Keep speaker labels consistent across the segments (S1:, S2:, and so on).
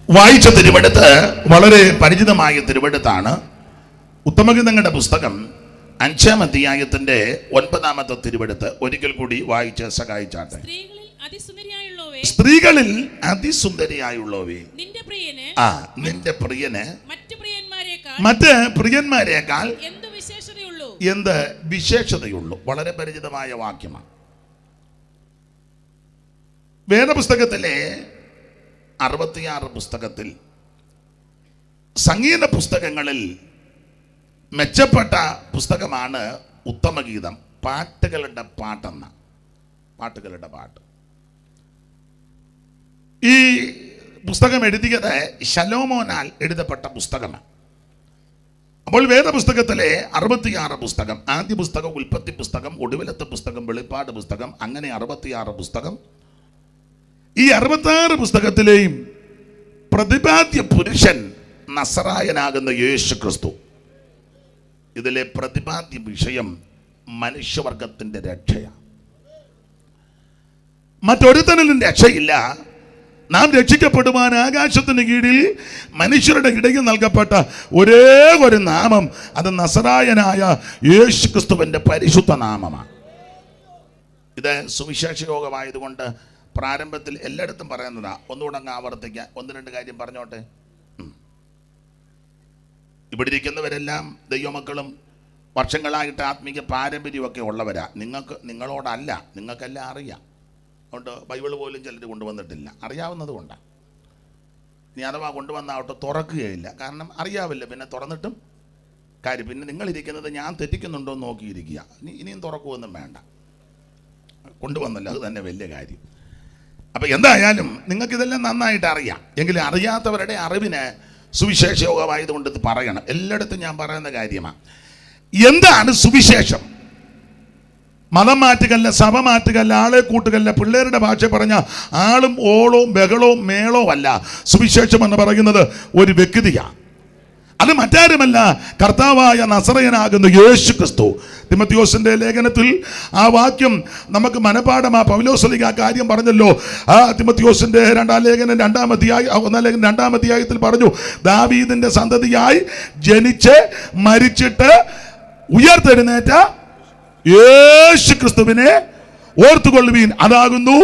S1: വായിച്ച തിരുവെടുത്ത് വളരെ പരിചിതമായ തിരുവെടുത്താണ്. ഉത്തമഗീതങ്ങളുടെ പുസ്തകം 5-ാം അധ്യായത്തിന്റെ 9-ാമത്തെ തിരുവെടുത്ത് ഒരിക്കൽ കൂടി വായിച്ച് സഹായിച്ചാട്ടെ. സ്ത്രീകളിൽ അതിസുന്ദരിയായുള്ളവേ, നിന്റെ പ്രിയന് മറ്റ് പ്രിയന്മാരെക്കാൾ എന്ത് വിശേഷതയുള്ളൂ. വളരെ പരിചിതമായ വാക്യമാണ്. വേദപുസ്തകത്തിലെ 66 പുസ്തകത്തിൽ സംഗീത പുസ്തകങ്ങളിൽ മെച്ചപ്പെട്ട പുസ്തകമാണ് ഉത്തമഗീതം. പാട്ടുകളുടെ പാട്ടെന്ന പാട്ടുകളുടെ പാട്ട്. ഈ പുസ്തകം എഴുതിയത് ശലോമോനാൽ എഴുതപ്പെട്ട പുസ്തകമാണ്. അപ്പോൾ വേദപുസ്തകത്തിലെ 66 പുസ്തകം, ആദ്യ പുസ്തകം ഉൽപ്പത്തി പുസ്തകം, ഒടുവിലത്തെ പുസ്തകം വെളിപ്പാട് പുസ്തകം, അങ്ങനെ 66 പുസ്തകം. ഈ 66 പുസ്തകത്തിലെയും പ്രതിപാദ്യ പുരുഷൻ നസറായനാകുന്ന യേശു ക്രിസ്തു. ഇതിലെ പ്രതിപാദ്യ വിഷയം മനുഷ്യവർഗത്തിന്റെ രക്ഷയാണ്. മറ്റൊരുത്തനും രക്ഷയില്ല. നാം രക്ഷിക്കപ്പെടുവാൻ ആകാശത്തിന് കീഴിൽ മനുഷ്യരുടെ ഇടയിൽ നൽകപ്പെട്ട ഒരേ ഒരു നാമം, അത് നസറായനായ യേശു ക്രിസ്തുവിന്റെ പരിശുദ്ധ നാമമാണ്. ഇത് സുവിശേഷ യോഗമായതുകൊണ്ട് പ്രാരംഭത്തിൽ എല്ലായിടത്തും പറയുന്നതാ. ഒന്നുകൂടെ അങ്ങ് ആവർത്തിക്കാൻ 1-2 കാര്യം പറഞ്ഞോട്ടെ. ഇവിടെ ഇരിക്കുന്നവരെല്ലാം ദൈവമക്കളും വർഷങ്ങളായിട്ട് ആത്മീയ പാരമ്പര്യമൊക്കെ ഉള്ളവരാ. നിങ്ങളോടല്ല, നിങ്ങൾക്കെല്ലാം അറിയാം. അതുകൊണ്ട് ബൈബിൾ പോലും ചിലർ കൊണ്ടുവന്നിട്ടില്ല, അറിയാവുന്നത് കൊണ്ടാണ്. ഇനി അഥവാ കൊണ്ടുവന്നാവട്ടെ തുറക്കുകയില്ല, കാരണം അറിയാവില്ല. പിന്നെ തുറന്നിട്ടും കാര്യം. പിന്നെ നിങ്ങളിരിക്കുന്നത് ഞാൻ തെറ്റിക്കുന്നുണ്ടോ എന്ന് നോക്കിയിരിക്കുക. ഇനിയും തുറക്കുമൊന്നും വേണ്ട, കൊണ്ടുവന്നല്ലോ, അത് തന്നെ വലിയ കാര്യം. അപ്പം എന്തായാലും നിങ്ങൾക്കിതെല്ലാം നന്നായിട്ട് അറിയാം. എങ്കിലും അറിയാത്തവരുടെ അറിവിന് സുവിശേഷ യോഗമായതുകൊണ്ട് ഇത് പറയണം. എല്ലായിടത്തും ഞാൻ പറയുന്ന കാര്യമാണ്. എന്താണ് സുവിശേഷം? മതം മാറ്റുകല്ല, സഭ മാറ്റുകല്ല, ആളെ കൂട്ടുകല്ല, പിള്ളേരുടെ ഭാഷ പറഞ്ഞ ആളും ഓളവും ബഹളവും മേളവും അല്ല. സുവിശേഷം എന്ന് പറയുന്നത് ഒരു വ്യക്തിയാണ്. അത് മറ്റാരുമല്ല, കർത്താവായ നസറയനാകുന്ന യേശു ക്രിസ്തു. തിമോഥെയോസിന്റെ ലേഖനത്തിൽ ആ വാക്യം നമുക്ക് മനപാഠം. ആ പൗലോസ്ലീഹ കാര്യം പറഞ്ഞല്ലോ. ആ തിമോഥെയോസിന്റെ 2-ാം ലേഖനം 2-ാം അധ്യായത്തിൽ പറഞ്ഞു, ദാവീദിന്റെ സന്തതിയായി ജനിച്ച് മരിച്ചിട്ട് ഉയർത്തെഴുന്നേറ്റ യേശു ക്രിസ്തുവിനെ ഓർത്തുകൊള്ളുവീൻ. അതാകുന്നു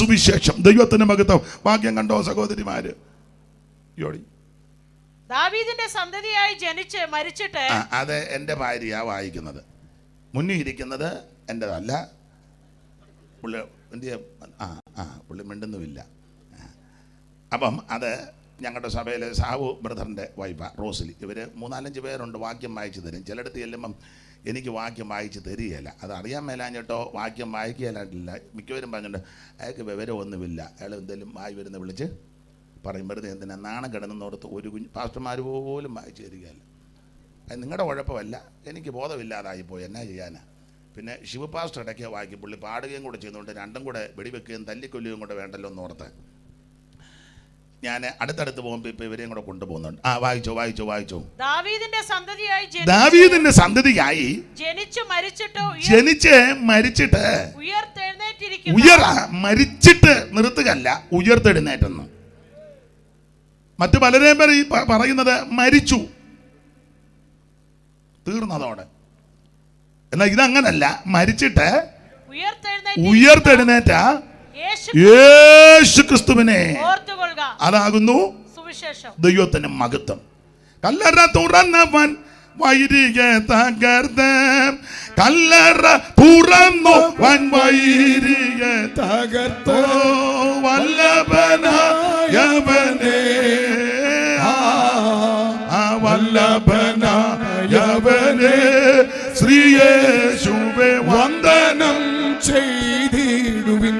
S1: സുവിശേഷം. ദൈവത്തിന് മഹത്വം. വാക്യം കണ്ടോ സഹോദരിമാര്?
S2: ദാവീദിന്റെ സന്തതിയായി ജനിച്ച് മരിച്ചിട്ട്.
S1: അത് എൻ്റെ ഭാര്യ വായിക്കുന്നത്. മുന്നിൽ ഇരിക്കുന്നത് എൻ്റെതല്ല. പുള്ളി മിണ്ടുന്നുമില്ല. അപ്പം അത് ഞങ്ങളുടെ സഭയിലെ സാവു ബ്രദറിൻ്റെ വൈഫ റോസിലി. ഇവർ 3-4 പേരുണ്ട്. വാക്യം വായിച്ചു തരും. ചിലയിടത്ത് ചെല്ലുമ്പം എനിക്ക് വാക്യം വായിച്ച് തരികയില്ല. അത് അറിയാൻ മേലാഞ്ഞിട്ടോ വാക്യം വായിക്കുകയില്ല. മിക്കവരും പറഞ്ഞിട്ടുണ്ട് അയാൾക്ക് വിവരമൊന്നുമില്ല, അയാൾ എന്തെങ്കിലും വായി വരുന്ന വിളിച്ച് പറയും. വെറുതെ എന്തിനാ നാണം കിടന്നോർത്ത് ഒരു പാസ്റ്റർമാർ പോലും വായിച്ചു തരികയില്ല. അത് നിങ്ങളുടെ കുഴപ്പമല്ല, എനിക്ക് ബോധമില്ലാതായിപ്പോയി, എന്നാ ചെയ്യാനാ. പിന്നെ ശിവ പാസ്റ്റർ ഇടയ്ക്ക് വായിക്കും. പുള്ളി പാടുകയും കൂടെ ചെയ്യുന്നുണ്ട്. രണ്ടും കൂടെ വെടിവെക്കുകയും തല്ലിക്കൊല്ലുകയും കൂടെ വേണ്ടല്ലോ എന്നോർത്ത് ഞാൻ അടുത്തടുത്ത് പോകുമ്പോൾ ഇപ്പൊ ഇവരെയും കൂടെ കൊണ്ടുപോകുന്നുണ്ട്. വായിച്ചോ. ദാവീദിന്റെ സന്തതിയായി ജനിച്ച് മരിച്ചിട്ട് മരിച്ചിട്ട് നിർത്തുകയല്ല, ഉയർത്തെഴുന്നേറ്റെന്ന്. മറ്റു പലരെയും പേര് പറയുന്നത് മരിച്ചു, തീർന്നതോടെ. എന്നാൽ ഇതങ്ങനല്ല. മരിച്ചിട്ട് ഉയർത്തെഴുന്നേറ്റ യേശു ക്രിസ്തുവിനെ അതാകുന്നു ദൈവത്തിന് മഹത്വം. കല്ലറ തുറന്നവൻ വൈരിയെ തകർത്ത്, കല്ലറ തുറന്നു വൻ വൈരിയെ തകർത്തോ, വല്ലഭനായവനെ വല്ലഭനായവനെ ശ്രീയേശുവേ വന്ദനം ചെയ്തിടുവിൻ.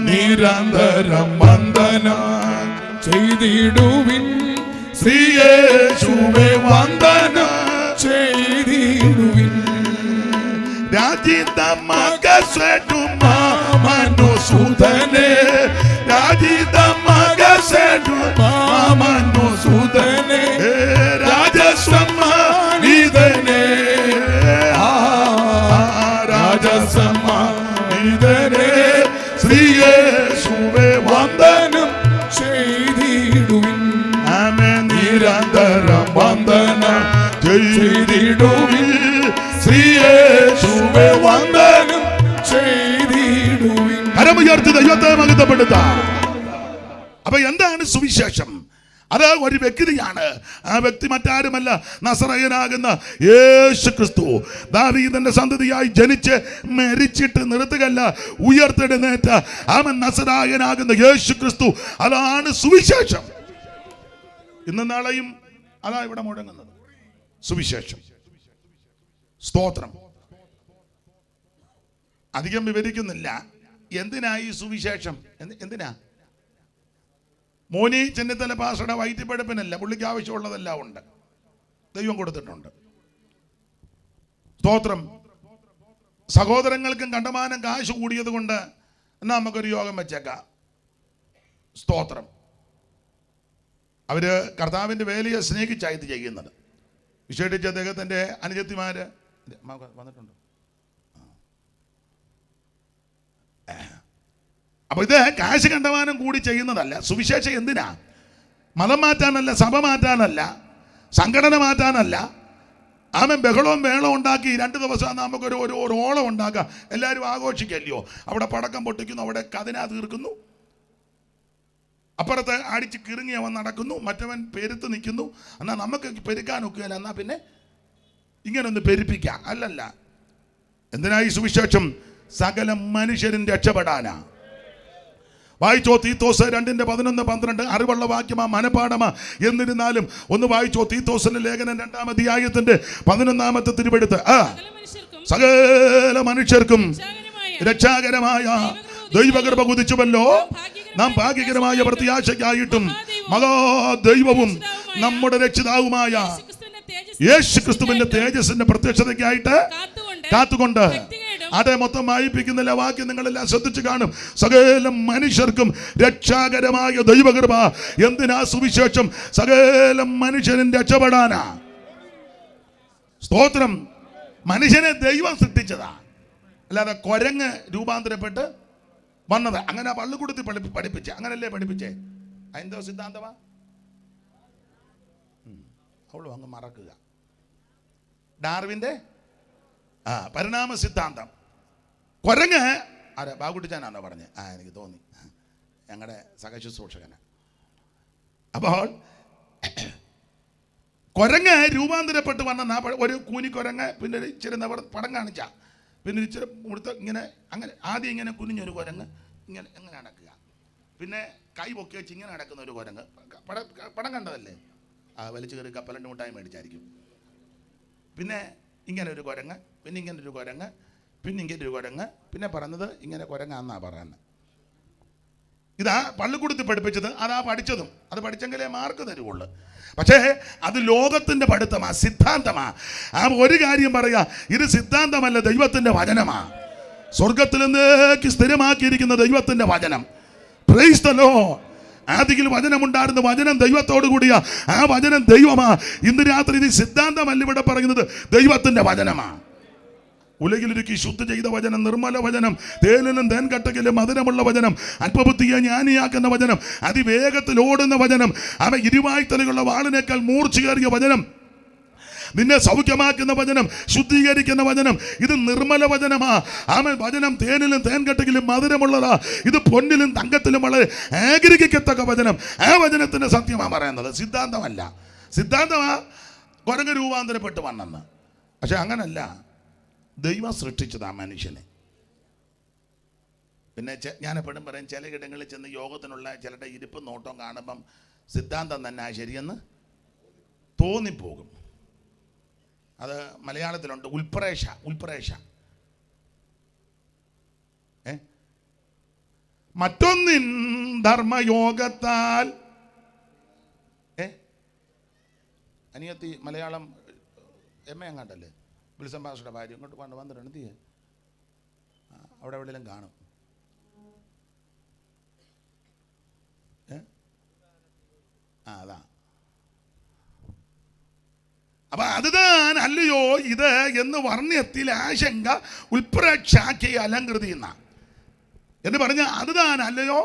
S1: നിരന്തരം വന്ദനം ചെയ്തിടുവിൻ. ശ്രീയേശുവേ വന്ദനം ചെയ്തിടുവിൻ. രാജിത മകസെടുമാ മനുസുതനെ, രാജിത മകസെടുമാ മനുസുതനെ, രാജസമ്മാനിതനെ, രാജസമ്മാനിതനെ ശ്രീയേശുവേ വന്ദനം ചെയ്തിടുവിൻ.
S3: ചെയ്തിടുവിൻ, ശ്രീയേശുവേ വന്ദനം ചെയ്തിടുവിൻ.
S1: കരമുയർത്തി ദൈവത്തെ മഹത്വപ്പെടുത്താം. അപ്പൊ എന്താണ് സുവിശേഷം? അത് ഒരു വ്യക്തിയാണ്. ആ വ്യക്തി മറ്റാരുമല്ല, നസറയനാകുന്ന യേശു ക്രിസ്തു. ദാവീദിന്റെ സന്തതിയായി ജനിച്ച് മരിച്ചിട്ട് നിർത്തുകയല്ല, ഉയർത്തെഴുന്നേറ്റ അവൻ നസറായനാകുന്ന യേശു ക്രിസ്തു. അതാണ് സുവിശേഷം. ഇന്നും നാളെയും അതാ ഇവിടെ മുഴങ്ങുന്നത് സുവിശേഷം. സ്തോത്രം. അധികം വിവരിക്കുന്നില്ല. എന്തിനായി സുവിശേഷം? എന്തിനാ? മോനി ചെന്നിത്തല പാസ്റ്ററുടെ വയറ്റിപ്പഴപ്പിനല്ല, പുള്ളിക്ക് ആവശ്യമുള്ളതെല്ലാം ഉണ്ട്, ദൈവം കൊടുത്തിട്ടുണ്ട്. സ്തോത്രം. സഹോദരങ്ങൾക്കും കണ്ടമാനം കാശ് കൂടിയത് കൊണ്ട് എന്നാ നമുക്കൊരു യോഗം വെച്ചേക്കാം. സ്തോത്രം. അവര് കർത്താവിന്റെ വേലയെ സ്നേഹിച്ചായി ഇത് ചെയ്യുന്നത്. വിശേഷിച്ച് അദ്ദേഹത്തിന്റെ അനുജത്തിമാര് വന്നിട്ടുണ്ട്. അപ്പൊ ഇത് കാശ് കണ്ടമാനം കൂടി ചെയ്യുന്നതല്ല. സുവിശേഷം എന്തിനാ? മതം മാറ്റാനല്ല, സഭ മാറ്റാനല്ല, സംഘടന മാറ്റാനല്ല. അവൻ ബഹളവും മേളവും ഉണ്ടാക്കി 2 ദിവസം നമുക്കൊരു ഒരു ഓളം ഉണ്ടാക്കാം, എല്ലാവരും ആഘോഷിക്കല്ലയോ. അവിടെ പടക്കം പൊട്ടിക്കുന്നു, അവിടെ കതിന തീർക്കുന്നു, അപ്പുറത്ത് അടിച്ച് കിറുങ്ങി അവൻ നടക്കുന്നു, മറ്റവൻ പെരുത്ത് നിൽക്കുന്നു. എന്നാൽ നമുക്ക് പെരുക്കാനൊക്കെയല്ല, എന്നാൽ പിന്നെ ഇങ്ങനൊന്ന് പെരുപ്പിക്കാം. അല്ലല്ല. എന്തിനായി സുവിശേഷം? സകല മനുഷ്യരും രക്ഷപ്പെടാനാ. വായിച്ചോ തീത്തോസ് 2:11-12. അറിവുള്ള വാക്യമാ, മനപാഠമാ. എന്നിരുന്നാലും ഒന്ന് വായിച്ചോ തീത്തോസിന്റെ ലേഖനം 2-ാം അധ്യായത്തിന്റെ 11-ാമത്തെ തിരുവെടുത്ത്. സകല മനുഷ്യർക്കും രക്ഷാകരമായ ദൈവകൃപ കുതിച്ചുവല്ലോ, നാം ഭാഗ്യകരമായ പ്രത്യാശയ്ക്കായിട്ടും മഹാദൈവവും നമ്മുടെ രക്ഷിതാവുമായ യേശു ക്രിസ്തുവിന്റെ തേജസ്സിന്റെ പ്രത്യക്ഷതയ്ക്കായിട്ട് കാത്തുകൊണ്ട്. അതേ മൊത്തം വായിപ്പിക്കുന്നില്ല, വാക്യം നിങ്ങളെല്ലാം ശ്രദ്ധിച്ചു കാണും. സകല മനുഷ്യർക്കും രക്ഷാകരമായ ദൈവകൃപ. എന്തിനാ സുവിശേഷം? സകല മനുഷ്യനും രക്ഷപ്പെടാനാ. സ്തോത്രം. മനുഷ്യനെ ദൈവം സൃഷ്ടിച്ചതാ, അല്ലാതെ കൊരങ്ങ് രൂപാന്തരപ്പെട്ട് വന്നത്. അങ്ങനെ പള്ളിക്കൂടത്തിൽ പഠിപ്പിച്ചേ, അങ്ങനല്ലേ പഠിപ്പിച്ചേ? അതിന്റെ സിദ്ധാന്തമാ. അവളും അങ്ങ് മറക്കുക. ഡാർവിന്റെ പരിണാമ സിദ്ധാന്തം. കൊരങ്ങ് ആരാ? ബാഗുട്ടിച്ചാനാണോ പറഞ്ഞത്? എനിക്ക് തോന്നി, ഞങ്ങളുടെ സഹശുശ്രൂഷകന്. അപ്പോൾ കൊരങ്ങ് രൂപാന്തരപ്പെട്ട് വന്ന ഒരു കൂനിക്കൊരങ്ങ്, പിന്നെ ഇച്ചിരി പടം കാണിച്ച, പിന്നെ ഇച്ചിരി മുടുത്ത് ഇങ്ങനെ, അങ്ങനെ ആദ്യം ഇങ്ങനെ കുനിഞ്ഞൊരു കുരങ്ങ് ഇങ്ങനെ എങ്ങനെ നടക്കുക, പിന്നെ കൈ പൊക്കി വെച്ച് ഇങ്ങനെ നടക്കുന്ന ഒരു കുരങ്ങ്. പടം കണ്ടതല്ലേ? വലിച്ചു കയറി കപ്പലൻ്റെ മുട്ടായി മേടിച്ചായിരിക്കും. പിന്നെ ഇങ്ങനെ ഒരു കുരങ്ങ്, പിന്നെ ഇങ്ങനെ ഒരു കുരങ്ങ്, പിന്നെ ഇങ്ങനെ ഒരു കുരങ്ങ്, പിന്നെ പറഞ്ഞത് ഇങ്ങനെ കുരങ്ങാന്നാ പറയുന്നത്. ഇതാ പള്ളിക്കൂടത്തിൽ പഠിപ്പിച്ചത്, അതാ പഠിച്ചതും. അത് പഠിച്ചെങ്കിലേ മാർക്ക് തരുവുള്ളൂ. പക്ഷേ അത് ലോകത്തിന്റെ പഠിത്തമാ, സിദ്ധാന്തമാ. ആ ഒരു കാര്യം പറയാ, ഇത് സിദ്ധാന്തമല്ല, ദൈവത്തിന്റെ വചനമാ. സ്വർഗത്തിൽ നിന്നേക്ക് സ്ഥിരമാക്കിയിരിക്കുന്ന ദൈവത്തിന്റെ വചനം. Price the Lord. ആദിയിൽ വചനമുണ്ടായിരുന്ന വചനം ദൈവത്തോടു കൂടിയ ആ വചനം ദൈവമാ. ഇന്ന് രാത്രി ഇത് സിദ്ധാന്തമല്ല ഇവിടെ പറയുന്നത്, ദൈവത്തിന്റെ വചനമാ. ഉലകിലൊരുക്കി ശുദ്ധ ചെയ്ത വചനം, നിർമ്മല വചനം, തേനിലും തേൻകട്ടകിലും മധുരമുള്ള വചനം, അല്പബുദ്ധിയെ ജ്ഞാനിയാക്കുന്ന വചനം, അതിവേഗത്തിൽ ഓടുന്ന വചനം, അവ ഇരുവായ്ത്തലയുള്ള വാളിനേക്കാൾ മൂർച്ചയേറിയ വചനം, നിന്നെ സൗഖ്യമാക്കുന്ന വചനം, ശുദ്ധീകരിക്കുന്ന വചനം. ഇത് നിർമ്മല വചനമാ. ആമേൻ. വചനം തേനിലും തേൻകട്ടകിലും മധുരമുള്ളതാ. ഇത് പൊന്നിലും തങ്കത്തിലും വളരെ ആഗ്രഹിക്കത്തക്ക വചനം. ആ വചനത്തിന്റെ സത്യമാ പറയുന്നത്, സിദ്ധാന്തമല്ല. സിദ്ധാന്തമാ കുരങ്ങ് രൂപാന്തരപ്പെട്ട് വന്നെന്ന്. പക്ഷെ അങ്ങനല്ല, ദൈവം സൃഷ്ടിച്ചതാ മനുഷ്യനെ. പിന്നെ ഞാൻ എപ്പോഴും പറയും, ചില ഇടങ്ങളിൽ ചെന്ന് യോഗത്തിനുള്ള ചിലരുടെ ഇരിപ്പ് നോട്ടം കാണുമ്പം സിദ്ധാന്തം തന്നെ ശരിയെന്ന് തോന്നിപ്പോകും. അത് മലയാളത്തിലുണ്ട്, ഉൽപ്രേക്ഷ. മറ്റൊന്നിൻ ധർമ്മയോഗത്താൽ. അനിയത്തി മലയാളം എം എ അങ്ങാട്ടല്ലേ? വിൽസൺ പാസ്റ്ററുടെ ഭാര്യ ഇങ്ങോട്ട് വന്നിട്ടുണ്ട്. തീയെ അവിടെ എവിടെയെങ്കിലും കാണും. അതാ. അപ്പൊ അതുതാൻ അല്ലയോ ഇത് എന്ന് വർണ്ണ്യത്തിൽ ആശങ്ക ഉൽപ്രേക്ഷാക്കി അലങ്കൃതി എന്ന് പറഞ്ഞാൽ അതുതാൻ അല്ലയോ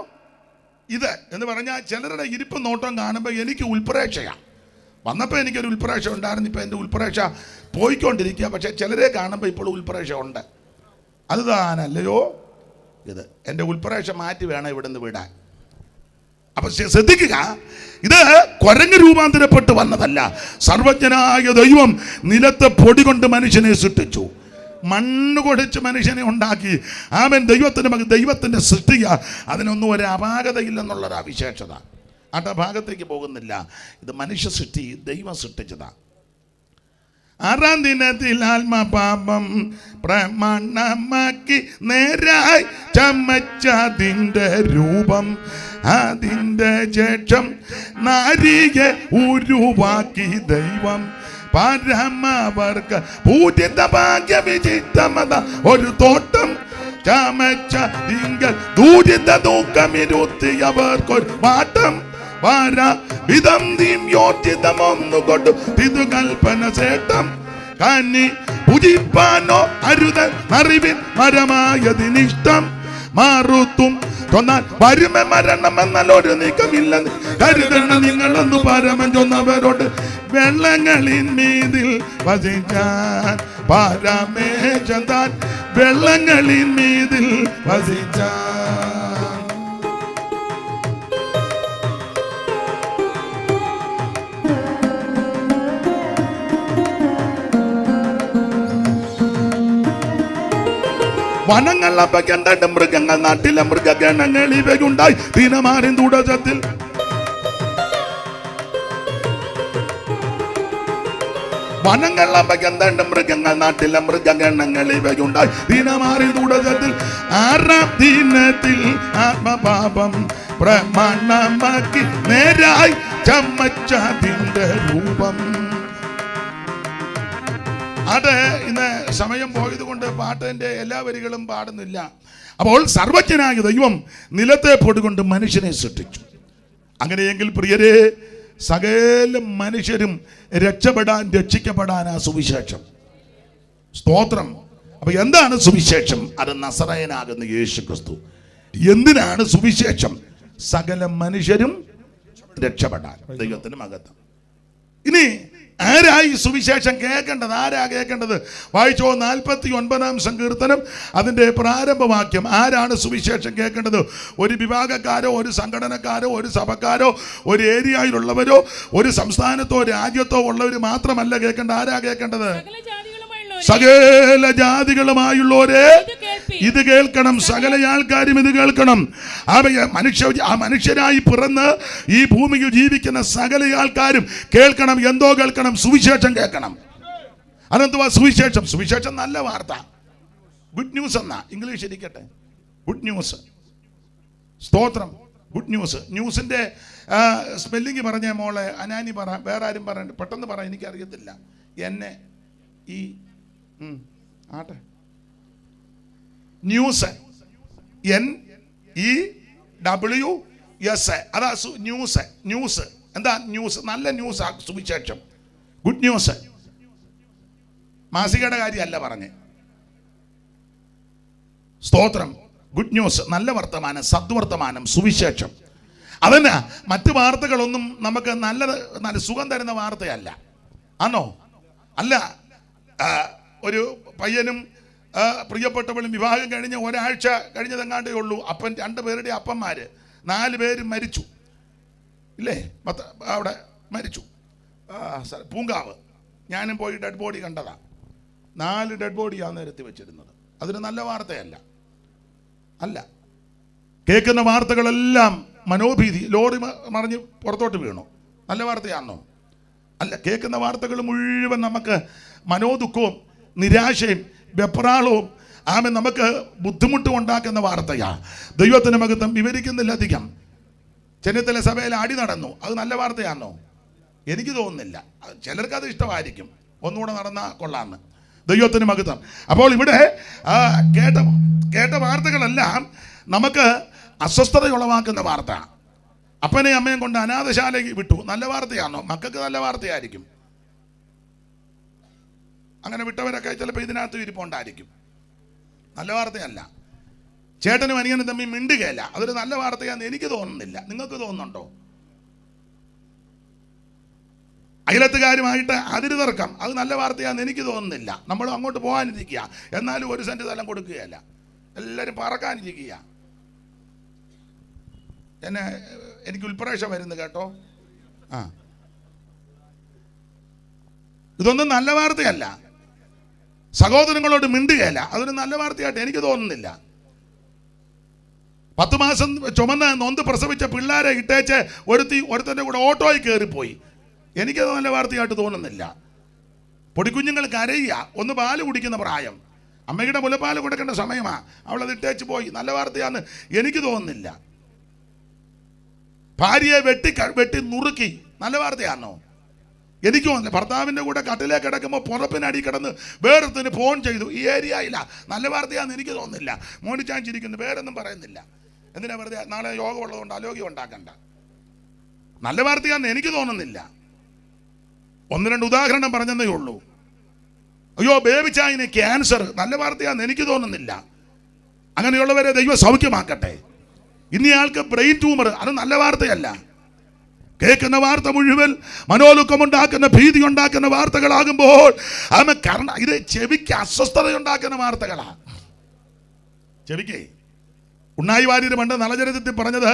S1: ഇത് എന്ന് പറഞ്ഞാൽ ചിലരുടെ ഇരിപ്പ് നോട്ടം കാണുമ്പോൾ എനിക്ക് ഉൽപ്രേക്ഷയാണ്. വന്നപ്പോൾ എനിക്കൊരു ഉൾപ്രേക്ഷ ഉണ്ടായിരുന്നു. ഇപ്പം എൻ്റെ ഉൾപ്രേക്ഷ പോയിക്കൊണ്ടിരിക്കുക. പക്ഷേ ചിലരെ കാണുമ്പോൾ ഇപ്പോൾ ഉൾപ്രേക്ഷ ഉണ്ട്. അത് താനല്ലയോ ഇത്. എൻ്റെ ഉൾപ്രേക്ഷ മാറ്റി വേണം ഇവിടെ നിന്ന് വിടാൻ. അപ്പൊ ശ്രദ്ധിക്കുക, ഇത് കുരങ്ങ് രൂപാന്തരപ്പെട്ട് വന്നതല്ല. സർവജ്ഞനായ ദൈവം നിലത്തെ പൊടി കൊണ്ട് മനുഷ്യനെ സൃഷ്ടിച്ചു, മണ്ണ് കൊടിച്ച് മനുഷ്യനെ ഉണ്ടാക്കി. ആമേൻ. ദൈവത്തിൻ്റെ സൃഷ്ടിക, അതിനൊന്നും ഒരു അപാകതയില്ലെന്നുള്ളൊരു വിശേഷത. ആ ഭാഗത്തേക്ക് പോകുന്നില്ല. ഇത് മനുഷ്യ സൃഷ്ടി, ദൈവം സൃഷ്ടിച്ചതാ. 6-ാം ദിനത്തിൽ ആത്മപാപം പ്രമാണമാക്കി നേരായി ചമച്ചതിൻ്റെ രൂപം, അതിൻ്റെ ശേഷം നാരിയെ ഉരുവാക്കി ദൈവം. പരമവർഗ പൂജിത ഭാഗ്യ വിചിത്തമത ഒരു തോട്ടം ചമച്ച തിങ്കൽ ദൂരിത ദുഃഖമിരുത്തിയവർക്കൊരു വാട്ടം വാര വിധം യോജിതമൊന്നുകൊണ്ടു തിരുകൽപ്പന ചേട്ടം കന്നി പൂജിപ്പാനോ അരുതൻ അറിവിൻ മരമായതിനിഷ്ടം മാറുത്തും തൊന്നാൽ വരുമ മരണം എന്നാൽ ഒരു നീക്കമില്ലെന്ന് കരുതണ നിങ്ങളെന്നു പരമൻ ചൊന്നവരോട് വെള്ളങ്ങളിൽ മീതിൽ വസിച്ചാൻ പരമേശന്താൻ വെള്ളങ്ങളിൽ മീതിൽ വസിച്ചാൻ. വനങ്ങൾ അപകണ്ട മൃഗങ്ങൾ നാട്ടിലെ മൃഗഗണങ്ങൾ ഇവയുണ്ടായി ദിനമാറിൻ തുടച്ചത്തിൽ. വനങ്ങൾ അപകണ്ട മൃഗങ്ങൾ നാട്ടിലെ മൃഗഗണങ്ങൾ ഇവയുണ്ടായി ദിനമാറിൻ തുടച്ചത്തിൽ. 6-ാം ദിനത്തിൽ ആത്മപാപം പ്രമാണമാക്കി നേരായി ചമച്ചതിൻ്റെ രൂപം. അത് ഇന്ന് സമയം പോയത് കൊണ്ട് പാട്ടിൻ്റെ എല്ലാ വരികളും പാടുന്നില്ല. അപ്പോൾ സർവജ്ഞനായ ദൈവം നിലത്തെ പൊടികൊണ്ട് മനുഷ്യനെ സൃഷ്ടിച്ചു. അങ്ങനെയെങ്കിൽ പ്രിയരെ, സകല മനുഷ്യരും രക്ഷിക്കപ്പെടാനാ സുവിശേഷം. സ്തോത്രം. അപ്പൊ എന്താണ് സുവിശേഷം? അത് നസറയനാകുന്ന യേശു ക്രിസ്തു. എന്തിനാണ് സുവിശേഷം? സകല മനുഷ്യരും രക്ഷപ്പെടാൻ. ദൈവത്തിന് മഹത്വം. ഇനി ആരായി സുവിശേഷം കേൾക്കേണ്ടത്? ആരാ കേൾക്കേണ്ടത്? വായിച്ചോ 49-ാം സങ്കീർത്തനം അതിൻ്റെ പ്രാരംഭവാക്യം. ആരാണ് സുവിശേഷം കേൾക്കേണ്ടത്? ഒരു വിഭാഗക്കാരോ, ഒരു സംഘടനക്കാരോ, ഒരു സഭക്കാരോ, ഒരു ഏരിയയിലുള്ളവരോ, ഒരു സംസ്ഥാനത്തോ രാജ്യത്തോ ഉള്ളവർ മാത്രമല്ല കേൾക്കേണ്ടത്. ആരാ കേൾക്കേണ്ടത്? സകല ജാതികളുമായുള്ളവരെ ഇത് കേൾക്കണം. സകല ആൾക്കാരും ഇത് കേൾക്കണം. മനുഷ്യരായി പിറന്ന് ഈ ഭൂമിയിൽ ജീവിക്കുന്ന സകല ആൾക്കാരും കേൾക്കണം. എന്തോ കേൾക്കണം? സുവിശേഷം കേൾക്കണം. അതെന്തുവാ സുവിശേഷം? സുവിശേഷം നല്ല വാർത്ത, ഗുഡ് ന്യൂസ് എന്നാ ഇംഗ്ലീഷ് ഇരിക്കട്ടെ. Good news. സ്തോത്രം. Good news. ന്യൂസിന്റെ സ്പെല്ലിങ് പറഞ്ഞ മോളെ അനാനി പറ, വേറെ ആരും പറയണ്ട, പെട്ടെന്ന് പറ, എനിക്കറിയത്തില്ല. ആട്ടെ. News, NEWS. അതാ ന്യൂസ്. ന്യൂസ് എന്താ? ന്യൂസ്. നല്ല ന്യൂസ്. സുവിശേഷം, ഗുഡ് ന്യൂസ്. മാസികയുടെ കാര്യമല്ല പറഞ്ഞ്. സ്തോത്രം. ഗുഡ് ന്യൂസ്, നല്ല വർത്തമാനം, സദ്വർത്തമാനം, സുവിശേഷം. അതന്നെ. മറ്റു വാർത്തകളൊന്നും നമുക്ക് നല്ല സുഖം തരുന്ന വാർത്തയല്ല. ആണോ? അല്ല. ഒരു പയ്യനും പ്രിയപ്പെട്ടവളും വിവാഹം കഴിഞ്ഞ് ഒരാഴ്ച കഴിഞ്ഞതെങ്ങാണ്ടേ ഉള്ളൂ. അപ്പൻ 2 പേരുടെ അപ്പന്മാര് 4 പേരും മരിച്ചു. ഇല്ലേ? അവിടെ മരിച്ചു. പൂങ്കാവ്. ഞാനും പോയി ഡെഡ് ബോഡി കണ്ടതാ. 4 ഡെഡ് ബോഡിയാണ് നിരത്തി വെച്ചിരുന്നത്. അതൊരു നല്ല വാർത്തയല്ല. അല്ല. കേൾക്കുന്ന വാർത്തകളെല്ലാം മനോഭീതി. ലോറി മറിഞ്ഞ് പുറത്തോട്ട് വീണു. നല്ല വാർത്തയാണോ? അല്ല. കേൾക്കുന്ന വാർത്തകൾ മുഴുവൻ നമുക്ക് മനോദുഃഖവും നിരാശയും വെപ്രാളവും നമുക്ക് ബുദ്ധിമുട്ടും ഉണ്ടാക്കുന്ന വാർത്തയാ. ദൈവത്തിന് മഹത്വം. വിവരിക്കുന്നില്ല അധികം. ചെന്നിത്തല സഭയിൽ അടി നടന്നു. അത് നല്ല വാർത്തയാണോ? എനിക്ക് തോന്നുന്നില്ല. ചിലർക്ക് അത് ഇഷ്ടമായിരിക്കും. ഒന്നുകൂടെ നടന്നാൽ കൊള്ളാമെന്ന്. ദൈവത്തിന് മഹത്വം. അപ്പോൾ ഇവിടെ കേട്ട വാർത്തകളെല്ലാം നമുക്ക് അസ്വസ്ഥത ഉളവാക്കുന്ന വാർത്ത. അപ്പനെയും അമ്മയും കൊണ്ട് അനാഥശാലയ്ക്ക് വിട്ടു. നല്ല വാർത്തയാണോ? മക്കൾക്ക് നല്ല വാർത്തയായിരിക്കും. അങ്ങനെ വിട്ടവരൊക്കെ ചിലപ്പോൾ ഇതിനകത്ത് ഇരിപ്പുണ്ടായിരിക്കും. നല്ല വാർത്തയല്ല. ചേട്ടനും അനിയനും തമ്മിൽ മിണ്ടുകയല്ല. അതൊരു നല്ല വാർത്തയാണെന്ന് എനിക്ക് തോന്നുന്നില്ല. നിങ്ങൾക്ക് തോന്നുന്നുണ്ടോ? അയലത്തുകാരുമായിട്ട് അതിര് തർക്കം, അത് നല്ല വാർത്തയാണെന്ന് എനിക്ക് തോന്നുന്നില്ല. നമ്മൾ അങ്ങോട്ട് പോകാനിരിക്കുക, എന്നാലും 1 സെന്റ് സ്ഥലം കൊടുക്കുകയല്ല, എല്ലാവരും പറക്കാനിരിക്കുക. എനിക്ക് ഉൾപ്രേക്ഷ വരുന്നു കേട്ടോ. ഇതൊന്നും നല്ല വാർത്തയല്ല. സഹോദരങ്ങളോട് മിണ്ടുകയല്ല, അതൊരു നല്ല വാർത്തയായിട്ട് എനിക്ക് തോന്നുന്നില്ല. 10 മാസം ചുമന്ന് നൊന്ത് പ്രസവിച്ച പിള്ളേരെ ഇട്ടേച്ച് ഒരുത്തൻ്റെ കൂടെ ഓട്ടോയിൽ കയറിപ്പോയി. എനിക്കത് നല്ല വാർത്തയായിട്ട് തോന്നുന്നില്ല. പൊടിക്കുഞ്ഞുങ്ങൾ കരയുക, ഒന്ന് പാല് കുടിക്കുന്ന പ്രായം, അമ്മയുടെ മുലപ്പാല് കൊടുക്കേണ്ട സമയമാണ്, അവളത് ഇട്ടേച്ച് പോയി. നല്ല വാർത്തയാന്ന് എനിക്ക് തോന്നുന്നില്ല. ഭാര്യയെ വെട്ടി നുറുക്കി, നല്ല വാർത്തയാണോ? എനിക്ക് തോന്നുന്നില്ല. ഭർത്താവിൻ്റെ കൂടെ കട്ടിലേ കിടക്കുമ്പോൾ പുറപ്പിനടി കിടന്ന് വേറൊരുത്തിന് ഫോൺ ചെയ്തു, ഈ ഏരിയയില്ല, നല്ല വാർത്തയാണെന്ന് എനിക്ക് തോന്നുന്നില്ല. മോണിച്ചാഞ്ചിരിക്കുന്നു, വേറൊന്നും പറയുന്നില്ല. എന്തിനാ വെറുതെ നാളെ യോഗമുള്ളതുകൊണ്ട് അലോഗ്യം ഉണ്ടാക്കണ്ട. നല്ല വാർത്തയാണെന്ന് എനിക്ക് തോന്നുന്നില്ല. 1-2 ഉദാഹരണം പറഞ്ഞതേ ഉള്ളൂ. അയ്യോ ബേബിച്ചായിന് ക്യാൻസർ, നല്ല വാർത്തയാണെന്ന് എനിക്ക് തോന്നുന്നില്ല. അങ്ങനെയുള്ളവരെ ദൈവം സൗഖ്യമാക്കട്ടെ. ഇനിയാൾക്ക് ബ്രെയിൻ ട്യൂമർ, അത് നല്ല വാർത്തയല്ല. കേൾക്കുന്ന വാർത്ത മുഴുവൻ മനോലുഖമുണ്ടാക്കുന്ന, ഭീതി ഉണ്ടാക്കുന്ന വാർത്തകളാകുമ്പോൾ ഇത് ചെവിക്ക് അസ്വസ്ഥതയുണ്ടാക്കുന്ന വാർത്തകളാണ്. ചെവിക്കേ ഉണ്ണായി വാര്യർ പണ്ട് നളചരിതത്തിൽ പറഞ്ഞത്,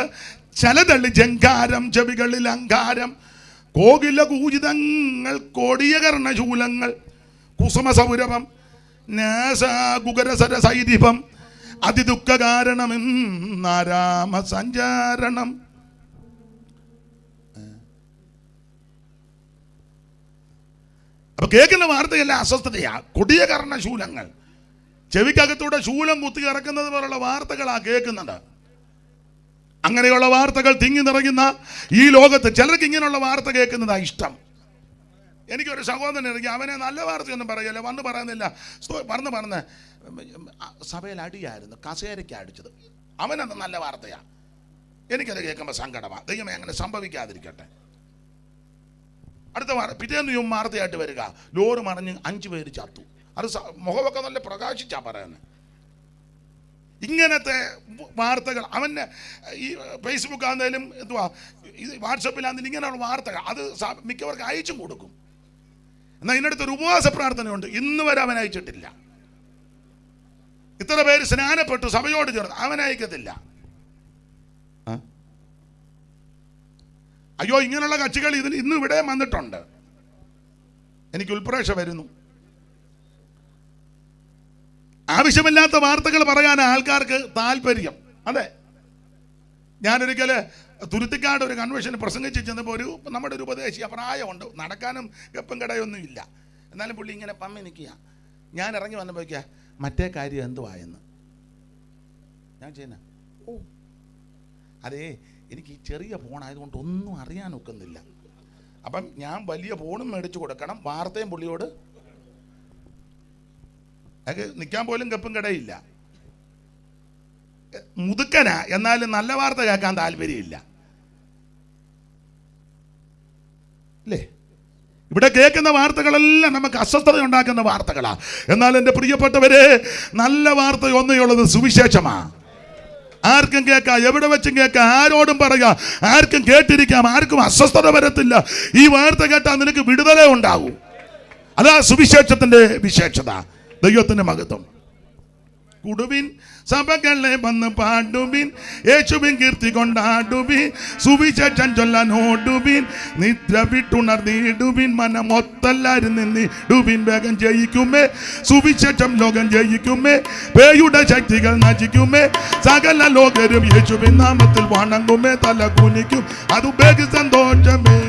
S1: ചലതള്ളി ജങ്കാരം ചെവികളിൽ അങ്കാരം, കോകില കൂജിതങ്ങൾ കൊടിയ കർണശൂലങ്ങൾ, കുസുമസൗരഭം നാസാകുകരസര സൈരിഭം, അതിദുഃഖ കാരണമെന്നാരാമ സഞ്ചാരണം. അപ്പൊ കേൾക്കുന്ന വാർത്തയല്ല, അസ്വസ്ഥതയാ. കൊടിയ കർണശൂലങ്ങൾ, ചെവിക്കകത്തൂടെ ശൂലം കുത്തി ഇറക്കുന്നത് പോലുള്ള വാർത്തകളാ കേൾക്കുന്നത്. അങ്ങനെയുള്ള വാർത്തകൾ തിങ്ങി നിറയുന്ന ഈ ലോകത്ത് ചിലർക്ക് ഇങ്ങനെയുള്ള വാർത്ത കേൾക്കുന്നതാ ഇഷ്ടം. എനിക്കൊരു സഹോദരൻ ഇറങ്ങി, അവനെ നല്ല വാർത്തയൊന്നും പറയല്ല, വന്ന് പറയുന്നില്ല, പറഞ്ഞ് സഭയിൽ അടിയായിരുന്നു, കസേരയ്ക്ക് അടിച്ചത്, അവനത് നല്ല വാർത്തയാ. എനിക്കത് കേൾക്കുമ്പോൾ സങ്കടമാണ്. ദൈവമേ അങ്ങനെ സംഭവിക്കാതിരിക്കട്ടെ. അടുത്ത പിറ്റേന്ന് വാർത്തയായിട്ട് വരിക, ലോറി മറിഞ്ഞ് 5 പേര് ചത്തു. അത് മുഖമൊക്കെ നല്ല പ്രകാശിച്ചാ പറയുന്നത്. ഇങ്ങനത്തെ വാർത്തകൾ അവന് ഈ ഫേസ്ബുക്ക് ആണെങ്കിലും എന്തുവാ ഇത് വാട്സപ്പിലാണെങ്കിലും ഇങ്ങനെയുള്ള വാർത്തകൾ അത് മിക്കവർക്ക് അയച്ചും കൊടുക്കും. എന്നാൽ ഇതിനടുത്തൊരു ഉപവാസ പ്രാർത്ഥനയുണ്ട്, ഇന്ന് വരെ അവൻ അയച്ചിട്ടില്ല. ഇത്ര പേര് സ്നാനപ്പെട്ടു സഭയോട് ചേർന്ന്, അവൻ അയക്കത്തില്ല. അയ്യോ ഇങ്ങനെയുള്ള കക്ഷികൾ ഇന്ന് ഇവിടെ വന്നിട്ടുണ്ട്. എനിക്ക് ഉൾപ്രേക്ഷ വരുന്നു. ആവശ്യമില്ലാത്ത വാർത്തകൾ പറയാൻ ആൾക്കാർക്ക് താല്പര്യം. അതെ, ഞാനൊരിക്കൽ തുരുത്തിക്കാട് ഒരു കൺവെൻഷന് പ്രസംഗിച്ച് ചെന്നപ്പോൾ നമ്മുടെ ഒരു ഉപദേശിയ പ്രായമുണ്ട്, നടക്കാനും ഗപ്പും കടയൊന്നും ഇല്ല, എന്നാലും പുള്ളി ഇങ്ങനെ പമ്മി നിൽക്കുക. ഞാൻ ഇറങ്ങി വന്നപ്പോഴേക്കാ മറ്റേ കാര്യം എന്തുവായെന്ന് ഞാൻ ചെയ്യുന്ന. അതേ എനിക്ക് ഈ ചെറിയ ഫോണായതുകൊണ്ട് ഒന്നും അറിയാൻ ഒക്കുന്നില്ല. അപ്പം ഞാൻ വലിയ ഫോണും മേടിച്ചു കൊടുക്കണം, വാർത്തയും പുള്ളിയോട് നിൽക്കാൻ പോലും ഗപ്പും കടയില്ല. മുതുക്കനാ, എന്നാലും നല്ല വാർത്ത കേൾക്കാൻ താല്പര്യമില്ല അല്ലേ? ഇവിടെ കേൾക്കുന്ന വാർത്തകളെല്ലാം നമുക്ക് അസ്വസ്ഥത ഉണ്ടാക്കുന്ന വാർത്തകളാ. എന്നാൽ എൻ്റെ പ്രിയപ്പെട്ടവരെ, നല്ല വാർത്ത ഒന്നേയുള്ളത് സുവിശേഷമാണ്. ആർക്കും കേൾക്കാം, എവിടെ വെച്ചും കേൾക്കാം, ആരോടും പറയാം, ആർക്കും കേട്ടിരിക്കാം, ആർക്കും അസ്വസ്ഥത വരത്തില്ല. ഈ വാർത്ത കേട്ടാൽ നിനക്ക് വിടുതല ഉണ്ടാകും. അതാ സുവിശേഷത്തിന്റെ വിശേഷത. ദൈവത്തിന്റെ മഹത്വം. കുടുവിൻ സഭകളെ വന്ന് പാടുവിൻ, യേശുവിൻ കീർത്തി കൊണ്ടാടുവിൻ, സുവിശേഷം ചൊല്ലാൻ ഓടുവിൻ, നിദ്ര വിട്ടുണർന്നിടുവിൻ, മനമൊത്തെല്ലാരും നിന്നിടുവിൻ, വേഗം ജയിക്കുമേ സുവിശേഷം, ലോകം ജയിക്കുമേ, പേയുടെ ശക്തികൾ നശിക്കുമേ, സകല ലോകരും യേശുവിൻ നാമത്തിൽ വണങ്ങുമേ, തല കുനിക്കും, അത് വേഗ സന്തോഷമേ.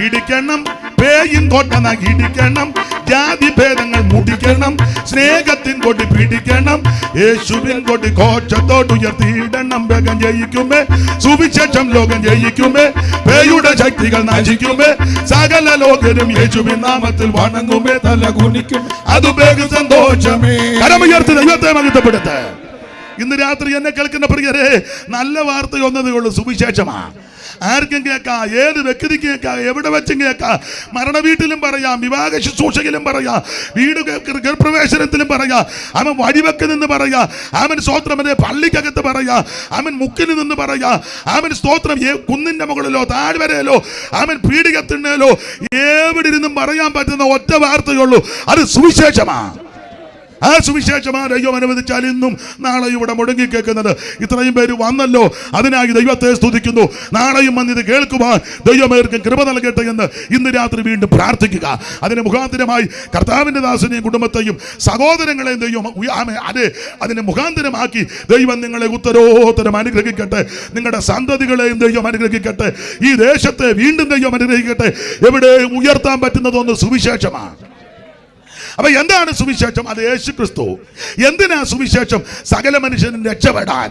S1: ഇടിക്കണം പേയും കോട്ടന ഇടിക്കണം, ജാതി ഭേദങ്ങൾ മുടിക്കണം, സ്നേഹത്തിൻ കൊടി പിടിക്കണം, യേശുവിൻ കൊടി കോച്ചത്തോടുയർത്തിയിടണം, വേഗം ജയിക്കുമേ സുവിശേഷം, ലോകം ജയിക്കുമേ, പേയുടെ ശക്തികൾ നശിക്കുമേ, സകല ലോകരും യേശുവിൻ നാമത്തിൽ വണങ്ങുമേ, തല കുനിക്കും, അത് വേഗം സന്തോഷമേ. കരമുയർത്തി ദൈവത്തെ മഹത്വപ്പെടുത്ത്. ഇന്ന് രാത്രി എന്നെ കേൾക്കുന്ന പ്രിയരെ, നല്ല വാർത്ത ഒന്നതേ ഉള്ളൂ, സുവിശേഷമാണ്.
S3: ആർക്കും കേൾക്കാം, ഏത് വ്യക്തിക്ക് കേൾക്കാം, എവിടെ വെച്ചും കേൾക്കാം. മരണ വീട്ടിലും പറയാം, വിവാഹ ശുശ്രൂഷയിലും പറയാം, വീട് ഗൃഹപ്രവേശനത്തിലും പറയാം, അവൻ വഴിവെക്ക് നിന്ന് പറയാം, അവൻ സ്തോത്രം പള്ളിക്കകത്ത് പറയാം, അവൻ മുക്കിൽ നിന്ന് പറയാം, അവൻ സ്തോത്രം കുന്നിന്റെ മുകളിലോ താഴ്വരയിലോ അവൻ പീഡികത്തിണ്ടല്ലോ എവിടെ ഇരുന്നും പറയാൻ പറ്റുന്ന ഒറ്റ വാർത്തയുള്ളൂ, അത് സുവിശേഷമാണ്. ആ സുവിശേഷമാണ് ദൈവം അനുവദിച്ചാൽ ഇന്നും നാളെ ഇവിടെ മുടങ്ങി കേൾക്കുന്നത്. ഇത്രയും പേര് വന്നല്ലോ, അതിനായി ദൈവത്തെ സ്തുതിക്കുന്നു. നാളെയും വന്ന് ഇത് കേൾക്കുവാൻ ദൈവമേർക്കും കൃപ നൽകട്ടെ എന്ന് ഇന്ന് രാത്രി വീണ്ടും പ്രാർത്ഥിക്കുക. അതിന് മുഖാന്തരമായി കർത്താവിൻ്റെ ദാസനെയും കുടുംബത്തെയും സഹോദരങ്ങളെയും ദൈവം അതിനെ മുഖാന്തരമാക്കി ദൈവം നിങ്ങളെ ഉത്തരോത്തരം അനുഗ്രഹിക്കട്ടെ. നിങ്ങളുടെ സന്തതികളെയും ദൈവം അനുഗ്രഹിക്കട്ടെ. ഈ ദേശത്തെ വീണ്ടും ദൈവം അനുഗ്രഹിക്കട്ടെ. എവിടെ ഉയർത്താൻ പറ്റുന്നതൊന്ന് സുവിശേഷമാണ്. അപ്പൊ എന്താണ് സുവിശേഷം? അത് യേശു ക്രിസ്തു. എന്തിനാ സുവിശേഷം? സകല മനുഷ്യനും രക്ഷപ്പെടാൻ.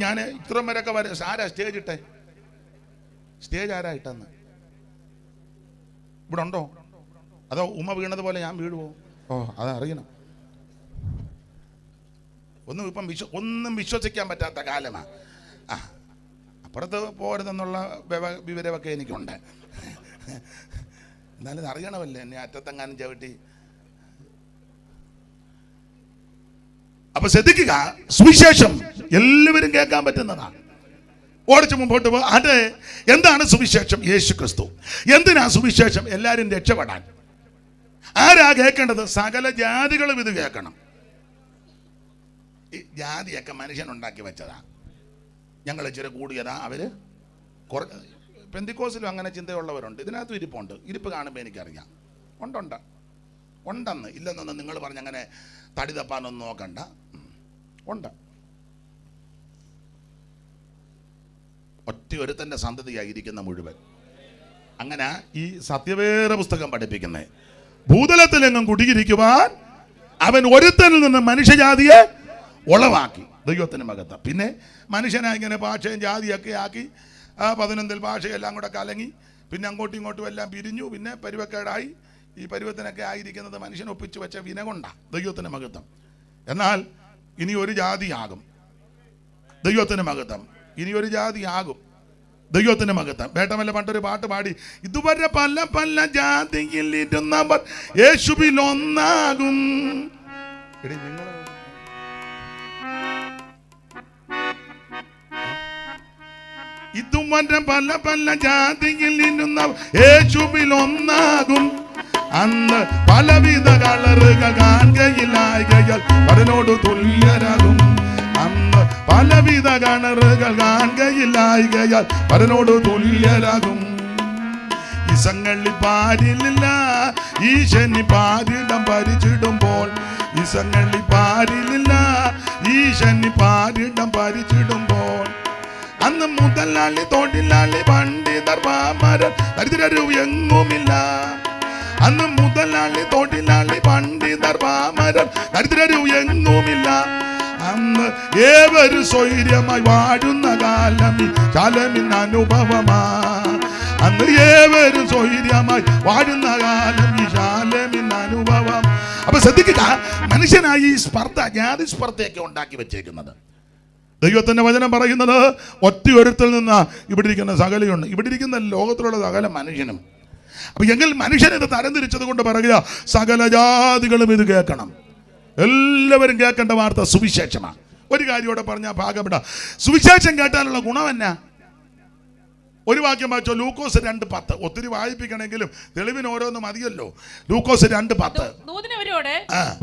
S3: ഞാൻ ഇത്രയും വരെയൊക്കെ ആരാ സ്റ്റേജ് ഇട്ടെ? സ്റ്റേജ് ആരാ ഇട്ടെന്ന് ഇവിടെ ഉണ്ടോ? അതോ ഉമ്മ വീണത് പോലെ ഞാൻ വീഴുവോ? ഓ, അതറിയണം. ഒന്നും വിശ്വസിക്കാൻ പറ്റാത്ത കാലമാണ്. അപ്പുറത്ത് പോരുതെന്നുള്ള വിവരമൊക്കെ എനിക്കുണ്ട്. എന്നാലും ഇത് അറിയണമല്ലേ, എന്നെ അറ്റത്തെങ്ങാനും ചവിട്ടി. അപ്പൊ ശ്രദ്ധിക്കുക, സുവിശേഷം എല്ലാവരും കേൾക്കാൻ പറ്റുന്നതാണ്. ഓടിച്ച് മുമ്പോട്ട് പോ. അതെ, എന്താണ് സുവിശേഷം? യേശു ക്രിസ്തു. എന്തിനാ സുവിശേഷം? എല്ലാവരും രക്ഷപ്പെടാൻ. ആരാ കേൾക്കേണ്ടത്? സകല ജാതികളും ഇത് കേൾക്കണം. ഈ ജാതിയൊക്കെ മനുഷ്യനുണ്ടാക്കി വെച്ചതാ. ഞങ്ങൾ ഇച്ചിരി കൂടിയതാ, അവര് പെന്തിക്കോസിലും അങ്ങനെ ചിന്തയുള്ളവരുണ്ട്. ഇതിനകത്ത് ഇരിപ്പുണ്ട്. ഇരിപ്പ് കാണുമ്പോൾ എനിക്കറിയാം. ഉണ്ടെന്ന് ഇല്ലെന്നൊന്നും നിങ്ങൾ പറഞ്ഞങ്ങനെ തടി തപ്പാനൊന്നും നോക്കണ്ട. ഉണ്ട്. ഒറ്റ ഒരുത്തൻ്റെ സന്തതിയായിരിക്കുന്ന മുഴുവൻ. അങ്ങനെ ഈ സത്യവേദ പുസ്തകം പഠിപ്പിക്കുന്നത്, ഭൂതലത്തിലെങ്ങും കുടിയിരിക്കുവാൻ അവൻ ഒരുത്തനിൽ നിന്ന് മനുഷ്യജാതിയെ ഉളവാക്കി. ദൈവത്തിന് മകത്വം. പിന്നെ മനുഷ്യനായി ഇങ്ങനെ ഭാഷയും ജാതിയൊക്കെ ആക്കി 11 ഭാഷയെല്ലാം കൂടെ കലങ്ങി, പിന്നെ അങ്ങോട്ടും ഇങ്ങോട്ടും എല്ലാം പിരിഞ്ഞു, പിന്നെ പരുവക്കേടായി. ഈ പരുവത്തിനൊക്കെ ആയിരിക്കുന്നത് മനുഷ്യൻ ഒപ്പിച്ചു വെച്ച വിന കൊണ്ടാണ്. ദൈവത്തിന് മഹത്വം. എന്നാൽ ഇനി ഒരു ജാതിയാകും. ദൈവത്തിന് മഹത്വം. ഇനി ഒരു ജാതിയാകും. ദൈവത്തിന് മഹത്വം. വേട്ടമല്ല പണ്ടൊരു പാട്ട് പാടി, ഇതുവരെ പല പല ജാതിയിൽ ഇരുന്നവർ യേശുവിൽ ഒന്നാകും. ഇതുവരെ പല പല ജാതിയിൽ ഇരുന്നവർ യേശുവിൽ ഒന്നാകും. അന്ന് പലവിധ കളറുകൾ കാണുകയില്ലായകയാൽ പരനോട് തുല്യരാകും. അന്ന് പലവിധ കളറുകൾ കാണുകയില്ലായകയാൽ പരനോട് തുല്യരാകും. ഇസങ്ങളിൽ പാരിലില്ല ഈശനി പാരിടം ഭരിച്ചിടുമ്പോൾ. ഇസങ്ങളിൽ പാരിലില്ല ഈശനി പാരിടം ഭരിച്ചിടുമ്പോൾ. അന്ന് മുതലാളി തൊഴിലാളി പണ്ഡിതർ പാമരൻ ദരിദ്രരും എങ്ങുമില്ല. അന്ന് മുതലാളി തൊഴിലാളി പണ്ഡിതർ പാമരൻ ദരിദ്രരും എങ്ങുമില്ല. അന്ന് ഏവരും സ്വൈര്യമായി വാഴുന്ന കാലം ശാലമിൻ അനുഭവമാ. അന്ന് ഏവരും സ്വൈര്യമായി വാഴുന്ന കാലം ഈ ശാലമിൻ അനുഭവം. അപ്പൊ ശ്രദ്ധിക്കുക, മനുഷ്യനായി ഈ സ്പർദ്ധ, ജാതി സ്പർദ്ധയൊക്കെ ഉണ്ടാക്കി വെച്ചേക്കുന്നത്. ദൈവത്തിന്റെ വചനം പറയുന്നത് ഒറ്റ ഒരുത്തിൽ നിന്ന് ഇവിടെ ഇരിക്കുന്ന സകലയുണ്ട്. ഇവിടെ ഇരിക്കുന്ന ലോകത്തിലുള്ള സകല മനുഷ്യനും. അപ്പൊ എങ്കിൽ മനുഷ്യനെ ഇത് തരംതിരിച്ചത് കൊണ്ട് പറയുക, സകല ജാതികളും ഇത് കേൾക്കണം. എല്ലാവരും കേൾക്കേണ്ട വാർത്ത സുവിശേഷമാണ്. ഒരു കാര്യത്തോടെ പറഞ്ഞാൽ ഭാഗമിട. സുവിശേഷം കേട്ടാലുള്ള ഗുണം എന്നാ? ഒരു വാക്യം വായിച്ചോ, ലൂക്കോസ് 2:10. ഒത്തിരി വായിപ്പിക്കണമെങ്കിലും തെളിവിന് ഓരോന്നും മതിയല്ലോ. ലൂക്കോസ് 2:10.
S2: ദൂതനവരോട്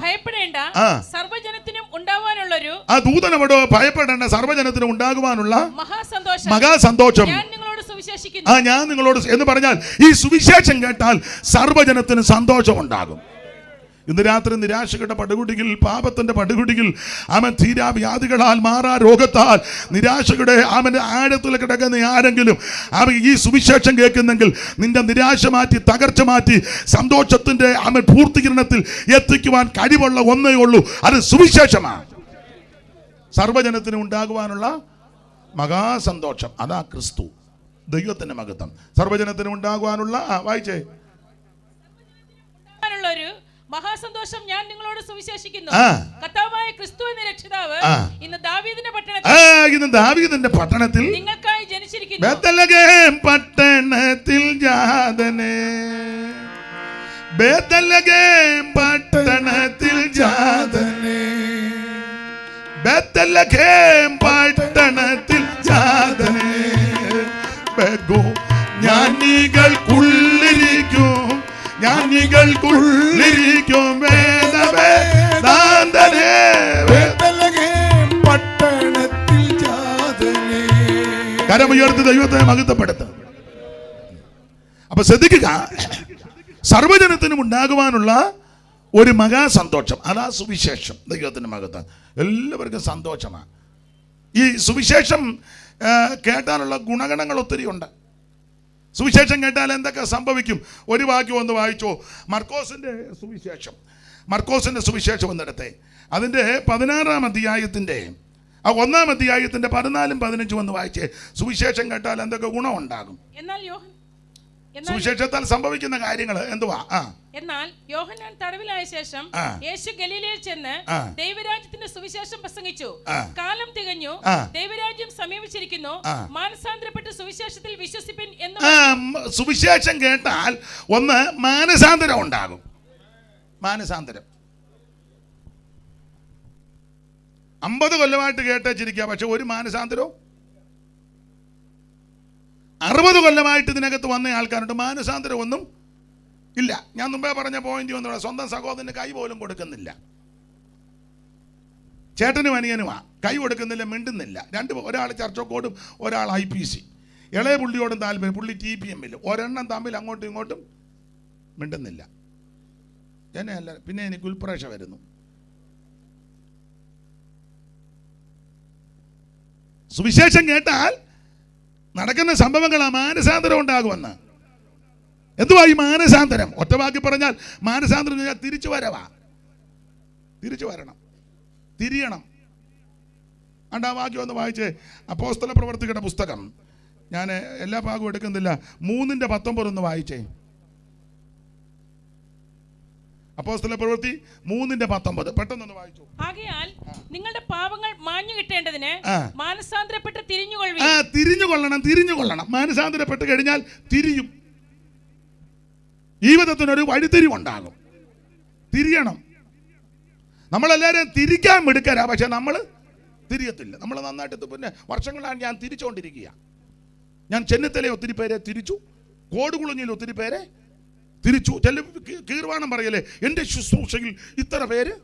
S2: ഭയപ്പെടേണ്ട, സർവ്വജനത്തിനും ഉണ്ടാവാനുള്ളൊരു
S3: ദൂതനവരോട് ഭയപ്പെടേണ്ട, സർവ്വജനത്തിനും ഉണ്ടാകുവാനുള്ള
S2: മഹാസന്തോഷം ഞാൻ നിങ്ങളോട് സുവിശേഷിക്കുന്നു.
S3: ഞാൻ നിങ്ങളോട് എന്ന് പറഞ്ഞാൽ ഈ സുവിശേഷം കേട്ടാൽ സർവ്വജനത്തിന് സന്തോഷം ഉണ്ടാകും. ഇന്ന് രാത്രി നിരാശയുടെ പടുകുടിയിൽ, പാപത്തിന്റെ പടുകുടിയിൽ അവൻ തീരാവ്യാധികളാൽ, മാറാ രോഗത്താൽ നിരാശയുടെ അവൻ്റെ ആഴത്തിൽ കിടക്കുന്ന ആരെങ്കിലും അവൻ ഈ സുവിശേഷം കേൾക്കുന്നെങ്കിൽ നിന്റെ നിരാശ മാറ്റി, തകർച്ച മാറ്റി, സന്തോഷത്തിന്റെ അവൻ പൂർത്തീകരണത്തിൽ എത്തിക്കുവാൻ കഴിവുള്ള ഒന്നേ ഉള്ളൂ, അത് സുവിശേഷമാണ്. സർവ്വജനത്തിന് ഉണ്ടാകുവാനുള്ള മഹാസന്തോഷം, അതാ ക്രിസ്തു. ദൈവത്തിന്റെ മഹത്വം. സർവ്വജനത്തിന് ഉണ്ടാകുവാനുള്ള വായിച്ചേ,
S2: മഹാസന്തോഷം ഞാൻ നിങ്ങളോട് സുവിശേഷിക്കുന്നു. കർത്താവായ ക്രിസ്തു എന്ന രക്ഷിതാവ് ഇന്ന് ദാവീദിന്റെ പട്ടണത്തിൽ
S3: നിങ്ങൾക്കായി ജനിച്ച
S2: സമീപിച്ചിരിക്കുന്നു.
S3: ബേത്ലഹേം പട്ടണത്തിൽ ജാതനെ, ബേത്ലഹേം പട്ടണത്തിൽ ജാതനെ, ബേത്ലഹേം പട്ടണത്തിൽ ജാതനെ, ബഹു ജ്ഞാനികൾക്കുള്ളിരിക്കും, ജ്ഞാനികൾക്കുള്ളിരിക്കും വേദവേദാന്തനെ,
S4: ബേത്ലഹേം പട്ടണത്തിൽ ജാതനെ.
S3: കരമുയർത്തി ദൈവത്തെ മഹത്വപ്പെടുത്തും. അപ്പൊ ശ്രദ്ധിക്കുക, സർവജനത്തിനും ഉണ്ടാകുവാനുള്ള ഒരു മഹാസന്തോഷം, അതാ സുവിശേഷം. ദൈവത്തിന്റെ മഹത്വം, എല്ലാവർക്കും സന്തോഷമാണ്. ഈ സുവിശേഷം കേട്ടാലുള്ള ഗുണഗണങ്ങൾ ഒത്തിരി ഉണ്ട്. സുവിശേഷം കേട്ടാൽ എന്തൊക്കെ സംഭവിക്കും? ഒരു വാക്യം ഒന്ന് വായിച്ചോ. മർക്കോസിന്റെ സുവിശേഷം എന്നിടത്തെ അതിൻ്റെ 16-ാം അധ്യായത്തിൻ്റെ 1-ാം അധ്യായത്തിൻ്റെ 14-ഉം 15-ഉം ഒന്ന് വായിച്ചേ. സുവിശേഷം കേട്ടാൽ എന്തൊക്കെ ഗുണമുണ്ടാകും? സുവിശേഷത്താൽ സംഭവിക്കുന്ന കാര്യങ്ങൾ എന്തുവാ?
S2: എന്നാൽ യോഹന്നാൻ തടവിലായ ശേഷം യേശു ഗലീലയിൽ ചെന്ന് ദൈവരാജ്യത്തിന്റെ സുവിശേഷം പ്രസംഗിച്ചു. കാലം തികഞ്ഞു, ദൈവരാജ്യം സമീപിച്ചിരിക്കുന്നു, മാനസാന്തരപ്പെട്ട് സുവിശേഷത്തിൽ വിശ്വസിപ്പിൻ എന്ന്.
S3: സുവിശേഷം കേട്ടാൽ ഒന്ന് മാനസാന്തരം ഉണ്ടാകും. മാനസാന്തരം 50 കൊല്ലമായിട്ട് കേട്ടേച്ചിരിക്കുക, പക്ഷെ ഒരു മാനസാന്തരവും. 60 കൊല്ലമായിട്ട് ഇതിനകത്ത് വന്ന ആൾക്കാരുണ്ട്, മാനസാന്തരം ഒന്നും ഇല്ല. ഞാൻ മുമ്പേ പറഞ്ഞ പോയിന്റ് ഒന്നും, സ്വന്തം സഹോദരന് കൈ പോലും കൊടുക്കുന്നില്ല. ചേട്ടനും അനിയനുമാ, കൈ കൊടുക്കുന്നില്ല, മിണ്ടുന്നില്ല. ഒരാൾ ചർച്ചക്കോടും ഒരാൾ IPC. ഇളയ പുള്ളിയോടും താല്പര്യം, പുള്ളി TPM-ൽ. ഒരെണ്ണം തമ്മിൽ അങ്ങോട്ടും ഇങ്ങോട്ടും മിണ്ടുന്നില്ല. എന്നെയല്ല, പിന്നെ എനിക്ക് ഉൾപ്രേക്ഷ വരുന്നു. സുവിശേഷം കേട്ടാൽ നടക്കുന്ന സംഭവങ്ങളാ മാനസാന്തരം ഉണ്ടാകുമെന്ന്. എന്തുവാ ഈ മാനസാന്തരം? ഒറ്റവാക്കി പറഞ്ഞാൽ മാനസാന്തരം എന്ന് പറഞ്ഞാൽ തിരിച്ചു വരവാ. തിരിച്ചു വരണം, തിരിയണം. ആ വാക്യം ഒന്ന് വായിച്ചേ. അപ്പോസ്തല പ്രവർത്തികളുടെ പുസ്തകം, ഞാൻ എല്ലാ ഭാഗവും എടുക്കുന്നില്ല, 3:19 ഒന്ന് വായിച്ചേ. അപ്പോസ്തല പ്രവൃത്തി 3:19 പെട്ടെന്നൊന്ന് വായിച്ചു.
S2: ആകയാൽ നിങ്ങളുടെ പാപങ്ങൾ മാഞ്ഞു കിട്ടേണ്ടതിന് മാനസാന്തരപ്പെട്ട് തിരിഞ്ഞുകൊള്ളുവിൻ.
S3: തിരിഞ്ഞുകൊള്ളണം. മാനസാന്തരപ്പെട്ട് കഴിഞ്ഞാൽ തിരിയും. ജീവിതത്തിനൊരു വഴിത്തിരിവുണ്ടാകും. തിരിയണം. നമ്മളെല്ലാവരും തിരിക്കാൻ മിടുക്കരാ, പക്ഷെ നമ്മൾ തിരിയത്തില്ല. നമ്മൾ നന്നായിട്ട് പിന്നെ വർഷങ്ങളാണ് ഞാൻ തിരിച്ചുകൊണ്ടിരിക്കുക. ഞാൻ ചെന്നിത്തലയെ ഒത്തിരി പേരെ തിരിച്ചു, കോടുകുളഞ്ഞിൽ ഒത്തിരി പേരെ തിരിച്ചു. ചില കീർവാണം പറയല്ലേ, എൻ്റെ ശുശ്രൂഷയിൽ ഇത്ര പേര്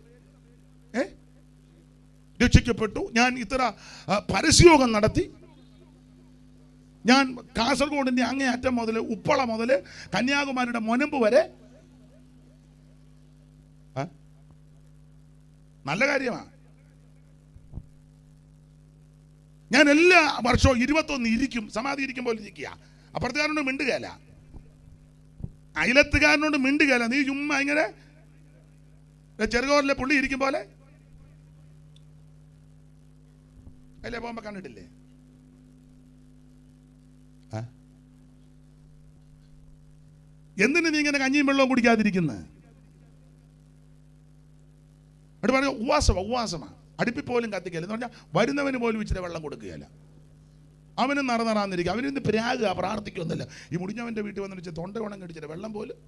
S3: രക്ഷിക്കപ്പെട്ടു, ഞാൻ ഇത്ര പരസ്യയോഗം നടത്തി, ഞാൻ കാസർഗോഡിൻ്റെ അങ്ങേ അറ്റം മുതൽ ഉപ്പള മുതൽ കന്യാകുമാരിയുടെ മുനമ്പ് വരെ. നല്ല കാര്യമാണ്. ഞാൻ എല്ലാ വർഷവും 21 ഇരിക്കും, സമാധി ഇരിക്കും പോലെ ഇരിക്കുക. അപ്പുറത്തുകാരനോട് മിണ്ടുകയല്ല, അയലത്തുകാരനോട് മിണ്ടുകയല്ല. നീ ചുമ്മാ ഇങ്ങനെ ചെറുകോറിലെ പുള്ളി ഇരിക്കും പോലെ അല്ലേ പോകുമ്പോ കണ്ടിട്ടില്ലേ? എന്തിനു നീ ഇങ്ങനെ കഞ്ഞിയും വെള്ളവും കുടിക്കാതിരിക്കുന്നത്? അവിടെ പറയുക ഉപവാസമാണ്. അടുപ്പിൽ പോലും കത്തിക്കല്ല എന്ന് പറഞ്ഞാൽ വരുന്നവന് പോലും ഇച്ചിരി വെള്ളം കൊടുക്കുകയല്ല. അവനും നടന്നിരിക്കുക. അവനിന്ന് പ്രാഗുക, പ്രാർത്ഥിക്കൊന്നുമില്ല. ഈ മുടിഞ്ഞവൻ്റെ വീട്ടിൽ വന്നിട്ട് തൊണ്ട ഉണങ്ങി അടിച്ചിട്ട് വെള്ളം പോലും.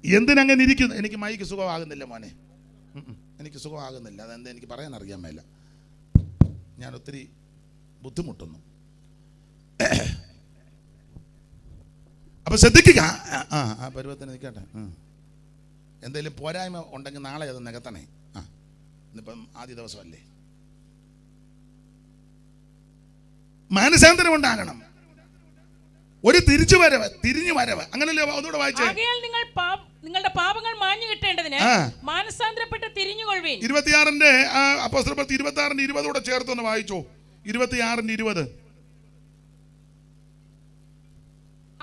S3: എന്തിനങ്ങനെ ഇരിക്കുന്നു? എനിക്ക് മൈക്ക് സുഖമാകുന്നില്ല മോനെ, എനിക്ക് സുഖമാകുന്നില്ല. അതെന്താ എനിക്ക് പറയാൻ അറിയാൻ മേല. ഞാൻ ഒത്തിരി ബുദ്ധിമുട്ടുന്നു. അപ്പൊ ശ്രദ്ധിക്കുക. ആ പരുവത്തിന് നിൽക്കട്ടെ. എന്തെങ്കിലും പോരായ്മ ഉണ്ടെങ്കിൽ നാളെ അത് നികത്തണേ. ഇന്നിപ്പം ആദ്യ ദിവസമല്ലേ. മാനസാന്തരം ഉണ്ടാകണം, ഒരു തിരിഞ്ഞു വരവ്. അങ്ങനല്ലേ? ഒന്നുകൂടെ വായിച്ചേ.
S2: നിങ്ങളുടെ പാപങ്ങൾ മാഞ്ഞു കിട്ടേണ്ടതിന് മാനസാന്തരപ്പെട്ട് തിരിഞ്ഞുകൊള്ളുവിൻ.
S3: 26-ന്റെ അപ്പോസ്തല പ്രവൃത്തി 26-20 കൂടെ ചേർത്തൊന്ന് വായിച്ചോ. 26-20.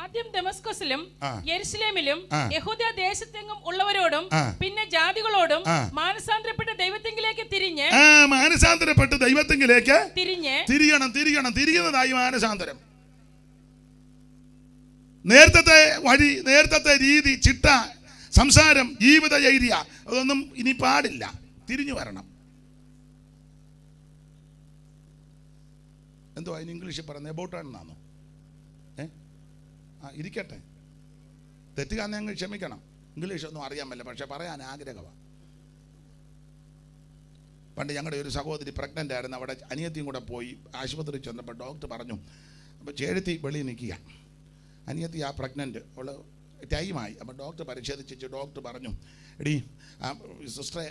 S2: ആദ്യം ദമസ്കസിലും യെരുശലേമിലും യഹൂദ ദേശത്തെങ്ങും ഉള്ളവരോടും പിന്നെ ജാതികളോടും മാനസാന്തരപ്പെട്ട് ദൈവത്തിങ്കിലേക്ക്
S3: തിരിയുന്നതായി മാനസാന്തരം. നേരത്തെ വഴി, നേരത്തെ രീതി, ചിട്ട, സംസാരം, ജീവിത ചര്യ, അതൊന്നും ഇനി പാടില്ല. തിരിഞ്ഞു വരണം.
S1: എന്തോ അതിന് ഇംഗ്ലീഷിൽ പറയുന്നത് എബൌട്ടാണെന്നാണോ? ഇരിക്കട്ടെ, തെറ്റുകാന്ന് ഞങ്ങൾ ക്ഷമിക്കണം. ഇംഗ്ലീഷൊന്നും അറിയാൻ പറ്റില്ല, പക്ഷെ പറയാൻ ആഗ്രഹമാണ്. പണ്ട് ഞങ്ങളുടെ ഒരു സഹോദരി പ്രഗ്നൻ്റ് ആയിരുന്നു. അവിടെ അനിയത്തിയും കൂടെ പോയി ആശുപത്രിയിൽ ചെന്നപ്പോൾ ഡോക്ടർ പറഞ്ഞു, അപ്പോൾ ചേട്ടത്തി വെളിയിൽ നിൽക്കുക, അനിയത്തി ആ പ്രഗ്നൻ്റ്, അവൾ ടൈമായി. അപ്പോൾ ഡോക്ടർ പരിശോധിച്ച് ഡോക്ടർ പറഞ്ഞു, എടീ സിസ്റ്ററെ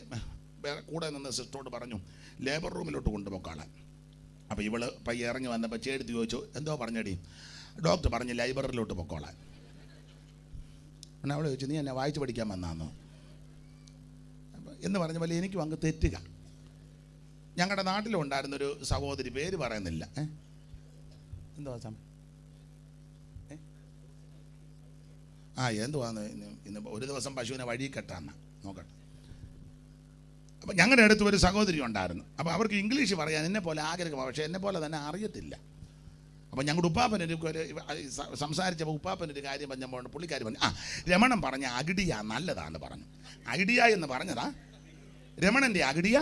S1: കൂടെ നിന്ന് സിസ്റ്ററോട് പറഞ്ഞു ലേബർ റൂമിലോട്ട് കൊണ്ടുപോക്കാളാൻ. അപ്പോൾ ഇവള് പയ്യെ ഇറങ്ങി വന്നപ്പോൾ ചേട്ടത്തി ചോദിച്ചു, എന്തോ പറഞ്ഞടി? ഡോക്ടർ പറഞ്ഞു ലൈബ്രറിയിലോട്ട് പൊക്കോളാൻ. അവൾ ചോദിച്ചു, നീ എന്നെ വായിച്ച് പഠിക്കാൻ വന്നാന്നോ എന്ന് പറഞ്ഞ പോലെ എനിക്കും അങ്ങ് തെറ്റുക. ഞങ്ങളുടെ നാട്ടിലുണ്ടായിരുന്നൊരു സഹോദരി, പേര് പറയുന്നില്ല, എന്തുവാ സമയം എന്തുവാന്ന് ഇന്ന് ഒരു ദിവസം പശുവിനെ വഴി കെട്ടാന്ന നോക്കട്ടെ. അപ്പം ഞങ്ങളുടെ അടുത്ത് ഒരു സഹോദരി ഉണ്ടായിരുന്നു. അപ്പോൾ അവർക്ക് ഇംഗ്ലീഷ് പറയാൻ എന്നെ പോലെ ആഗ്രഹമാണ്, പക്ഷേ എന്നെ പോലെ തന്നെ അറിയത്തില്ല. അപ്പം ഞങ്ങളുടെ ഉപ്പാപ്പനൊരു സംസാരിച്ചപ്പോൾ ഉപ്പാപ്പനൊരു കാര്യം പറഞ്ഞപ്പോൾ പുള്ളിക്കാരി പറഞ്ഞു, രമണൻ പറഞ്ഞ അകിടിയ നല്ലതാന്ന് പറഞ്ഞു. അകിടിയ എന്ന് പറഞ്ഞതാ രമണൻ്റെ അകിടിയ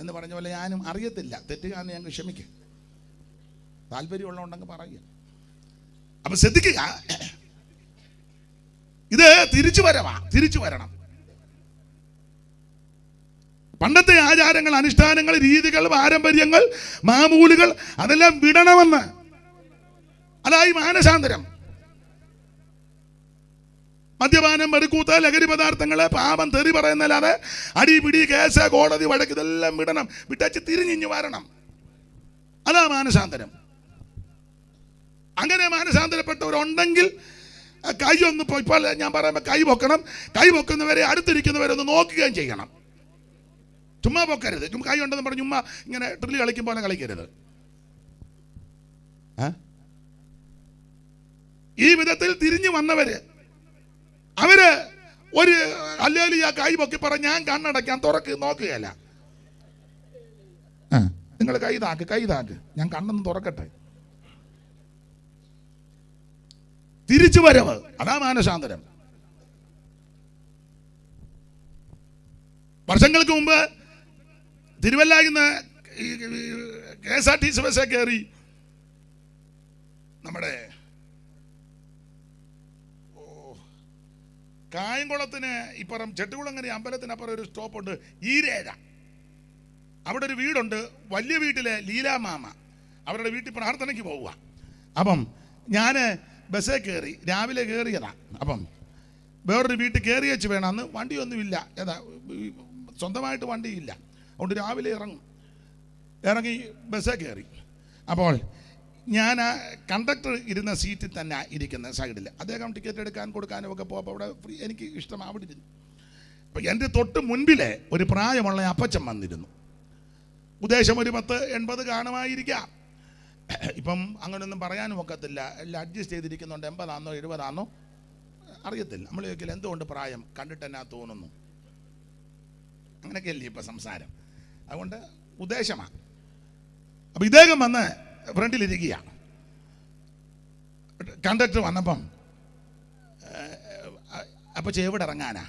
S1: എന്ന് പറഞ്ഞ പോലെ ഞാനും അറിയത്തില്ല, തെറ്റുകാന്ന് ഞങ്ങൾ ക്ഷമിക്കും, താല്പര്യമുള്ളതുകൊണ്ടങ്ങ് പറയുക. അപ്പം ശ്രദ്ധിക്കുക, ഇത് തിരിച്ചു വരണം. പണ്ടത്തെ ആചാരങ്ങൾ, അനുഷ്ഠാനങ്ങൾ, രീതികൾ, പാരമ്പര്യങ്ങൾ, മാമൂലുകൾ അതെല്ലാം വിടണമെന്ന്. അതായി മാനസാന്തരം. മദ്യപാനം, വെറുക്കൂത്ത്, ലഹരി പദാർത്ഥങ്ങള്, പാപം, തെറി പറയുന്നല്ലാതെ അടി പിടി, കേസ്, കോടതി, വഴക്ക് ഇതെല്ലാം വിടണം. വിട്ടച്ച് തിരിഞ്ഞിഞ്ഞു വരണം. അതാ മാനസാന്തരം. അങ്ങനെ മാനസാന്തരപ്പെട്ടവരുണ്ടെങ്കിൽ കൈ ഒന്ന് ഇപ്പോൾ ഞാൻ പറയുമ്പോൾ കൈ പൊക്കണം. കൈ പൊക്കുന്നവരെ അടുത്തിരിക്കുന്നവരൊന്ന് നോക്കുകയും ചെയ്യണം. ചുമ്മാ പൊക്കരുത്. കൈ ഉണ്ടെന്ന് പറഞ്ഞ് ചുമ്മാ ഇങ്ങനെ ഡ്രില്ല് കളിക്കും പോലെ കളിക്കരുത്. ഈ വിധത്തിൽ തിരിഞ്ഞു വന്നവര് അവര് ഒരു ഹല്ലേലൂയ കൈ പൊക്കി പറഞ്ഞ് ഞാൻ കണ്ണടയ്ക്കാൻ നോക്കുകയല്ല. നിങ്ങൾ കൈ താക്ക്, ഞാൻ കണ്ണൊന്ന് തുറക്കട്ടെ. തിരിച്ചു വരവ്, അതാ മാനസാന്തരം. വർഷങ്ങൾക്ക് മുമ്പ് തിരുവല്ലായിന്ന് KSRTC ബസ്സേ കയറി നമ്മുടെ കായംകുളത്തിന് ഇപ്പുറം ചെട്ടുകുളങ്ങര അമ്പലത്തിനപ്പുറം ഒരു സ്റ്റോപ്പുണ്ട്, ഈരേഴ. അവിടെ ഒരു വീടുണ്ട്, വലിയ വീട്ടിലെ ലീലാമാമ. അവരുടെ വീട്ടിൽ പ്രാർത്ഥനയ്ക്ക് പോവുക. അപ്പം ഞാൻ ബസ്സേ കയറി, രാവിലെ കയറിയതാ. അപ്പം വേറൊരു വീട്ടിൽ കയറി വെച്ച് വേണം, അന്ന് വണ്ടിയൊന്നുമില്ല, സ്വന്തമായിട്ട് വണ്ടിയില്ല. അതുകൊണ്ട് രാവിലെ ഇറങ്ങി ബസ്സേ കയറി. അപ്പോൾ ഞാൻ ആ കണ്ടക്ടർ ഇരുന്ന സീറ്റിൽ തന്നെ ഇരിക്കുന്ന സൈഡിൽ, അദ്ദേഹം ടിക്കറ്റ് എടുക്കാൻ കൊടുക്കാനും ഒക്കെ പോകുമ്പോൾ അവിടെ ഫ്രീ, എനിക്ക് ഇഷ്ടം അവിടെ ഇരുന്നു. അപ്പം എൻ്റെ തൊട്ട് മുൻപിലെ ഒരു പ്രായമുള്ള അപ്പച്ചൻ വന്നിരുന്നു. ഉദ്ദേശം ഒരു 10-80 കാണുമായിരിക്കാം. ഇപ്പം അങ്ങനെയൊന്നും പറയാനും ഒക്കത്തില്ല, എല്ലാം അഡ്ജസ്റ്റ് ചെയ്തിരിക്കുന്നുണ്ട്. 80 ആണോ 70 ആണോ അറിയത്തില്ല. നമ്മൾ ചോദിക്കില്ല എന്തുകൊണ്ട് പ്രായം കണ്ടിട്ട് എന്നാ തോന്നുന്നു, അങ്ങനെയൊക്കെയല്ലേ ഇപ്പം സംസാരം. അതുകൊണ്ട് ഉദ്ദേശമാണ്. അപ്പം ഇദ്ദേഹം വന്ന് ഫ്രണ്ടിലിരിക്കുകയാണ്. കണ്ടക്ടർ വന്നപ്പം അപ്പം എവിടെ ഇറങ്ങാനാ?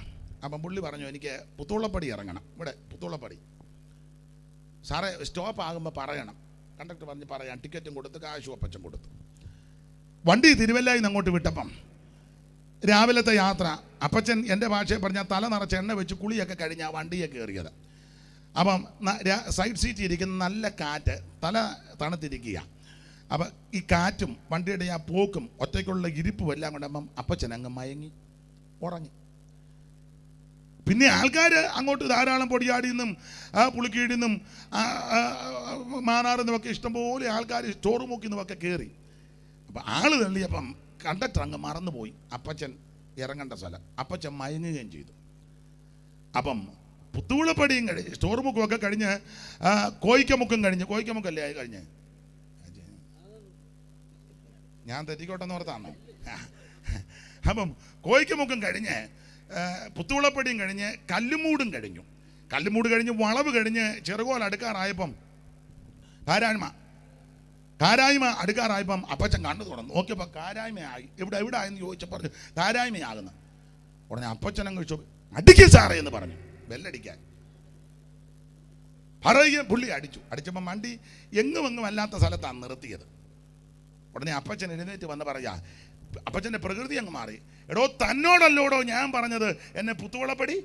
S1: അപ്പം പുള്ളി പറഞ്ഞു, എനിക്ക് പുത്തുള്ളപ്പടി ഇറങ്ങണം, ഇവിടെ പുത്തുള്ളപ്പടി. സാറേ സ്റ്റോപ്പ് ആകുമ്പോൾ പറയണം. കണ്ടക്ടർ പറഞ്ഞ് പറയാം. ടിക്കറ്റും കൊടുത്ത് കാശും അപ്പച്ചൻ കൊടുത്തു. വണ്ടി തിരുവല്ലായിൽ നിന്ന് അങ്ങോട്ട് വിട്ടപ്പം രാവിലത്തെ യാത്ര, അപ്പച്ചൻ എൻ്റെ ഭാഷയിൽ പറഞ്ഞാൽ തല നിറച്ച് എണ്ണ വെച്ച് കുളിയൊക്കെ കഴിഞ്ഞ് ആ വണ്ടിയെ കയറിയത്. അപ്പം സൈഡ് സീറ്റിൽ ഇരിക്കുന്ന നല്ല കാറ്റ്, തല തണുത്തിരിക്കുക. അപ്പം ഈ കാറ്റും വണ്ടിയുടെ ആ പോക്കും ഒറ്റയ്ക്കുള്ള ഇരിപ്പും എല്ലാം കൊണ്ടപ്പം അപ്പച്ചൻ അങ്ങ് മയങ്ങി ഉറങ്ങി. പിന്നെ ആൾക്കാർ അങ്ങോട്ട് ധാരാളം പൊടിയാടിയെന്നും പുളിക്കീടിന്നും മാനാറിന്നും ഒക്കെ ഇഷ്ടംപോലെ ആൾക്കാർ സ്റ്റോറുമൂക്കിന്നുമൊക്കെ കയറി. അപ്പം ആള് തള്ളിയപ്പം കണ്ടക്ടർ അങ്ങ് മറന്നുപോയി അപ്പച്ചൻ ഇറങ്ങേണ്ട സ്ഥലം. അപ്പച്ചൻ മയങ്ങുകയും ചെയ്തു. അപ്പം പുത്തുവിളപ്പടിയും കഴിഞ്ഞ് സ്റ്റോറുമുക്കും ഒക്കെ കഴിഞ്ഞ് കോയിക്കമുക്കും കോയിക്കമുക്കല്ലേ കഴിഞ്ഞ്, ഞാൻ തെറ്റിക്കോട്ടെന്ന് ഓർത്താണോ? അപ്പം കോയിക്കമുക്കും കഴിഞ്ഞ് പുത്തുവിളപ്പടിയും കഴിഞ്ഞ് കല്ലുമൂടും കഴിഞ്ഞ് വളവ് കഴിഞ്ഞ് ചെറുകോൽ അടുക്കാറായപ്പം കാരായ്മ അടുക്കാറായപ്പം അപ്പച്ചൻ കണ്ടു തുറന്നു. നോക്കിയപ്പോൾ കാരായ്മയായി. എവിടെ ആയെന്ന് ചോദിച്ചപ്പോൾ പറഞ്ഞു കാരായ്മയാകുന്നു. ഉടനെ അപ്പച്ചൻ അങ്ങ് ചോദിച്ചു, അടിക്കും സാറേ എന്ന് പറഞ്ഞു. ബെല്ലടിക്കാൻ
S3: പറയുക പുള്ളി അടിച്ചപ്പോൾ വണ്ടി എങ്ങും അല്ലാത്ത സ്ഥലത്താണ് നിർത്തിയത്. ഉടനെ അപ്പച്ചൻ എഴുന്നേറ്റ് വന്ന് പറയാ, അപ്പച്ചൻ്റെ പ്രകൃതി അങ്ങ് മാറി. എടോ തന്നോടല്ലോടോ ഞാൻ പറഞ്ഞത് എന്നെ പുത്തുവളപ്പടി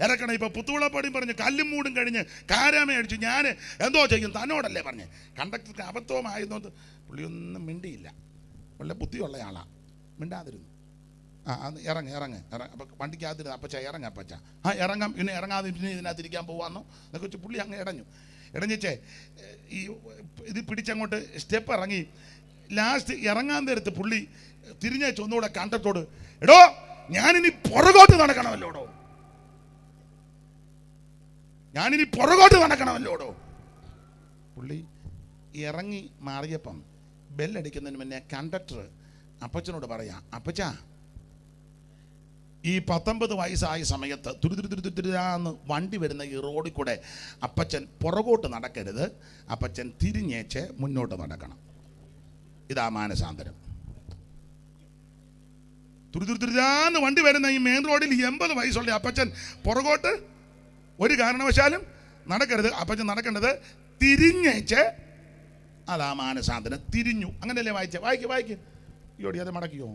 S3: ഇറക്കണം. ഇപ്പം പുത്തുവളപ്പടിയും പറഞ്ഞ് കല്ലും മൂടും കഴിഞ്ഞ് കാരാമ അടിച്ചു. ഞാൻ എന്തോ ചെയ്യും, തന്നോടല്ലേ പറഞ്ഞ്. കണ്ടക്ടർക്ക് അബദ്ധമായിരുന്നത് പുള്ളിയൊന്നും മിണ്ടിയില്ല. വളരെ ബുദ്ധിയുള്ള ആളാണ്, മിണ്ടാതിരുന്നു. ഇറങ്ങ് അപ്പം വണ്ടിക്കകത്തിരുന്ന് അപ്പച്ച ഇറങ്ങ അപ്പച്ച. ഇറങ്ങാം. പിന്നെ ഇറങ്ങാതെ പിന്നെ ഇതിനകത്തിരിക്കാൻ പോവാന്നോ എന്നൊക്കെ വെച്ച് പുള്ളി അങ്ങ് ഇടഞ്ഞിച്ചേ ഈ ഇത് പിടിച്ചങ്ങോട്ട് സ്റ്റെപ്പ് ഇറങ്ങി. ലാസ്റ്റ് ഇറങ്ങാൻ നേരത്ത് പുള്ളി തിരിഞ്ഞേച്ച് ഒന്നുകൂടെ കണ്ടക്ടറോട്, എടോ ഞാനിനി പുറകോട്ട് നടക്കണമല്ലോടോ, പുള്ളി ഇറങ്ങി മാറിയപ്പം ബെല്ലടിക്കുന്നതിന് മുന്നേ കണ്ടക്ടർ അപ്പച്ചനോട് പറയാ, അപ്പച്ചാ ഈ 19 വയസ്സായ സമയത്ത് തുരുതുരുന്ന് വണ്ടി വരുന്ന ഈ റോഡിൽ കൂടെ അപ്പച്ചൻ പുറകോട്ട് നടക്കരുത്, അപ്പച്ചൻ തിരിഞ്ഞേച്ച് മുന്നോട്ട് നടക്കണം. ഇതാ മാനസാന്തരം. തുരുതുരുന്ന് വണ്ടി വരുന്ന ഈ മെയിൻ റോഡിൽ 80 വയസ്സുള്ള അപ്പച്ചൻ പുറകോട്ട് ഒരു കാരണവശാലും നടക്കരുത്. അപ്പച്ചൻ നടക്കേണ്ടത് തിരിഞ്ഞേച്ച്. അതാ മാനസാന്തരം. തിരിഞ്ഞു. അങ്ങനെയല്ലേ വായിക്ക്. ഇയോടി അത് മടക്കിയോ?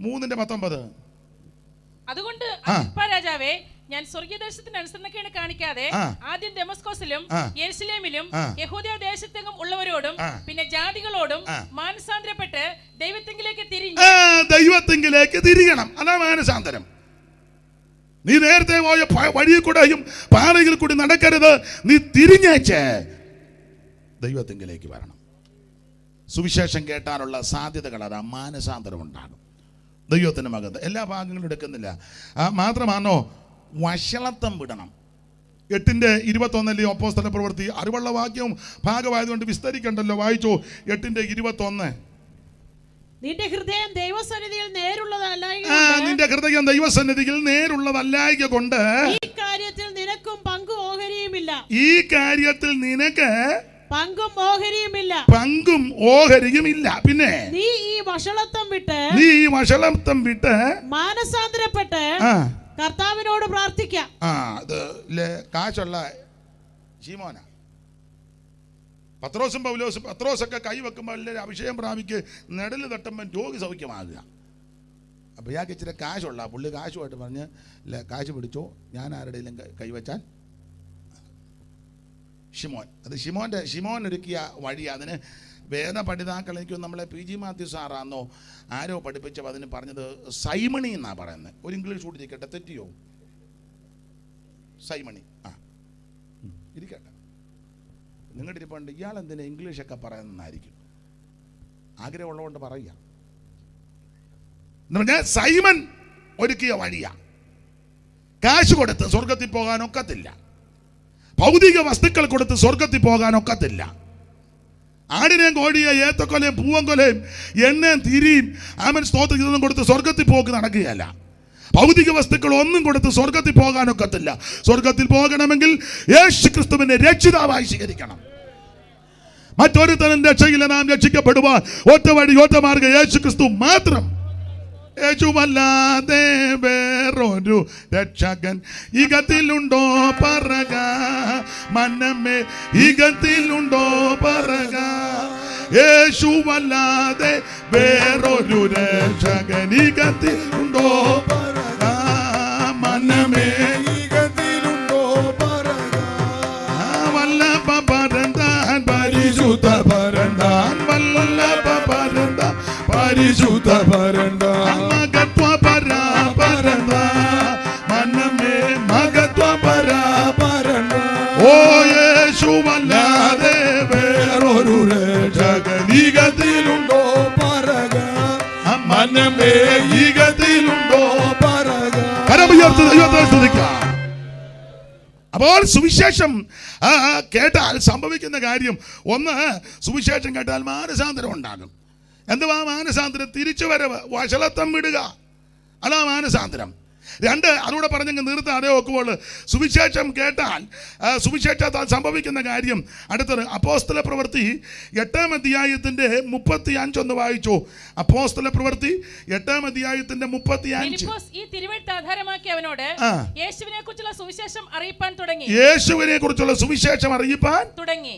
S3: 3:19.
S2: അതുകൊണ്ട് രാജാവേ, ഞാൻ സ്വർഗീയദേശത്തിന് അനുസരണക്കേട് കാണിക്കാതെ ആദ്യം ദമസ്കോസിലും യെരുശലേമിലും യഹൂദയ ദേശത്തെങ്ങും ഉള്ളവരോടും പിന്നെ ജാതികളോടും മാനസാന്തരപ്പെട്ട് ദൈവത്തിങ്കിലേക്ക്
S3: തിരിയണം. അതാ മാനസാന്തരം. നീ നേരത്തെ പോയ വഴിയിൽ കൂടെയും പാറയിൽ കൂടി നടക്കരുത്. നീ തിരിഞ്ഞേച്ച് ദൈവത്തിങ്കിലേക്ക് വരണം. സുവിശേഷം കേട്ടാനുള്ള സാധ്യതകൾ അതാ മാനസാന്തരം ഉണ്ടാകും. ദൈവത്തിൻ്റെ മകത്ത് എല്ലാ ഭാഗങ്ങളും എടുക്കുന്നില്ല. മാത്രമാണോ വഷളത്വം വിടണം. 8:21 അപ്പോസ്തല പ്രവൃത്തി. അറിവുള്ള വാക്യവും ഭാഗമായതുകൊണ്ട് വിസ്തരിക്കണ്ടല്ലോ, വായിച്ചോ. 8:21.
S5: നിന്റെ ഹൃദയം ദൈവസന്നിധിയിൽ
S3: നേരുള്ളതല്ലായക കൊണ്ട്
S5: ഈ കാര്യത്തിൽ നിനക്കും പങ്കും ഓഹരിയുമില്ല.
S3: പങ്കും ഓഹരിയുമില്ല. പിന്നെ
S5: നീ ഈ വഷളത്വം വിട്ട് മാനസാന്തരപ്പെട്ട് കർത്താവിനോട് പ്രാർത്ഥിക്കാം.
S3: കാശുള്ള ശീമോന പത്രോസൊക്കെ കൈവെക്കുമ്പോൾ എല്ലാവരും അഭിഷേകം പ്രാപിക്ക് നെടല് തട്ടുമ്പോൾ രോഗി സൗഖ്യമാകുക. അപ്പോൾ ഇയാൾക്ക് ഇച്ചിരി കാശുള്ള പുള്ളി കാശുമായിട്ട് പറഞ്ഞ് കാശ് പിടിച്ചോ, ഞാൻ ആരുടെയും കൈവച്ചാൽ. ഷിമോൻ ഒരുക്കിയ വഴി. അതിന് വേദ പഠിതാക്കൾ, എനിക്കൊന്നും നമ്മളെ PG മാത്യു സാറാന്നോ ആരോ പഠിപ്പിച്ചപ്പോൾ അതിന് പറഞ്ഞത് സൈമണി എന്നാണ് പറയുന്നത്. ഒരു ഇംഗ്ലീഷ് കൂടി ഇരിക്കട്ടെ, തെറ്റിയോ? സൈമണി. ഇരിക്കട്ടെ. നിങ്ങളുടെ ഇരിപ്പുണ്ട് ഇയാൾ എന്തിനാ ഇംഗ്ലീഷൊക്കെ പറയുന്നതായിരിക്കും. ആഗ്രഹമുള്ളതുകൊണ്ട് പറയുക. സൈമൻ ഒരുക്കിയ വഴിയാ. കാശ് കൊടുത്ത് സ്വർഗത്തിൽ പോകാനൊക്കത്തില്ല. ഭൗതിക വസ്തുക്കൾ കൊടുത്ത് സ്വർഗത്തിൽ പോകാനൊക്കത്തില്ല. ആടിനെയും കോഴിയെ ഏത്തക്കൊലയും പൂവൻകൊലയും എണ്ണയും തിരിയും സ്തോത്രം കൊടുത്ത് സ്വർഗത്തിൽ പോക്ക് നടക്കുകയല്ല. ഭൗതിക വസ്തുക്കൾ ഒന്നും കൊടുത്ത് സ്വർഗത്തിൽ പോകാനൊക്കത്തില്ല. സ്വർഗത്തിൽ പോകണമെങ്കിൽ യേശു ക്രിസ്തുവിനെ രക്ഷിതാവായി സ്വീകരിക്കണം. മറ്റൊരുത്തനും രക്ഷയില്ല. നാം രക്ഷിക്കപ്പെടുവാൻ ഒറ്റ വഴി, ഒറ്റ മാർഗ്ഗം യേശു ക്രിസ്തു മാത്രം. യേശുവല്ലാതെ വേറൊരു രക്ഷകൻ ഇകത്തിലുണ്ടോ പറക, മനമേ ഇകത്തിലുണ്ടോ പറക. യേശുവല്ലാതെ വേറൊരു രക്ഷകൻ ഇകത്തിലുണ്ടോ പറക, മനമേ ഇകത്തിലുണ്ടോ പറക. വല്ലഭ പരന്താൻ പരിശുദ്ധ പരന്താൻ, വല്ലഭ പരന്താൻ പരിശുദ്ധ പരന്താൻ, മകത്വ പരാ പരന്താ, മനമേ മകത്വ പരാ പരന്താ. ഓ യേശുവല്ലാതെ വേറൊരു രക്ഷകൻ ഇകത്തിലുണ്ടോ പറക, മനമേ ഇകത്തിലുണ്ടോ പറക. കരമുയർത്തി ദൈവത്തെ സ്തുതിക്കാം. അപ്പോൾ സുവിശേഷം കേട്ടാൽ സംഭവിക്കുന്ന കാര്യം ഒന്ന്, സുവിശേഷം കേട്ടാൽ മാനസാന്തരം ഉണ്ടാകും. എന്തുവാ മാനസാന്തരം? തിരിച്ചു വരവ്, വഷളത്വം വിടുക. അതാ മാനസാന്തരം. രണ്ട്, അതുകൂടെ പറഞ്ഞങ്ങ് നിർത്താൻ അതേ ഒക്കുമ്പോൾ സുവിശേഷം കേട്ടാൽ സുവിശേഷത്താൽ സംഭവിക്കുന്ന കാര്യം. അടുത്തത് അപ്പോസ്തല പ്രവൃത്തി 8-ാം അധ്യായത്തിന്റെ 35 വായിച്ചു. അപ്പോസ്തല പ്രവൃത്തി 8-ാം അധ്യായത്തിന്റെ 35.
S2: ഈ തിരുവെഴുത്ത് ആധാരമാക്കി അവനോട് യേശുവിനെ കുറിച്ചുള്ള സുവിശേഷം അറിയിപ്പാൻ തുടങ്ങി.
S3: യേശുവിനെ കുറിച്ചുള്ള സുവിശേഷം അറിയിപ്പാൻ തുടങ്ങി.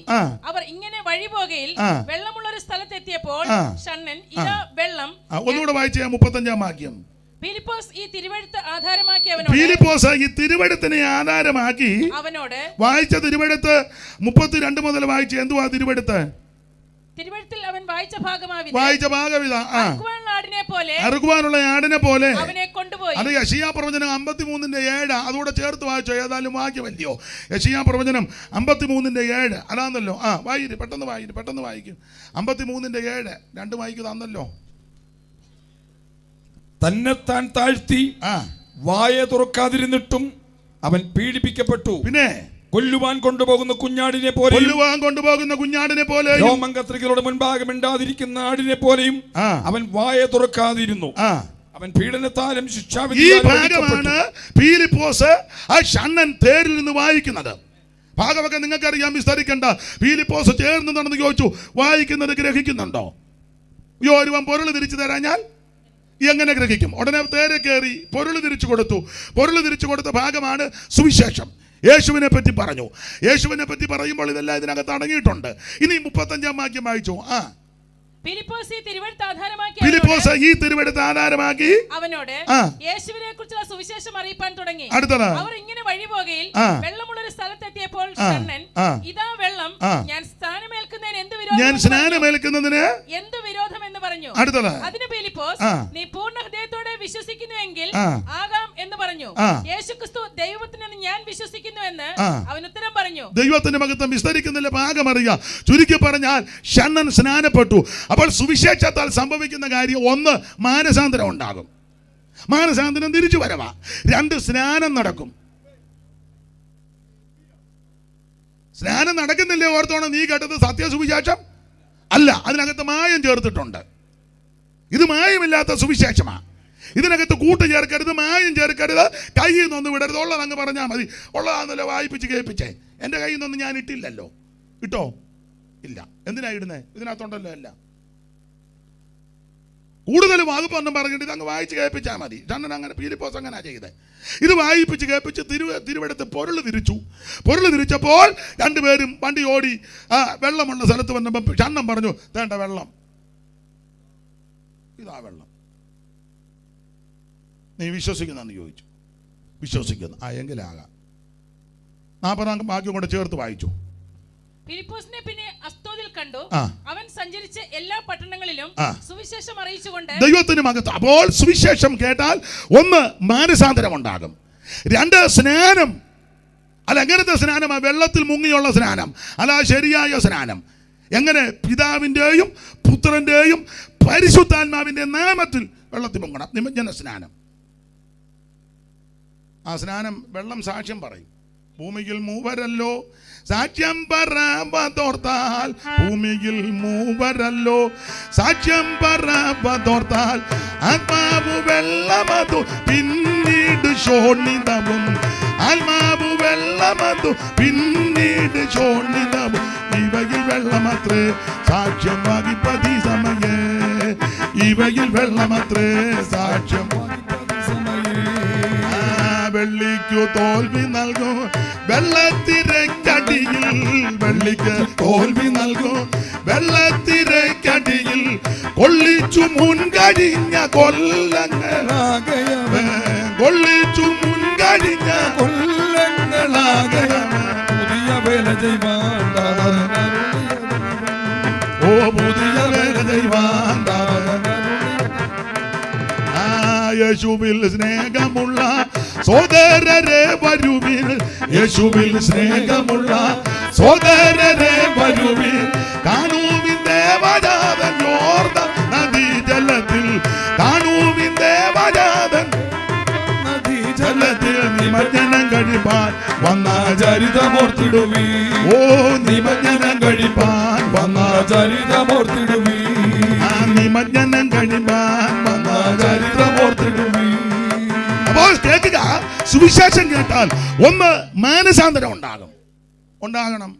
S2: അവർ ഇങ്ങനെ വഴിപോകയിൽ വെള്ളമുള്ള ഒരു സ്ഥലത്ത് എത്തിയപ്പോൾ ഷണ്ണൻ ഇതാ വെള്ളം.
S3: ഒന്നുകൂടെ വായിച്ച 35-ാം വാക്യം.
S2: ഫിലിപ്പോസ് ഈ തിരുവെഴുത്ത് ആധാരമാക്കി അവനോട്
S3: വായിച്ച തിരുവെഴുത്ത് 32 മുതൽ വായിച്ച എന്തുവാ തിരുവെഴുത്ത്?
S2: തിരുവെഴുത്തിൽ അവൻ വായിച്ച ഭാഗം
S3: അറുക്കുവാനുള്ള ആടിനെ പോലെ
S2: അവനെ കൊണ്ടുപോയി.
S3: അത് യെശയ്യാ പ്രവചനം 53:7 അതുകൂടെ ചേർത്ത് വായിച്ചോ. ഏതായാലും വാക്യമല്ലയോ യെശയ്യാ പ്രവചനം 53:7 അതാന്നല്ലോ. പെട്ടെന്ന് വായിക്കും. 53:7 2 വായിക്കുക തന്നല്ലോ.
S4: തന്നെത്താൻ താഴ്ത്തി വായ തുറക്കാതിരുന്നിട്ടും അവൻ പീഡിപ്പിക്കപ്പെട്ടു.
S3: പിന്നെ
S4: കൊല്ലുവാൻ കൊണ്ടുപോകുന്ന കുഞ്ഞാടിനെ പോലെ രോമം കത്രികളുടെ മുൻപാകെ മിണ്ടാതിരിക്കുന്ന ആടിനെ പോലെയും അവൻ വായ തുറക്കാതിരുന്നു. അവൻ പീഡനത്താലും
S3: ശിക്ഷാവിധിയാണ് ഫിലിപ്പോസ് ആ ഷണ്ണൻ തേരിൽ നിന്ന് വായിക്കുന്നത്. ഭാഗമൊക്കെ നിങ്ങൾക്കറിയാം, വിസ്തരിക്കണ്ട. ഫിലിപ്പോസ് ചേർന്ന് നടന്ന് ചോദിച്ചു, വായിക്കുന്നത് ഗ്രഹിക്കുന്നുണ്ടോ? ഒരുവൻ പൊരുൾ തിരിച്ചു തരാഞ്ഞാൽ എങ്ങനെ ഗ്രഹിക്കും? ഉടനെ തേരെ കയറി പൊരുൾ തിരിച്ചു കൊടുത്ത ഭാഗമാണ് സുവിശേഷം. യേശുവിനെ പറ്റി പറഞ്ഞു. യേശുവിനെ പറ്റി പറയുമ്പോൾ ഇതെല്ലാം ഇതിനകത്ത് അടങ്ങിയിട്ടുണ്ട്. ഇനി 35-ാം വാക്യം വായിച്ചു.
S2: ഫിലിപ്പോസ് ഈ തിരുവെഴുത്ത് ആധാരമാക്കി
S3: അവനോട്
S2: യേശുവിനെ കുറിച്ചുള്ള സുവിശേഷം അറിയിപ്പാൻ തുടങ്ങി.
S3: അടുത്തത്
S2: അവർ ഇങ്ങനെ വഴിപോകയിൽ വെള്ളമുള്ള ഒരു സ്ഥലത്തെത്തിയപ്പോൾ ഷണ്ണൻ ഇതാ വെള്ളം, ഞാൻ സ്നാനമേൽക്കുന്നതിന് എന്ത് വിരോധം എന്ന് പറഞ്ഞു.
S3: അടുത്തത്
S2: അതിന് ഫിലിപ്പോസ് നീ പൂർണ്ണ ഹൃദയത്തോടെ വിശ്വസിക്കുന്നുവെങ്കിൽ ആകാം എന്ന് പറഞ്ഞു. യേശുക്രിസ്തു ദൈവത്തിനെന്ന് ഞാൻ വിശ്വസിക്കുന്നു എന്ന് അവൻ ഉത്തരം പറഞ്ഞു.
S3: ദൈവത്തിന്റെ മഹത്വം വിസ്തരിക്കുന്നില്ല, ഭാഗം അറിയുക. ചുരുക്കി പറഞ്ഞാൽ ഷണ്ണൻ സ്നാനപ്പെട്ടു. അപ്പോൾ സുവിശേഷത്താൽ സംഭവിക്കുന്ന കാര്യം 1 മാനസാന്തരം ഉണ്ടാകും. മാനസാന്തരം തിരിച്ചു വരവാ. 2 സ്നാനം നടക്കും. സ്നാനം നടക്കുന്നില്ലേ ഓർത്തോണം. നീ കേട്ടത് സത്യസുവിശേഷം അല്ല, അതിനകത്ത് മായം ചേർത്തിട്ടുണ്ട്. ഇത് മായമില്ലാത്ത സുവിശേഷമാണ്. ഇതിനകത്ത് കൂട്ട് ചേർക്കരുത്, മായം ചേർക്കരുത്, കയ്യിൽ നിന്നൊന്ന് വിടരുത്. ഉള്ളതങ്ങ് പറഞ്ഞാൽ മതി. ഉള്ളതാന്നല്ലോ വായിപ്പിച്ച് കേൾപ്പിച്ചേ. എൻ്റെ കയ്യിൽ നിന്നൊന്നും ഞാൻ ഇട്ടില്ലല്ലോ. ഇട്ടോ? ഇല്ല. എന്തിനാ ഇടുന്നേ? ഇതിനകത്തുണ്ടല്ലോ എല്ലാം. കൂടുതൽ വകുപ്പൊന്നും പറഞ്ഞിട്ട് ഇതങ്ങ് വായിച്ച് കേൾപ്പിച്ചാൽ മതി. ഷണ്ണൻ അങ്ങനെ, ഫിലിപ്പോസ് അങ്ങനെ ചെയ്തേ. ഇത് വായിപ്പിച്ച് കേൾപ്പിച്ച് തിരുവെടുത്ത് പൊരുൾ തിരിച്ചപ്പോൾ 2 പേരും വണ്ടി ഓടി വെള്ളമുള്ള സ്ഥലത്ത് വന്നപ്പോൾ ഷണ്ണൻ പറഞ്ഞു, വേണ്ട വെള്ളം, ഇതാ വെള്ളം, നീ വിശ്വസിക്കുന്നെന്ന് ചോദിച്ചു. വിശ്വസിക്കുന്നു. എങ്കിലാകാം. 40-ാം വാക്യം കൊണ്ട് ചേർത്ത് വായിച്ചു.
S2: ഫിലിപ്പോസിനെ പിന്നെ അസ്തോദിൽ കണ്ടു. അവൻ സഞ്ചരിച്ച എല്ലാ പട്ടണങ്ങളിലും സുവിശേഷം അറിയിച്ചുകൊണ്ട്
S3: ദൈവത്തിന് മഹത്വം. അപ്പോൾ സുവിശേഷം കേട്ടാൽ 1 മാനസാന്തരം ഉണ്ടാകും. 2 സ്നാനം. അല്ല, എങ്ങനത്തെ സ്നാനമാ? വെള്ളത്തിൽ മുങ്ങിയുള്ള സ്നാനം അല്ല, ശരിയായ സ്നാനം. എങ്ങനെ? പിതാവിൻ്റെയും പുത്രൻ്റെയും പരിശുദ്ധാത്മാവിൻ്റെ നാമത്തിൽ വെള്ളത്തിൽ മുങ്ങണം. നിമജ്ജന സ്നാനം. ആ സ്നാനം വെള്ളം സാക്ഷ്യം പറയും. ഭൂമിയിൽ മൂവരല്ലോ സാക്ഷ്യം പറവതോർത്താൽ, ഭൂമിയിൽ മൂവരല്ലോ സാക്ഷ്യം പറവതോർത്താൽ, ആത്മാവു വെള്ളമതു പിന്നീട് ശോണിതവും, ആത്മാവു വെള്ളമതു പിന്നീട് ശോണിതവും, ഇവയിൽ വെള്ളമത്രേ സാക്ഷ്യം വഹിപ്പതി സമയേ, ഇവയിൽ വെള്ളമത്രേ സാക്ഷ്യം. വെള്ളിക്കു തോൽവി നൽകും വെള്ളത്തിരക്കടിയിൽ, വെള്ളിക്ക് തോൽവി നൽകും വെള്ളത്തിരക്കടിയിൽ, കൊള്ളിച്ചു മുൻകഴിഞ്ഞ കൊള്ളിച്ചു മുൻകഴിഞ്ഞ കൊല്ലങ്ങളാകയമേ,
S4: പുതിയ വേല ചെയ്യുവാൻ
S3: പുതിയ വേല ചെയ്യുവാൻ യേശുവിൽ സ്നേഹമുള്ള സോദരരെ വരുവിൻ, യേശുവിൽ സ്നേഹമുള്ള സോദരരെ വരുവിൻ, കാണുവിൻ ദേവജാതൻ യോർദാൻ നദീജലത്തിൽ, കാണുവിൻ ദേവജാതൻ നദീജലത്തിൽ, നിമജ്ജനം കഴിപ്പാൻ വന്ന ചരിതമോർത്തിടുവീ, നിമജ്ജനം കഴിപ്പാൻ വന്ന ചരിതമോർത്തിടുവീ, നിമജ്ജനം കഴിപ്പാൻ വന്ന ചരിതമോർത്തിടുവീ. അപ്പോൾ കേക്ക് സുവിശേഷം കേട്ടാൽ ഒന്ന് മാനസാന്തരം ഉണ്ടാകണം.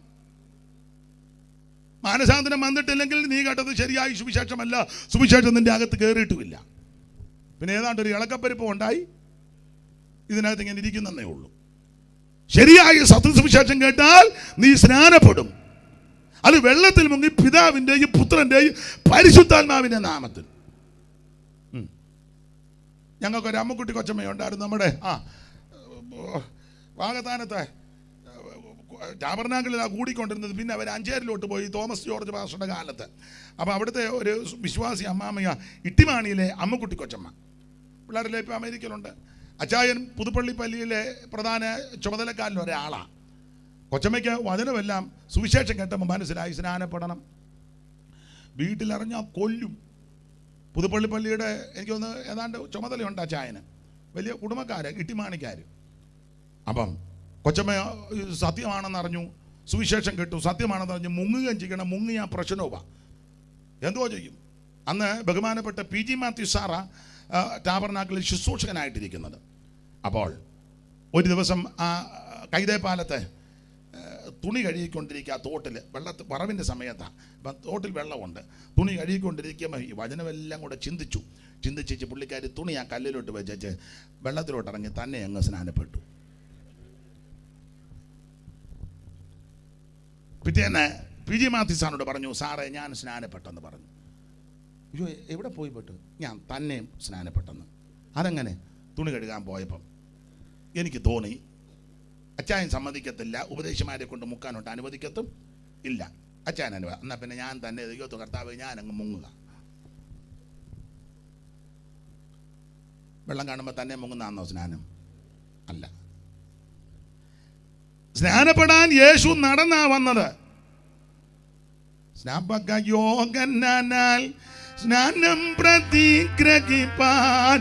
S3: മാനസാന്തരം വന്നിട്ടില്ലെങ്കിൽ നീ കേട്ടത് ശരിയായി സുവിശേഷമല്ല, സുവിശേഷം നിന്റെ അകത്ത് കയറിയിട്ടുമില്ല. പിന്നെ ഏതാണ്ട് ഒരു ഇളക്കപ്പരിപ്പ് ഉണ്ടായി ഇതിനകത്ത് ഇങ്ങനെ ഇരിക്കുന്നേ ഉള്ളൂ. ശരിയായ സത്യസുവിശേഷം കേട്ടാൽ നീ സ്നാനപ്പെടും. അത് വെള്ളത്തിൽ മുങ്ങി പിതാവിൻ്റെയും പുത്രൻ്റെയും പരിശുദ്ധാത്മാവിൻ്റെ നാമത്തിൽ. ഞങ്ങൾക്കൊരു അമ്മക്കുട്ടി കൊച്ചമ്മയുണ്ടായിരുന്നു നമ്മുടെ വാഗത്താനത്തെ ടാബർനാക്കിൽ കൂടിക്കൊണ്ടിരുന്നത്. പിന്നെ അവർ അഞ്ചേരിലോട്ട് പോയി തോമസ് ജോർജ് പാസ്റ്ററുടെ കാലത്ത്. അപ്പോൾ അവിടുത്തെ ഒരു വിശ്വാസി അമ്മാമയ ഇട്ടിമാണിയിലെ അമ്മക്കുട്ടി കൊച്ചമ്മ പിള്ളേരിലെ ഇപ്പോൾ അമേരിക്കയിലുണ്ട്. അച്ചായൻ പുതുപ്പള്ളി പള്ളിയിലെ പ്രധാന ചുമതലക്കാരിൽ ഒരാളാണ്. കൊച്ചമ്മയ്ക്ക് വചനമെല്ലാം സുവിശേഷം കേട്ടപ്പോൾ മനസ്സിലായി സ്നാനപ്പെടണം. വീട്ടിലിറങ്ങാൽ കൊല്ലും. പുതുപ്പള്ളി പള്ളിയുടെ എനിക്കൊന്ന് ഏതാണ്ട് ചുമതലയുണ്ട് അച്ചായന്, വലിയ കുടുംബക്കാർ ഇട്ടിമാണിക്കാർ. അപ്പം കൊച്ചമ്മ സത്യമാണെന്നറിഞ്ഞു, സുവിശേഷം കേട്ടു, സത്യമാണെന്നറിഞ്ഞു മുങ്ങുകയും ചെയ്യണം. മുങ്ങിയ പ്രശ്നവുമാണ്. എന്തോ ചെയ്യും? അന്ന് ബഹുമാനപ്പെട്ട PG മാത്യു സാറ ടാബർനാക്കിളിൽ ശുശ്രൂഷകനായിട്ടിരിക്കുന്നത്. അപ്പോൾ ഒരു ദിവസം ആ കൈതേപ്പാലത്തെ തുണി കഴുകിക്കൊണ്ടിരിക്കുക തോട്ടിൽ, വറവിൻ്റെ സമയത്താണ്. അപ്പം തോട്ടിൽ വെള്ളമുണ്ട്. തുണി കഴുകിക്കൊണ്ടിരിക്കുമ്പോൾ ഈ വചനമെല്ലാം കൂടെ ചിന്തിച്ച് പുള്ളിക്കാരി തുണി ആ കല്ലിലോട്ട് വെച്ച് വെള്ളത്തിലോട്ട് ഇറങ്ങി തന്നെ അങ്ങ് സ്നാനപ്പെട്ടു. പിറ്റേന്ന് PG മാത്യു സാറിനോട് പറഞ്ഞു, സാറേ ഞാൻ സ്നാനപ്പെട്ടെന്ന് പറഞ്ഞു. അയ്യോ എവിടെ പോയി പെട്ടു? ഞാൻ തന്നെ സ്നാനപ്പെട്ടെന്ന്. അതെങ്ങനെ? തുണി കഴുകാൻ പോയപ്പം എനിക്ക് തോന്നി അച്ചായൻ സമ്മതിക്കത്തില്ല, ഉപദേശിമാരെ കൊണ്ട് മുക്കാനോട്ട് അനുവദിക്കത്തും ഇല്ല. അച്ചായൻ എന്നാൽ പിന്നെ ഞാൻ തന്നെ ദൈവത്വ കർത്താവ് ഞാൻ അങ്ങ് മുങ്ങുക. വെള്ളം കാണുമ്പോൾ തന്നെ മുങ്ങുന്നാന്നോ സ്നാനം? അല്ല. സ്നാനപ്പെടാൻ യേശു നടന്നാ വന്നത്. സ്നാനം പ്രതിഗ്രഹിപ്പാൻ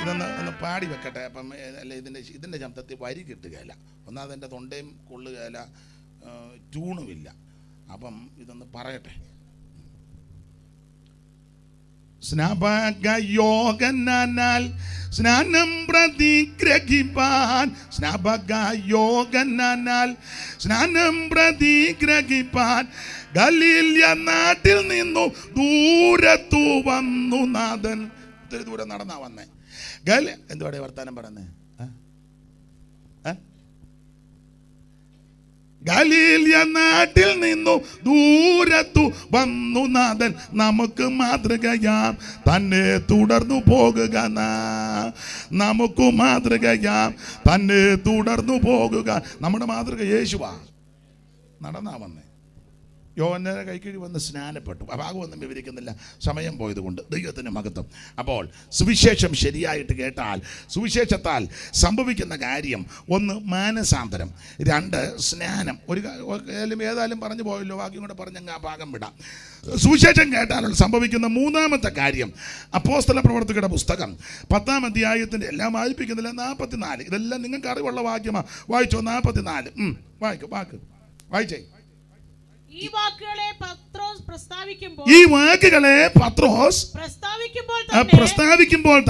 S3: അതെ, ഒന്ന് പാടി വെക്കട്ടെ. അപ്പം അല്ല ഇതിൻ്റെ ശബ്ദത്തിൽ വരി കിട്ടുകയില്ല. ഒന്നാമത് എൻ്റെ തൊണ്ടയും കൊള്ളുകയില്ല, ട്യൂണുമില്ല. അപ്പം ഇതൊന്ന് പറയട്ടെ. സ്നാനം പ്രതിഗ്രഹിപ്പാൻ സ്നാനം പ്രതിഗ്രഹിപ്പാൻ ഗലീല നാട്ടിൽ നിന്നു ദൂരത്തു വന്നു നാഥൻ. ഒത്തിരി ദൂരം നടന്നാ വന്നേ. എന്തുവാടെ വർത്താനം പറഞ്ഞേ? ഗലീല നാട്ടിൽ നിന്നു ദൂരത്തു വന്നു നാഥൻ. നമുക്ക് മാതൃകയാം തന്നെ തുടർന്നു പോകുക. നമുക്ക് മാതൃകയാം തന്നെ തുടർന്നു പോകുക. നമ്മുടെ മാതൃക യേശുവാ. നടന്നാ വന്നേ. യോഹന്നാന്റെ കൈക്കീഴ് വന്ന് സ്നാനപ്പെട്ടു. ഭാഗമൊന്നും വിവരിക്കുന്നില്ല, സമയം പോയതുകൊണ്ട്. ദൈവത്തിന് മഹത്വം. അപ്പോൾ സുവിശേഷം ശരിയായിട്ട് കേട്ടാൽ സുവിശേഷത്താൽ സംഭവിക്കുന്ന കാര്യം ഒന്ന് മാനസാന്തരം, രണ്ട് സ്നാനം. ഏതായാലും പറഞ്ഞു പോയല്ലോ, ബാക്കി കൂടെ പറഞ്ഞങ്ങ് ആ ഭാഗം വിടാം. സുവിശേഷം കേട്ടാൽ സംഭവിക്കുന്ന മൂന്നാമത്തെ കാര്യം അപ്പോസ്തല പ്രവർത്തകരുടെ പുസ്തകം 10-ാം അധ്യായത്തിൻ്റെ എല്ലാം വായിപ്പിക്കുന്നില്ല, 44. ഇതെല്ലാം നിങ്ങൾക്ക് അറിവുള്ള വാക്യമാണ്. വായിച്ചോ 44. വായിച്ചേ.
S5: ഈ വാക്കുകളെ പത്രോസ്
S3: പ്രസ്താവിക്കുമ്പോൾ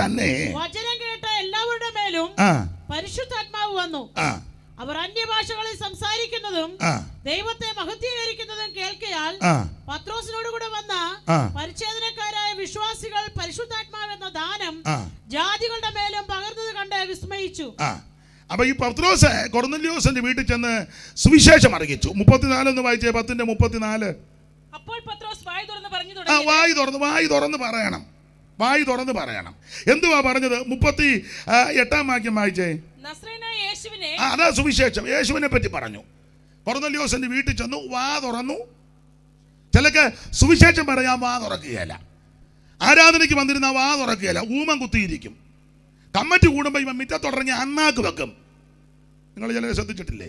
S3: തന്നെ
S5: വചനം കേട്ട എല്ലാവരുടെ മേലും പരിശുദ്ധാത്മാവ് വന്നു. അവർ അന്യഭാഷകളിൽ സംസാരിക്കുന്നതും ദൈവത്തെ മഹത്വീകരിക്കുന്നതും കേൾക്കയാൽ പത്രോസിനോട് കൂടെ വന്ന പരിച്ഛേദനക്കാരായ വിശ്വാസികൾ പരിശുദ്ധാത്മാവ് എന്ന ദാനം ജാതികളുടെ മേലും പകർന്നത് കണ്ട് വിസ്മയിച്ചു.
S3: അപ്പൊ ഈ പത്രോസ് കൊർന്നല്യോസിന്റെ വീട്ടിൽ ചെന്ന് സുവിശേഷം അറിയിച്ചു. 34 ഒന്ന് വായിച്ചേ. 10:34.
S2: അപ്പോൾ പത്രോസ് വായി തുറന്ന് പറയണം. എന്തുവാ പറഞ്ഞത്? 38-ാം വാക്യം വായിച്ചേ. അതാ സുവിശേഷം. യേശുവിനെ പറ്റി പറഞ്ഞു. കൊർന്നല്യോസിന്റെ വീട്ടിൽ ചെന്നു, വാ തുറന്നു. ചിലക്ക് സുവിശേഷം പറയാൻ വാ തുറക്കുകയല്ല. ആരാധനയ്ക്ക് വന്നിരുന്ന വാ തുറക്കുകയല്ല, ഊമം കുത്തിയിരിക്കും. കമ്മിറ്റി കൂടുമ്പോൾ ഇവൻ മിറ്റത്തുടങ്ങി അണ്ണാക്ക് വെക്കും. നിങ്ങൾ ചിലരെ ശ്രദ്ധിച്ചിട്ടില്ലേ?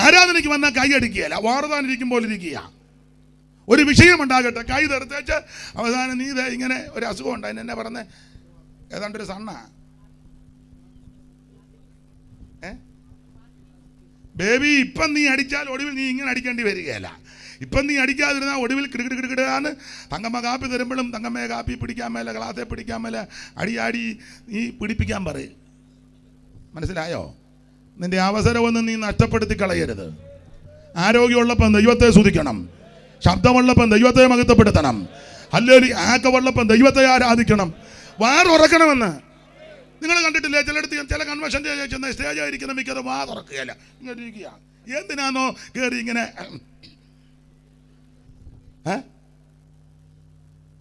S2: ആരാധനയ്ക്ക് വന്നാൽ കൈ അടിക്കുകയല്ല, വാർത്താനിരിക്കുമ്പോൾ ഇരിക്കുക. ഒരു വിഷയമുണ്ടാകട്ടെ, കൈ തെറുത്തേച്ച് അവസാനം നീ ഇങ്ങനെ ഒരു അസുഖം ഉണ്ട്, അതിന് എന്നെ പറഞ്ഞ് ഏതാണ്ടൊരു സണ്ണ ബേബി, ഇപ്പം നീ അടിച്ചാൽ ഒടുവിൽ നീ ഇങ്ങനെ അടിക്കേണ്ടി വരികയല്ല.
S3: ഇപ്പം നീ അടിക്കാതിരുന്ന ഒടുവിൽ കിടുകിടുകിടുകിടാന്ന് തങ്കമ്മ കാപ്പി തരുമ്പോഴും തങ്കമ്മയെ കാപ്പി പിടിക്കാൻ മേലെ ഗ്ലാസെ പിടിക്കാൻ മേലെ അടിയാടി നീ പിടിപ്പിക്കാൻ പറയും. മനസ്സിലായോ? നിന്റെ അവസരമൊന്നും നീ നഷ്ടപ്പെടുത്തി കളയരുത്. ആരോഗ്യമുള്ളപ്പം ദൈവത്തെ സ്തുതിക്കണം, ശബ്ദമുള്ളപ്പം ദൈവത്തെ മഹത്വപ്പെടുത്തണം, അല്ലെങ്കിൽ ആക്കമുള്ളപ്പം ദൈവത്തെ ആരാധിക്കണം, വാതുറക്കണമെന്ന്. നിങ്ങൾ കണ്ടിട്ടില്ലേ ചിലയിടത്ത് ചില കൺവെൻഷൻ ചെന്ന സ്റ്റേജായിരിക്കുന്ന മിക്കത് വാതുറക്കുകയല്ല, ഇങ്ങനെ ഇരിക്കുക. എന്തിനാണോ കയറി ഇങ്ങനെ?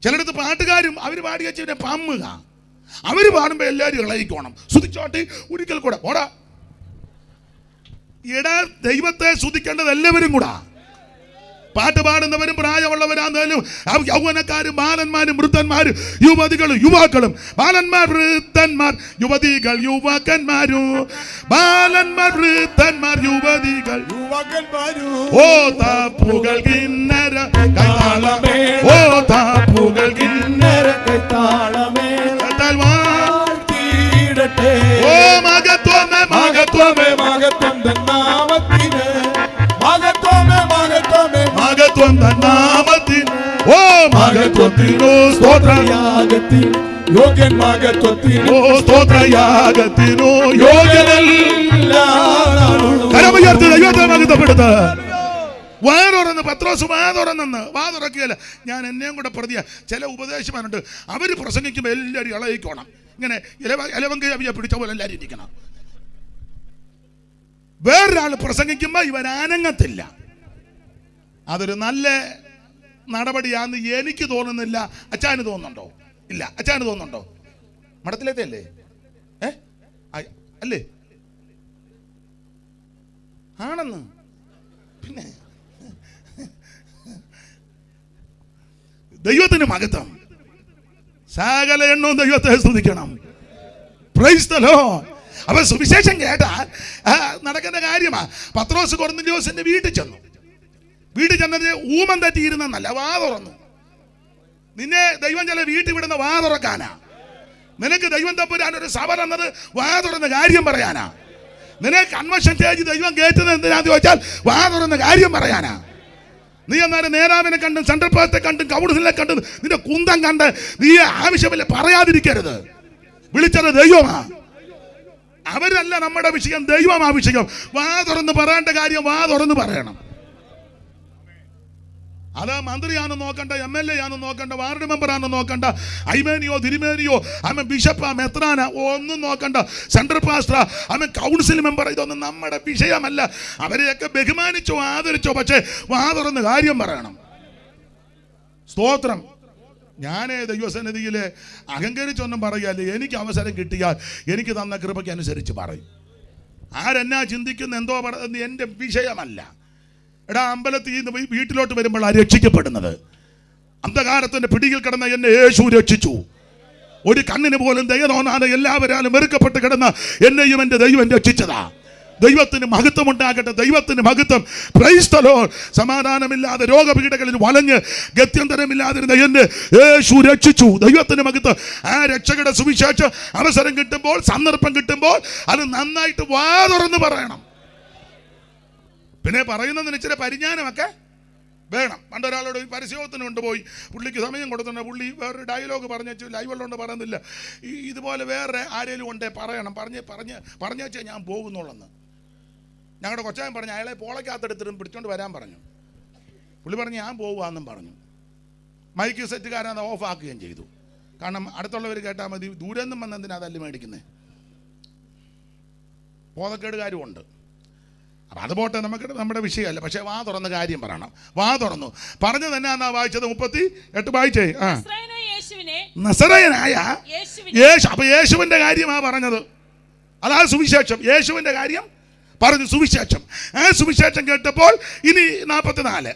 S3: ചിലയിടത്ത് പാട്ടുകാരും അവർ പാടി വെച്ചവരെ പമ്മുക, അവർ പാടുമ്പോൾ എല്ലാവരും ഇളയിക്കോണം. സ്തുതിച്ചോട്ട് ഒരിക്കൽ കൂടെ ഓടാ. ഇടാ, ദൈവത്തെ സ്തുതിക്കേണ്ടത് എല്ലാവരും കൂടാ. പാട്ട് പാടുന്നവരും പ്രായമുള്ളവരാണെങ്കിലും യൗവനക്കാരും ബാലന്മാരും വൃദ്ധന്മാരും യുവതികളും യുവാക്കളും, ബാലന്മാർ വൃദ്ധന്മാർ യുവതികൾ യുവാക്കന്മാരും, ബാലന്മാർ വൃദ്ധന്മാർ യുവതികൾ യുവാക്കന്മാരും. ഓ താപ്പുകൾ കിന്നര കൈതാളമേ, ഓ താപ്പുകൾ കിന്നര കൈതാളമേ, ഓ മഹത്വമേ മഹത്വമേ മഹത്വം തന്നാമത്തിന്, മഹത്വമേ മഹത്വമേ മഹത്വം തന്നാമത്തിന്, ഓ മഹത്വത്തിനോ സ്തോത്രയാഗത്തിൽ യോഗ്യൻ, മഹത്വത്തിനോ സ്തോത്രയാഗത്തിനോ യോഗ്യനെല്ലാം. കരമുയർത്തി ദൈവത്തെ മഹത്വപ്പെടുത്ത. വാതുറന്ന് പത്രോസ് വാതുറക്കുകയല്ല. ഞാൻ എന്നെയും കൂടെ പ്രതിയ ചില ഉപദേശമാരുണ്ട്, അവർ പ്രസംഗിക്കുമ്പോൾ എല്ലാവരും ഇളയിക്കോണം. ഇങ്ങനെ ഇലവങ്കയെ പിടിച്ച പോലെ എല്ലാവരും ഇരിക്കണം. വേറൊരാൾ പ്രസംഗിക്കുമ്പോൾ ഇവൻ അനങ്ങത്തില്ല. അതൊരു നല്ല നടപടിയാണെന്ന് എനിക്ക് തോന്നുന്നില്ല. അച്ചാന് തോന്നുന്നുണ്ടോ? ഇല്ല. അച്ചാന് തോന്നുന്നുണ്ടോ? മഠത്തിലത്തെ അല്ലേ? അല്ലേ? ആണെന്ന്. പിന്നെ ദൈവത്തിന് മഹത്വം. സകല എണ്ണവും ദൈവത്തെ സ്തുതിക്കണം. Price the Lord. അപ്പൊ സുവിശേഷം കേട്ടാൽ നടക്കുന്ന കാര്യമാ. പത്രോസ് കൊർന്നേലിയോസിന്റെ വീട്ടിൽ ചെന്നു. വീട്ടിൽ ചെന്നത് ഊമൻ തെറ്റിയിരുന്നല്ല, വാ തുറന്നു. നിന്നെ ദൈവം ചില വീട്ടിൽ വിടുന്ന വാ തുറക്കാനാ. നിനക്ക് ദൈവം തമ്പുരാൻ ഒരു സഭ തന്നത് വാ തുറന്ന കാര്യം പറയാനാ. നിനക്ക് കൺവെൻഷൻ സ്റ്റേജ് ദൈവം കയറ്റുന്നത് എന്തിനാന്ന് ചോദിച്ചാൽ വാ തുറന്ന കാര്യം പറയാനാ. നീ എന്നാലും നേതാവിനെ കണ്ടും സെൻട്രൽ പാസ്റ്ററെ കണ്ടും കൗൺസിലിനെ കണ്ടും നിന്റെ കുന്തം കണ്ട് നീ ആവശ്യമില്ല പറയാതിരിക്കരുത്. വിളിച്ചത് ദൈവമാ, അവരല്ല നമ്മുടെ വിഷയം, ദൈവമാ വിഷയം. വാ തുറന്ന് പറയേണ്ട കാര്യം വാ തുറന്ന് പറയണം. അത് മന്ത്രിയാണെന്ന് നോക്കണ്ട, MLA ആണെന്ന് നോക്കണ്ട, വാർഡ് മെമ്പറാണെന്ന് നോക്കണ്ട, ഐമേനിയോ തിരുമേനിയോ അമ്മ ബിഷപ്പാ മെത്രാന ഒന്നും നോക്കണ്ട, സെൻട്രൽ പാസ്റ്ററാ അമ്മ കൗൺസിൽ മെമ്പർ, ഇതൊന്നും നമ്മുടെ വിഷയമല്ല. അവരെയൊക്കെ ബഹുമാനിച്ചോ ആദരിച്ചോ, പക്ഷേ വാ തുറന്ന് കാര്യം പറയണം. സ്തോത്രം. ഞാൻ ദൈവസന്നിധിയിൽ അഹങ്കരിച്ചൊന്നും പറയല്ലേ. എനിക്ക് അവസരം കിട്ടിയാൽ എനിക്ക് തന്ന കൃപയ്ക്ക് അനുസരിച്ച് പറയും. ആരെന്നാ ചിന്തിക്കുന്ന എന്തോ പറയുന്നത് എൻ്റെ വിഷയമല്ല. എടാ, അമ്പലത്തിൽ നിന്ന് വീട്ടിലോട്ട് വരുമ്പോഴാണ് രക്ഷിക്കപ്പെടുന്നത്. അന്ധകാരത്തിന്റെ പിടിയിൽ കിടന്ന എന്നെ യേശു രക്ഷിച്ചു. ഒരു കണ്ണിന് പോലും ദയ തോന്നാതെ എല്ലാവരും വെറുക്കപ്പെട്ട് കിടന്ന എന്നെയും എൻ്റെ ദൈവം രക്ഷിച്ചതാ. ദൈവത്തിന് മഹത്വം ഉണ്ടാകട്ടെ, ദൈവത്തിന് മഹത്വം. Praise the lord. സമാധാനമില്ലാതെ രോഗപീഠകളിൽ വലഞ്ഞ് ഗത്യന്തരമില്ലാതിരുന്ന എന്നെ യേശു രക്ഷിച്ചു. ദൈവത്തിന് മഹത്വം. ആ രക്ഷകയുടെ സുവിശേഷം അവസരം കിട്ടുമ്പോൾ, സന്ദർഭം കിട്ടുമ്പോൾ അത് നന്നായിട്ട് വാ തുറന്ന് പറയണം. പിന്നെ പറയുന്നതിന് ഇച്ചിരി പരിജ്ഞാനമൊക്കെ വേണം. പണ്ടൊരാളോട് പരസ്യത്തിന് കൊണ്ടുപോയി പുള്ളിക്ക് സമയം കൊടുത്തിട്ടുണ്ട്. പുള്ളി വേറൊരു ഡയലോഗ് പറഞ്ഞു, ലൈവുള്ളതുകൊണ്ട് പറയുന്നില്ല. ഇതുപോലെ വേറെ ആരെങ്കിലും ഉണ്ടേ പറയണം, പറഞ്ഞു വെച്ചാൽ ഞാൻ പോകുന്നുള്ളെന്ന്. ഞങ്ങളുടെ കൊച്ചാൻ പറഞ്ഞു, അയാളെ പോളയ്ക്കകത്തെടുത്തിട്ടും പിടിച്ചോണ്ട് വരാൻ പറഞ്ഞു. പുള്ളി പറഞ്ഞു ഞാൻ പോകുവാന്നും പറഞ്ഞു. മൈക്ക് സെറ്റുകാരത് ഓഫ് ആക്കുകയും ചെയ്തു. കാരണം അടുത്തുള്ളവർ കേട്ടാൽ മതി, ദൂരെ നിന്നും വന്നെന്തിനാ തല്ലി മേടിക്കുന്നത്. ബോധക്കേടുകാരും ഉണ്ട്. അപ്പം അത് പോട്ടെ, നമ്മുടെ വിഷയമല്ല. പക്ഷെ വാ തുറന്ന കാര്യം പറയണം. വാ തുറന്നു പറഞ്ഞു തന്നെ എന്നാ വായിച്ചത് 38 വായിച്ചേ. നസറയനായ യേശു. അപ്പൊ യേശുവിന്റെ കാര്യമാ പറഞ്ഞത്. അതാ സുവിശേഷം. യേശുവിന്റെ കാര്യം പറഞ്ഞു, സുവിശേഷം. ആ സുവിശേഷം കേട്ടപ്പോൾ ഇനി 44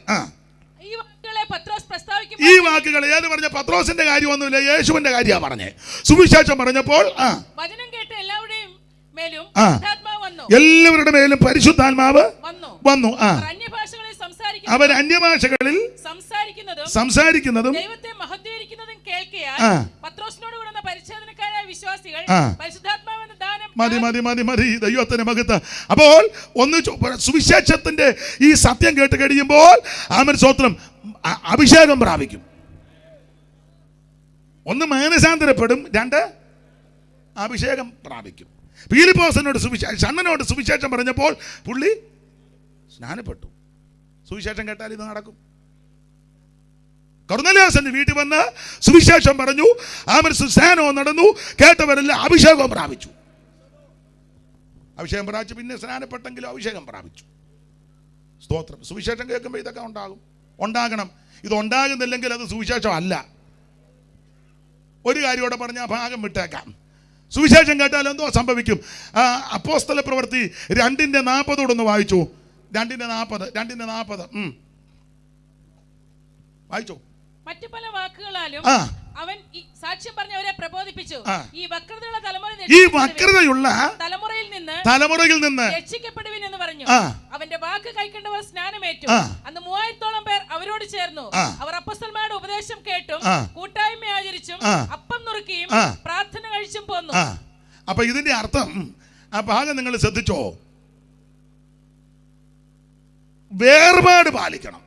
S3: ഈ വാക്കുകൾ ഏത് പറഞ്ഞ പത്രോസിന്റെ കാര്യമൊന്നുമില്ല, യേശുവിന്റെ കാര്യമാണ് പറഞ്ഞേ. സുവിശേഷം പറഞ്ഞപ്പോൾ എല്ലാവരുടെ മേലും പരിശുദ്ധാത്മാവ് വന്നു. അവർ അന്യഭാഷകളിൽ സംസാരിക്കുന്നതും മതി മതി മതി മതി. ദൈവത്തിന് മഹത്വം. അപ്പോൾ ഒന്ന് സുവിശേഷത്തിന്റെ ഈ സത്യം കേട്ട് കഴിയുമ്പോൾ ആമേൻ സ്തോത്രം അഭിഷേകം പ്രാപിക്കും. ഒന്ന് മാനസാന്തരപ്പെടും, രണ്ട് അഭിഷേകം പ്രാപിക്കും. ഫിലിപ്പോസിനോട് ഷണ്ണനോട് സുവിശേഷം പറഞ്ഞപ്പോൾ പുള്ളി സ്നാനപ്പെട്ടു. സുവിശേഷം കേട്ടാൽ ഇത് നടക്കും. കൊർന്നേലിയോസിന്റെ വീട്ടിൽ വന്ന് സുവിശേഷം പറഞ്ഞു, ആമേൻ സ്നാനവും നടന്നു, കേട്ടവരെല്ലാം അഭിഷേകവും പ്രാപിച്ചു. അഭിഷേകം പ്രാപിച്ചു, പിന്നെ സ്നാനപ്പെട്ടെങ്കിലും അഭിഷേകം പ്രാപിച്ചു. സ്തോത്രം. സുവിശേഷം കേൾക്കുമ്പോൾ ഇതൊക്കെ ഉണ്ടാകണം. ഇത് ഉണ്ടാകുന്നില്ലെങ്കിൽ അത് സുവിശേഷം അല്ല. ഒരു കാര്യം കൂടെ പറഞ്ഞാൽ ഭാഗം വിട്ടേക്കാം. സുവിശേഷം കേട്ടാൽ എന്തോ സംഭവിക്കും. അപ്പോസ്തല പ്രവൃത്തി 2:40 വായിച്ചു. 2:40 വായിച്ചു.
S2: മറ്റു പല വാക്കുകളാലും അവൻ സാക്ഷ്യം പറഞ്ഞവരെ പ്രബോധിപ്പിച്ചു. ഈ വക്രതയുള്ള തലമുറയിൽ നിന്ന് രക്ഷിക്കപ്പെടുവിൻ എന്ന് പറഞ്ഞു. അവന്റെ വാക്ക് കൈക്കൊണ്ടവർ സ്നാനമേറ്റു. അന്ന് 3000-ഓളം പേർ അവരോട് ചേർന്നു. അവർ അപ്പോസ്തലന്മാരുടെ ഉപദേശം കേട്ടും കൂട്ടായ്മ ആചരിച്ചും അപ്പം നുറുക്കിയും പ്രാർത്ഥന കഴിച്ചും പോന്നു.
S3: അപ്പൊ ഇതിന്റെ അർത്ഥം ആ ഭാഗം നിങ്ങൾ ശ്രദ്ധിച്ചോ? വേർപാട് പാലിക്കണം.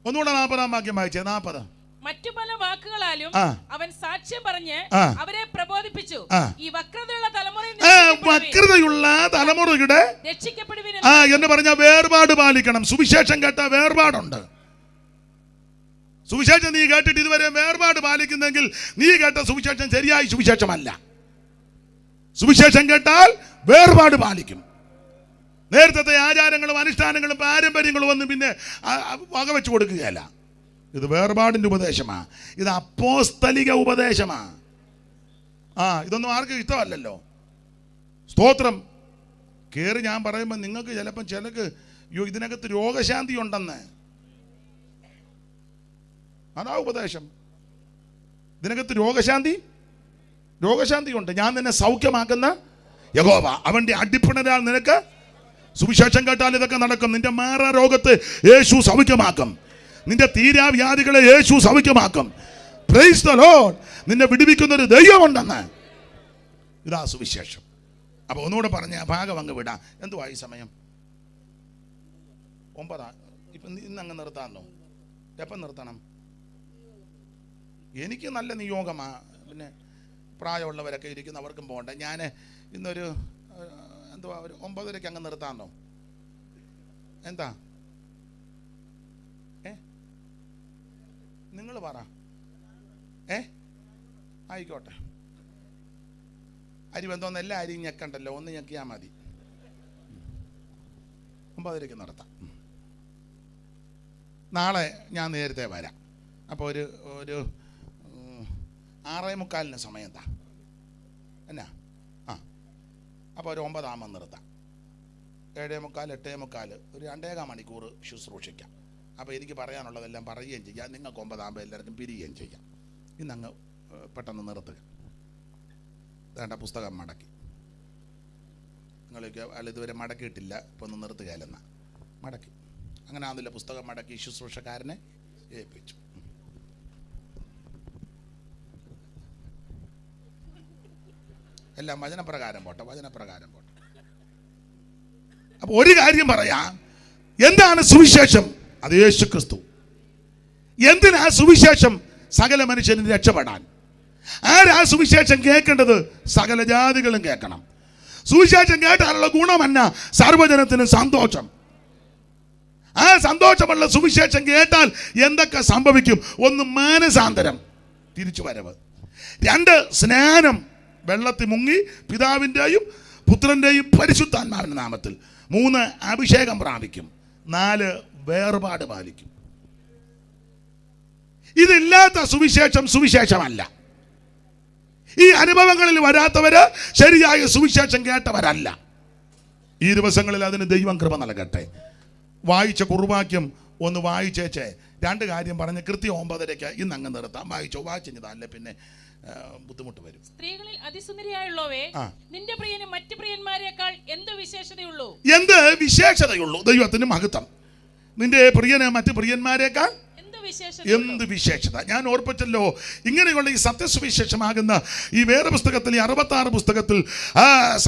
S3: ഒന്നുകൂടെ 40-ാം വാക്യം വായിച്ചേ. 40.
S2: മറ്റു പല വാക്കുകളാലും അവൻ സാക്ഷ്യം പറഞ്ഞ് അവരെ പ്രബോധിപ്പിച്ചു. ഈ വക്രതയുള്ള തലമുറയുടെ രക്ഷിക്കപ്പെടുവിൻ
S3: എന്ന് പറഞ്ഞാൽ വേർപാട് പാലിക്കണം. സുവിശേഷം കേട്ട വേർപാടുണ്ട്. സുവിശേഷം നീ കേട്ടിട്ട് ഇതുവരെ വേർപാട് പാലിക്കുന്നെങ്കിൽ നീ കേട്ട സുവിശേഷം ശരിയായി സുവിശേഷമല്ല. സുവിശേഷം കേട്ടാൽ വേർപാട് പാലിക്കും. നേരത്തെ ആചാരങ്ങളും അനുഷ്ഠാനങ്ങളും പാരമ്പര്യങ്ങളും ഒന്നും പിന്നെ വകവെച്ച് കൊടുക്കുകയല്ല. ഇത് വേർപാടിന്റെ ഉപദേശമാ. ഇത് അപ്പോസ്തലിക ഉപദേശമാ. ഇതൊന്നും ആർക്കും ഇഷ്ടമല്ലല്ലോ. സ്തോത്രം. കയറി ഞാൻ പറയുമ്പോൾ നിങ്ങൾക്ക് ചിലപ്പം ചിലക്ക് ഇതിനകത്ത് രോഗശാന്തി ഉണ്ടെന്ന്, അതാ ഉപദേശം. ഇതിനകത്ത് രോഗശാന്തി ഉണ്ട്. ഞാൻ നിന്നെ സൗഖ്യമാക്കുന്ന യഹോവ, അവന്റെ അടിപ്പിണരാൽ നിനക്ക് സുവിശേഷം കേട്ടാൽ ഇതൊക്കെ നടക്കും. നിന്റെ മാറാ രോഗത്തെ യേശു സൗഖ്യമാക്കും. നിന്റെ തീരാവ്യാധികളെ യേശു സൗഖ്യമാക്കും. Praise the lord. നിന്നെ വിടുവിക്കുന്നൊരു ദൈവമുണ്ടെന്ന്. ഇതാ സുവിശേഷം. അപ്പൊ ഒന്നുകൂടെ പറഞ്ഞ ഭാഗം അങ്ങ് വിടാം. എന്തുവാ ഈ സമയം? 9. ഇപ്പൊ ഇന്നങ്ങ് നിർത്താന്നോ? എപ്പം നിർത്തണം? എനിക്ക് നല്ല നിയോഗമാ. പിന്നെ പ്രായമുള്ളവരൊക്കെ ഇരിക്കുന്നവർക്കും പോകണ്ട. ഞാൻ ഇന്നൊരു എന്തുവാ ഒരു 9:30 അങ്ങ് നിർത്താന്നോ? എന്താ നിങ്ങൾ പറ. ആയിക്കോട്ടെ. അരി ബന്ധമൊന്നും എല്ലാ അരിയും ഞെക്കണ്ടല്ലോ, ഒന്ന് ഞെക്കിയാൽ മതി. 9:30 നടത്താം. നാളെ ഞാൻ നേരത്തെ വരാം. അപ്പോൾ ഒരു 6:45 സമയം എന്താ എന്നാ? അപ്പോൾ ഒരു 9 ആകുമ്പോൾ നിർത്താം. 7:45, 8:45 ഒരു 2.25 മണിക്കൂർ ശുശ്രൂഷിക്കാം. അപ്പോൾ എനിക്ക് പറയാനുള്ളതെല്ലാം പറയുകയും ചെയ്യാം. നിങ്ങൾക്ക് 9 ആകുമ്പോൾ എല്ലാവർക്കും പിരിയുകയും ചെയ്യാം. ഇന്നങ്ങ് പെട്ടെന്ന് നിർത്തുക. വേണ്ട പുസ്തകം മടക്കി. നിങ്ങൾക്ക് അയാൾ ഇതുവരെ മടക്കിയിട്ടില്ല, ഇപ്പോൾ ഒന്ന് നിർത്തുകയല്ലെന്നാ മടക്കി. അങ്ങനെ ആണെന്നില്ല, പുസ്തകം മടക്കി ശുശ്രൂഷക്കാരനെ ഏൽപ്പിച്ചു. എല്ലാം വചനപ്രകാരം പോട്ടെ. അപ്പൊ ഒരു കാര്യം പറയാം. എന്താണ് സുവിശേഷം? അത് യേശു ക്രിസ്തു. എന്തിനാ സുവിശേഷം? സകല മനുഷ്യനും രക്ഷപ്പെടാൻ. ആരാ സുവിശേഷം കേൾക്കേണ്ടത്? സകല ജാതികളും കേൾക്കണം. സുവിശേഷം കേട്ടാലുള്ള ഗുണമെന്ന? സർവ്വജനത്തിനും സന്തോഷം. ആ സന്തോഷമുള്ള സുവിശേഷം കേട്ടാൽ എന്തൊക്കെ സംഭവിക്കും? 1 മാനസാന്തരം, തിരിച്ചു വരവ്. 2 സ്നാനം, വെള്ളത്തിൽ മുങ്ങി പിതാവിൻ്റെയും പുത്രൻ്റെയും പരിശുദ്ധാത്മാവിൻ്റെ നാമത്തിൽ. 3 അഭിഷേകം പ്രാപിക്കും. 4 വേർപാട് പാലിക്കും. ഇതില്ലാത്ത സുവിശേഷമല്ല. ഈ അനുഭവങ്ങളിൽ വരാത്തവര് ശരിയായ സുവിശേഷം കേട്ടവരല്ല. ഈ ദിവസങ്ങളിൽ അതിന് ദൈവം കൃപ നൽകട്ടെ. വായിച്ച കുറുവാക്യം ഒന്ന് വായിച്ചേച്ചേ. 2 കാര്യം പറഞ്ഞ് കൃത്യം 9:30 ഇന്നങ്ങ് നിർത്താം. വായിച്ചല്ലേ പിന്നെ ബുദ്ധിമുട്ട് വരും.
S2: സ്ത്രീകളിൽ അതിസുന്ദരിയായുള്ളവേ, നിന്റെ പ്രിയന് മറ്റു പ്രിയന്മാരെക്കാൾ എന്ത് വിശേഷതയുള്ളൂ?
S3: എന്ത് വിശേഷതയുള്ളൂ? ദൈവത്തിന് മഹത്വം. നിന്റെ പ്രിയന് മറ്റു പ്രിയന്മാരെക്കാൾ എന്ത് വിശേഷത. ഞാൻ ഓർപ്പിച്ചല്ലോ, ഇങ്ങനെയുള്ള ഈ സത്യസുവിശേഷമാകുന്ന ഈ വേദപുസ്തകത്തിൽ, ഈ 66 പുസ്തകത്തിൽ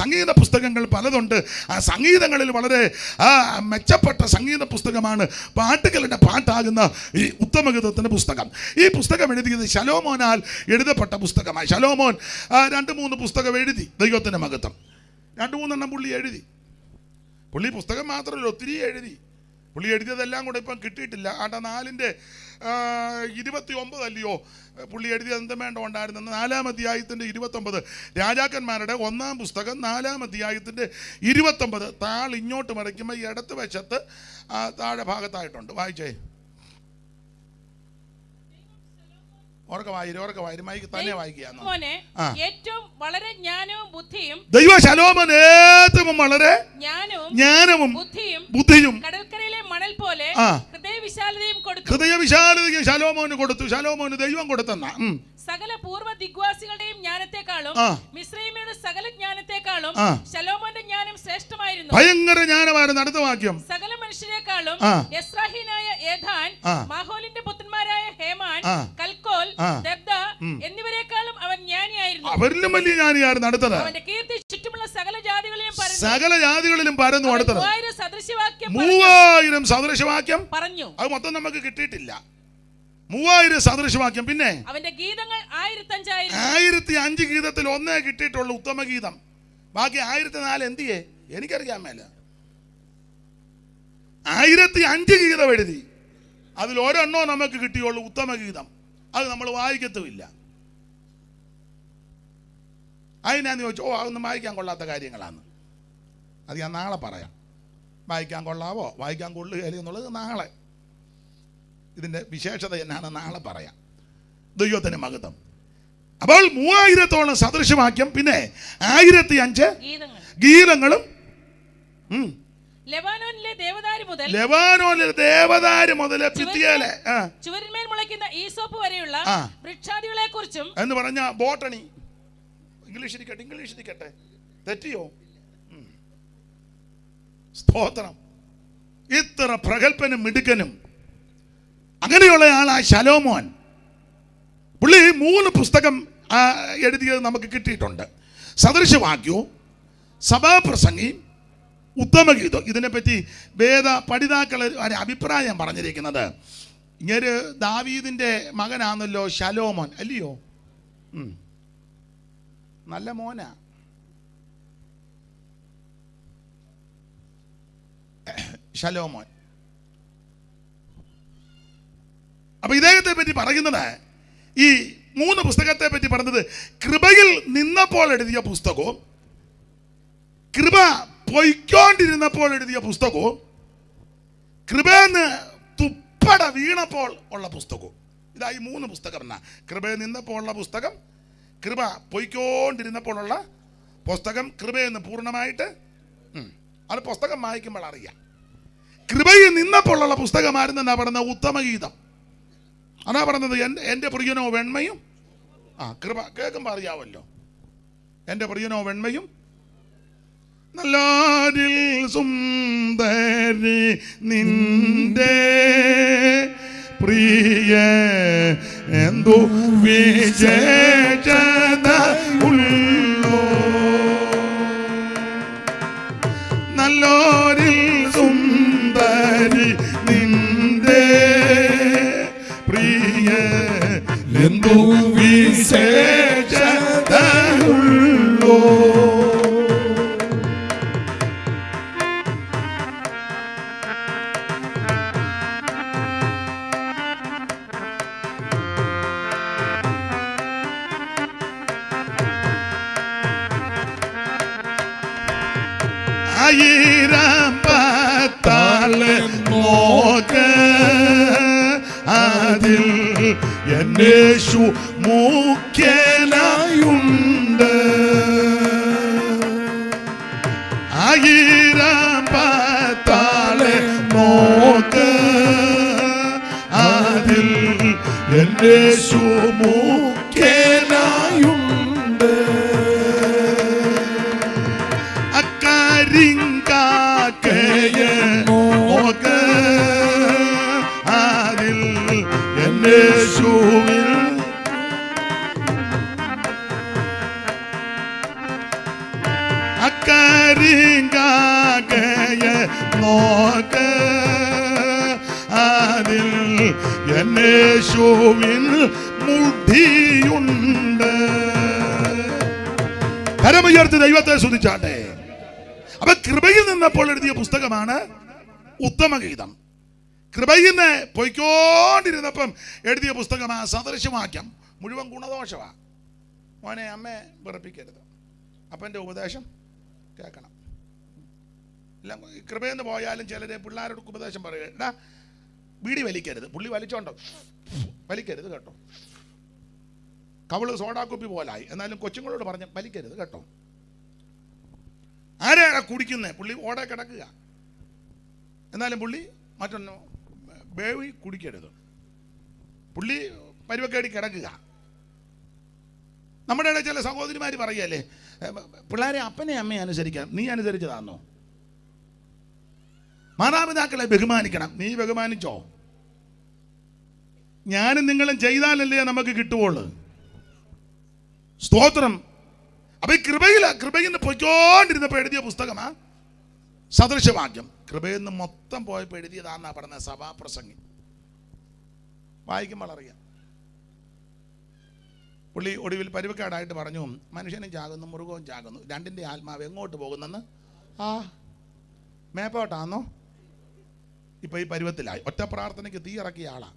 S3: സംഗീത പുസ്തകങ്ങൾ പലതുണ്ട്. ആ സംഗീതങ്ങളിൽ വളരെ മെച്ചപ്പെട്ട സംഗീത പുസ്തകമാണ് പാട്ടുകളുടെ പാട്ടാകുന്ന ഈ ഉത്തമഗീതത്തിന്റെ പുസ്തകം. ഈ പുസ്തകം എഴുതിയത് ശലോമോനാൽ എഴുതപ്പെട്ട പുസ്തകമായി. ശലോമോൻ 2-3 പുസ്തകം എഴുതി. ദൈവത്തിന്റെ മഹത്വം. 2-3 പുള്ളി എഴുതി. പുള്ളി പുസ്തകം മാത്രമല്ല, ഒത്തിരി എഴുതി. പുള്ളി എഴുതിയതെല്ലാം കൂടെ ഇപ്പം കിട്ടിയിട്ടില്ല. 4:29 അല്ലയോ പുള്ളി എഴുതിയത്? എന്തും വേണ്ട ഉണ്ടായിരുന്നത് 4-ാം അധ്യായത്തിൻ്റെ 29. രാജാക്കന്മാരുടെ 1-ാം പുസ്തകം 4-ാം അധ്യായത്തിൻ്റെ 29. താൾ ഇങ്ങോട്ട് മറിക്കുമ്പോൾ ഇടത്ത് വശത്ത് താഴെ ഭാഗത്തായിട്ടുണ്ട്. വായിച്ചേ. ഓർക്ക വായിര് മൈക്ക് തന്നെ വായിക്കുകയാണ്.
S2: ഏറ്റവും വളരെ ജ്ഞാനവും ബുദ്ധിയും
S3: ദൈവ ശലോമോൻ ഏറ്റവും വളരെ ജ്ഞാനവും ബുദ്ധിയും
S2: കടൽക്കരയിലെ മണൽ പോലെ ഹൃദയവിശാലതയും
S3: ശലോമോന് കൊടുത്തു. ശലോമോന് ദൈവം കൊടുത്തെന്ന
S2: സകല പൂർവ്വ ദിഗ്വാസികളുടെയും ജ്ഞാനത്തെക്കാളും മിസ്രയീമ്യരുടെ സകല ജ്ഞാനത്തെക്കാളും ശലോമോന്റെ ജ്ഞാനം ശ്രേഷ്ഠമായിരുന്നു.
S3: ഭയങ്കര ജ്ഞാനമായിരുന്നു. അടുത്ത വാക്യം.
S2: സകല മനുഷ്യരെക്കാളും യസ്രാഹീനായ ഏഥാൻ, മാഹോലിന്റെ പുത്രന്മാരായ ഹേമാൻ, കൽക്കോൽ, ദബ്ദ എന്നിവരെക്കാളും അവൻ ജ്ഞാനിയായിരുന്നു.
S3: അവരിലും വലിയ ജ്ഞാനിയായിരുന്നു. അടുത്തത്.
S2: അവന്റെ കീർത്തി ചുറ്റുമുള്ള സകല ജാതികളിലും
S3: പരന്നു. അടുത്തത്
S2: 3000
S3: സദൃശവാക്യം പറഞ്ഞു. അത് മൊത്തം നമുക്ക് കിട്ടിയിട്ടില്ല. 3000 സദൃശവാക്യം. പിന്നെ
S2: അവന്റെ ഗീതങ്ങൾ 1005.
S3: 1005 ഗീതത്തിൽ ഒന്നേ കിട്ടിയിട്ടുള്ളൂ, ഉത്തമ ഗീതം. ബാക്കി 1004 എന്തിയേ എനിക്കറിയാൻ മേല. 1005 ഗീതം എഴുതി. അതിൽ ഒരെണ്ണോ നമുക്ക് കിട്ടിയുള്ളൂ, ഉത്തമ ഗീതം. അത് നമ്മൾ വായിക്കത്തുമില്ല. അതിനാന്ന് ചോദിച്ചു, അതൊന്നും വായിക്കാൻ കൊള്ളാത്ത കാര്യങ്ങളാണ്. അത് ഞാൻ നാളെ പറയാം. വായിക്കാൻ കൊള്ളാവോ വായിക്കാൻ കൊള്ളുകയില്ല എന്നുള്ളത് നാളെ, ഇതിൻ്റെ വിശേഷത എന്നാണ് നാളെ പറയാം. ദൈവത്തിന് മഹത്വം. അപ്പോൾ 3000ഓളം സദൃശവാക്യം, പിന്നെ 1005 ഗീതങ്ങളും.
S2: ലെബാനോനിലെ
S3: ദേവദാരു മുതൽ ഭിത്തിയിലെ
S2: ചുവരിന്മേൽ മുളയ്ക്കുന്ന ഈസോപ്പ് വരെയുള്ള വൃക്ഷാദികളെ കുറിച്ചും
S3: എന്ന് പറഞ്ഞ ബോട്ടണി. ഇംഗ്ലീഷിരിക്കട്ടെ. തെറ്റിയോ? സ്തോത്രം. ഇത്ര പ്രഗൽഭനും മിടുക്കനും അങ്ങനെയുള്ള ആളായ ശലോമോൻ. പുള്ളി 3 പുസ്തകം എഴുതിയത് നമുക്ക് കിട്ടിയിട്ടുണ്ട്. സദൃശവാക്യവും സഭാപ്രസംഗി ഉത്തമഗീതം. ഇതിനെപ്പറ്റി വേദ പഠിതാക്കൾ ഒരു അഭിപ്രായം പറഞ്ഞിരിക്കുന്നത്, ഇങ്ങനെ ദാവീദിൻ്റെ മകനാണല്ലോ ശലോമോൻ, അല്ലയോ? നല്ല മോനാ. ശലോമോൻ. അപ്പൊ ഇദ്ദേഹത്തെ പറ്റി പറയുന്നത്, ഈ 3 പുസ്തകത്തെ പറ്റി പറഞ്ഞത് കൃപയിൽ നിന്നപ്പോൾ എഴുതിയ പുസ്തകവും, കൃപ പൊയ്ക്കൊണ്ടിരുന്നപ്പോൾ എഴുതിയ പുസ്തകവും, കൃപയെന്ന് തുപ്പട വീണപ്പോൾ ഉള്ള പുസ്തകവും. ഇതായി 3 പുസ്തകം. എന്നാ കൃപയിൽ നിന്നപ്പോൾ ഉള്ള പുസ്തകം, കൃപ പൊയ്ക്കൊണ്ടിരുന്നപ്പോഴുള്ള പുസ്തകം, കൃപയെന്ന് പൂർണ്ണമായിട്ട്. അത് പുസ്തകം വായിക്കുമ്പോൾ അറിയാം. കൃപയിൽ നിന്നപ്പോഴുള്ള പുസ്തകമായിരുന്നെന്നാ പറഞ്ഞ ഉത്തമഗീതം. അതാ പറഞ്ഞത്, എൻ്റെ പ്രിയനോ വെണ്മയും. കൃപ കേൾക്കുമ്പോൾ അറിയാമല്ലോ. എൻ്റെ പ്രിയനോ വെണ്മയും നല്ലാരിൽ സുന്ദരി നിന്റെ പ്രിയ എന്തു വിശേഷത ഉള്ളോ. നല്ലോരിൽ സുന്ദരി നിന്റെ പ്രിയ എന്തു വിശേഷത ഉള്ളോ. ആയിരം പത്താള് നോക്ക് അതിൽ എന്നേശു മുഖ്യനായുണ്ട്. ആയിരം പത്താള് നോക്ക് അതിൽ എന്നേശു മുഖ്യനായുണ്ട്. എന്നേശുവിൽ അക്കരിങ്കാകയെ നോക്ക് അതിൽ എന്നേശുവിൽ മുടിയുണ്ട്. കരമുയർത്തി ദൈവത്തെ സ്തുതിച്ചാട്ടെ. അപ്പൊ കൃപയിൽ നിന്നപ്പോൾ എഴുതിയ പുസ്തകമാണ് ഉത്തമഗീതം. കൃപയിൽ നിന്ന് പൊയ്ക്കോണ്ടിരുന്നപ്പം എഴുതിയ പുസ്തകമാണ് സദൃശവാക്യം. മുഴുവൻ ഗുണദോഷമാണ്. മോനെ അമ്മയെ വിറപ്പിക്കരുത്, അപ്പൻ്റെ ഉപദേശം കേൾക്കണം. എല്ലാം കൃപയെന്ന് പോയാലും ചിലരെ പിള്ളേരോട് ഉപദേശം പറയുക, എടാ ബീഡി വലിക്കരുത്, പുള്ളി വലിച്ചോണ്ടോ വലിക്കരുത് കേട്ടോ. കവള് സോഡാക്കുപ്പി പോലായി, എന്നാലും കൊച്ചുങ്ങളോട് പറഞ്ഞ് വലിക്കരുത് കേട്ടോ. ആരെയാണ് കുടിക്കുന്നത്? പുള്ളി ഓടെ കിടക്കുക, എന്നാലും പുള്ളി മറ്റൊന്ന് ബേവി കുടിക്കരുത്, പുള്ളി പരുവക്കേടി കിടക്കുക. നമ്മുടെ ഇടയിൽ ചില സഹോദരിമാർ പറയല്ലേ, പിള്ളേരെ അപ്പനെ അമ്മയെ അനുസരിക്കാം. നീ അനുസരിച്ചതാണോ? മാതാപിതാക്കളെ ബഹുമാനിക്കണം. നീ ബഹുമാനിച്ചോ? ഞാനും നിങ്ങളും ചെയ്താലല്ലേ നമുക്ക് കിട്ടുവുള്ളൂ. സ്തോത്രം. അപ്പൊ ഈ കൃപയിൽ നിന്ന് പൊയ്ക്കോണ്ടിരുന്നപ്പോൾ എഴുതിയ പുസ്തകമാ സദൃശവാക്യം. കൃപയിൽ നിന്ന് മൊത്തം പോയപ്പോൾ എഴുതിയതാന്നാ പറഞ്ഞ സഭാപ്രസംഗി. വായിക്കുമ്പോൾ അറിയാം. പുള്ളി ഒടുവിൽ പരുവക്കേടായിട്ട് പറഞ്ഞു, മനുഷ്യനും ചാകുന്നു മൃഗവും ചാകുന്നു, രണ്ടിൻ്റെ ആത്മാവ് എങ്ങോട്ട് പോകുന്നെന്ന്. മേപ്പോട്ടാന്നോ? ഇപ്പൊ ഈ പരുവത്തിലായി. ഒറ്റ പ്രാർത്ഥനയ്ക്ക് തീ ഇറക്കിയ ആളാ.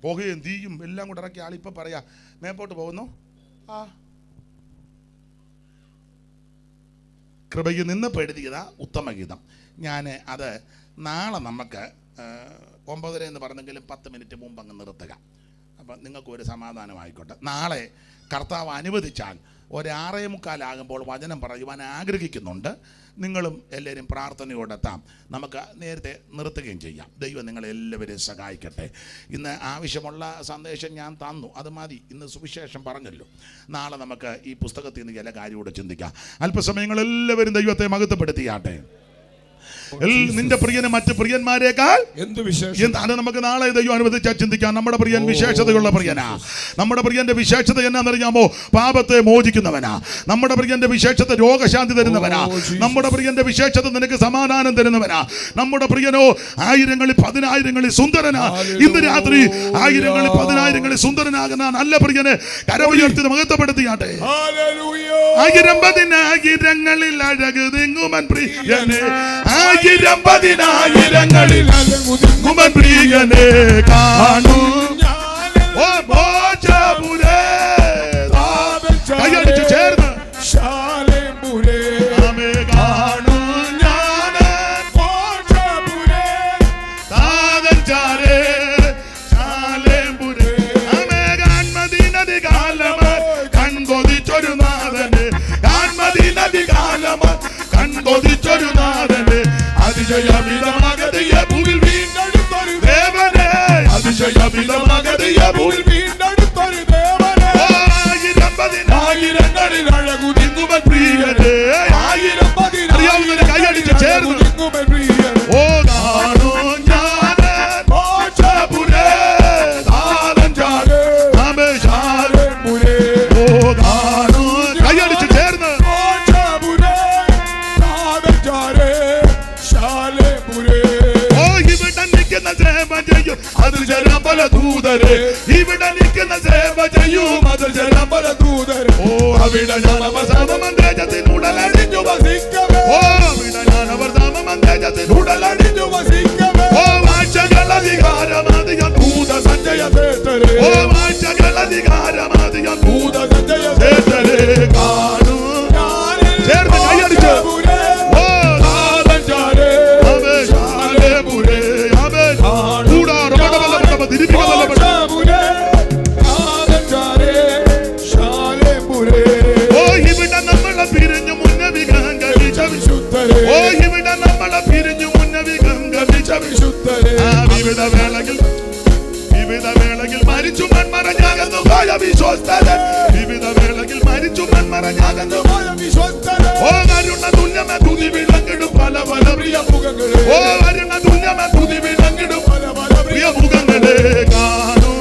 S3: പുകയും തീയും എല്ലാം കൂടെ ഇറക്കിയ ആൾ ഇപ്പൊ പറയാ മേപ്പോട്ട് പോകുന്നു. കൃപയിൽ നിന്ന് എഴുതിയതാ ഉത്തമഗീതം. ഞാൻ അത് നാളെ നമുക്ക് 9:30 എന്ന് പറഞ്ഞെങ്കിലും 10 മിനിറ്റ് മുമ്പ് അങ്ങ് നിർത്തുക. അപ്പം നിങ്ങൾക്കൊരു സമാധാനമായിക്കോട്ടെ. നാളെ കർത്താവ് അനുവദിച്ചാൽ 6:45 വചനം പറയുവാൻ ആഗ്രഹിക്കുന്നുണ്ട്. നിങ്ങളും എല്ലാവരും പ്രാർത്ഥനയോടെത്താം. നമുക്ക് നേരത്തെ നിർത്തുകയും ചെയ്യാം. ദൈവം നിങ്ങളെല്ലാവരെയും സഹായിക്കട്ടെ. ഇന്ന് ആവശ്യമുള്ള സന്ദേശം ഞാൻ തന്നു, അത് മതി. ഇന്ന് സുവിശേഷം പറഞ്ഞല്ലോ. നാളെ നമുക്ക് ഈ പുസ്തകത്തിൽ നിന്ന് ചില കാര്യത്തോടെ ചിന്തിക്കാം. അല്പസമയങ്ങൾ എല്ലാവരും ദൈവത്തെ മഹത്വപ്പെടുത്തിയാട്ടെ. നിന്റെ പ്രിയന് മറ്റ് പ്രിയന്മാരെക്കാൾ എന്ത് വിശേഷം? അത് നമുക്ക് നാളെ ദൈവം അനുവദിച്ചാൽ ചിന്തിക്കാം. നമ്മുടെ പ്രിയൻ വിശേഷതയുള്ള പ്രിയനാ. നമ്മുടെ പ്രിയന്റെ വിശേഷത എന്നാണെന്നറിയാമോ? പാപത്തെ മോചിക്കുന്നവനാ. നമ്മുടെ പ്രിയന്റെ വിശേഷത രോഗശാന്തി തരുന്നവനാ. നമ്മുടെ പ്രിയന്റെ വിശേഷത നിനക്ക് സമാധാനം തരുന്നവനാ. നമ്മുടെ പ്രിയനോ ആയിരങ്ങളിൽ 10,000 സുന്ദരനാ. ഇന്ന് രാത്രി 1000 സുന്ദരനാകുന്ന നല്ല പ്രിയനെ കരമുയർത്തി മഹത്വപ്പെടുത്തിയാട്ടെ. 10,000 അഴക് തിങ്ങുമൻ പ്രിയനെ, 10,000 അഴകുതിങ്ങുമൻ പ്രിയനെ കാണൂ. ഓ മോചപുരേ കൈയടിച്ചു ചേർന്ന് ശാലേംപുരേ കാണൂ ഞാൻ മോചപുരേ താതൻചാരേ ശാലേംപുരേ കാൺമദീനദി കാലമ കൺകൊതിച്ചൊരു നാഥന്, കാൺമദീനദി കാലമ കൺകൊതിച്ചൊരു നാഥന്, അതിശയമിതമകതിയ ഭൂവിൽ വീണ്ടെടുത്തൊരു ദേവനെ, അതിശയമിതമകതിയ ഭൂവിൽ വീണ്ടെടുത്തൊരു ദേവനെ, 10,000 അഴകുതിങ്ങുമൻ പ്രിയനെ, 10,000 കൈയടിച്ച് ചേർന്ന് ഓ കാണൂ ഞാൻ മോചപുരേ താതൻചാരേ ശാലേംപുരേ ഓ കാണൂ കൈയടിച്ച് ചേർന്ന് അതിൽ ജനം പല ദൂതരെ, ഇവിടെ നിൽക്കുന്ന സേവ ചെയ്യും അതിൽ ജനം പല ദൂതരെ. ഓ അവിടെ ഞാനവർ സമമന്തേജത്തിനുടലടിഞ്ഞു വസിക്കവേ, ഓ അവിടെ ഞാനവർ സമമന്തേജത്തിനുടലടിഞ്ഞു വസിക്കവേ. ഓ വാഴ്ചകളധികാരമധികം ഭൂത സഞ്ജയതേറ്റരെ, ഓ വാഴ്ചകളധികാരമധികം ഭൂത സഞ്ജയതേറ്റരെ കാണൂ ചേർന്ന് കൈയടിച്ച് ഓ താതൻചാരേ ശാലേംപുരേ ഓ ഇവിടെ നമ്മളെ പിരിഞ്ഞു മുന്നേ വിഗ്രഹം കഴിച്ച വിശുദ്ധരെ, ഓ ഇവിടെ നമ്മളെ പിരിഞ്ഞു മുന്നേ വിഗ്രഹം കഴിച്ച വിശുദ്ധരെ. വിവിധ വേളയിൽ മരിച്ചു മൺമറഞ്ഞാകുന്നു പോയ വിശ്വസ്തരെ, വിവിധ വേളയിൽ മരിച്ചു മൺമറഞ്ഞാകുന്നു പോയ വിശ്വസ്തരെ. ഓ വരുണ തുല്യമേ തുതി വിളങ്ങിടും പല പല പ്രിയ മുഖങ്ങളെ, ഓ വരുണ തുല്യമേ തുതി വിളങ്ങിടും പല പല പ്രിയ മുഖങ്ങളെ കാണൂ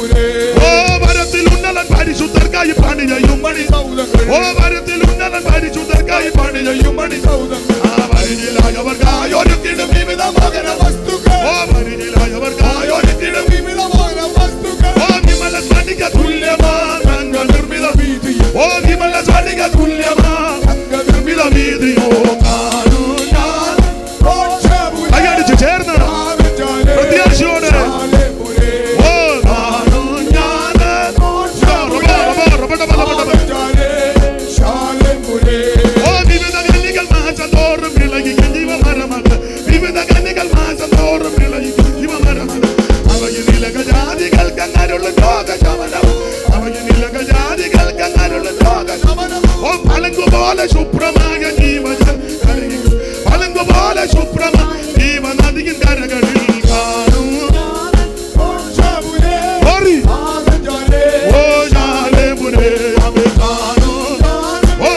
S3: ഓ വരത്തിൽ ഉന്നതൻ പരിശുദ്ധർക്കായി പണി ചെയ്യും മണി സൗധങ്ങൾ. ഓ വരത്തിൽ ഉന്നതൻ പരിശുദ്ധർക്കായി പണി ചെയ്യും മണി സൗധങ്ങൾ. ആ വരിയിലായവർക്കായി ഒരുക്കിടും വിവിധ മകര വസ്തുക്കൾ. ഓ വരിയിലായവർക്കായി ഒരുക്കിടും വിവിധ മകര വസ്തുക്കൾ. ഓ വിമല സ്ഫടിക തുല്യമാണ് അംഗ നിർമ്മിത വീതി. ഓ വിമല സ്ഫടിക തുല്യമാണ് അംഗ നിർമ്മിത വീതിയോ കാണൂ ഞാൻ. കൈയടിച്ച് ചേർന്ന് പ്രത്യാശയോടെ പോലെ ശുഭ്രമായ ജീവജൽ പലങ്കു പോലെ ശുഭ്രമ ജീവനദിയിൽ കരകളിൽ കാണൂ. ഓ ജാലേപുരേ അബേ കാണൂ. ഓ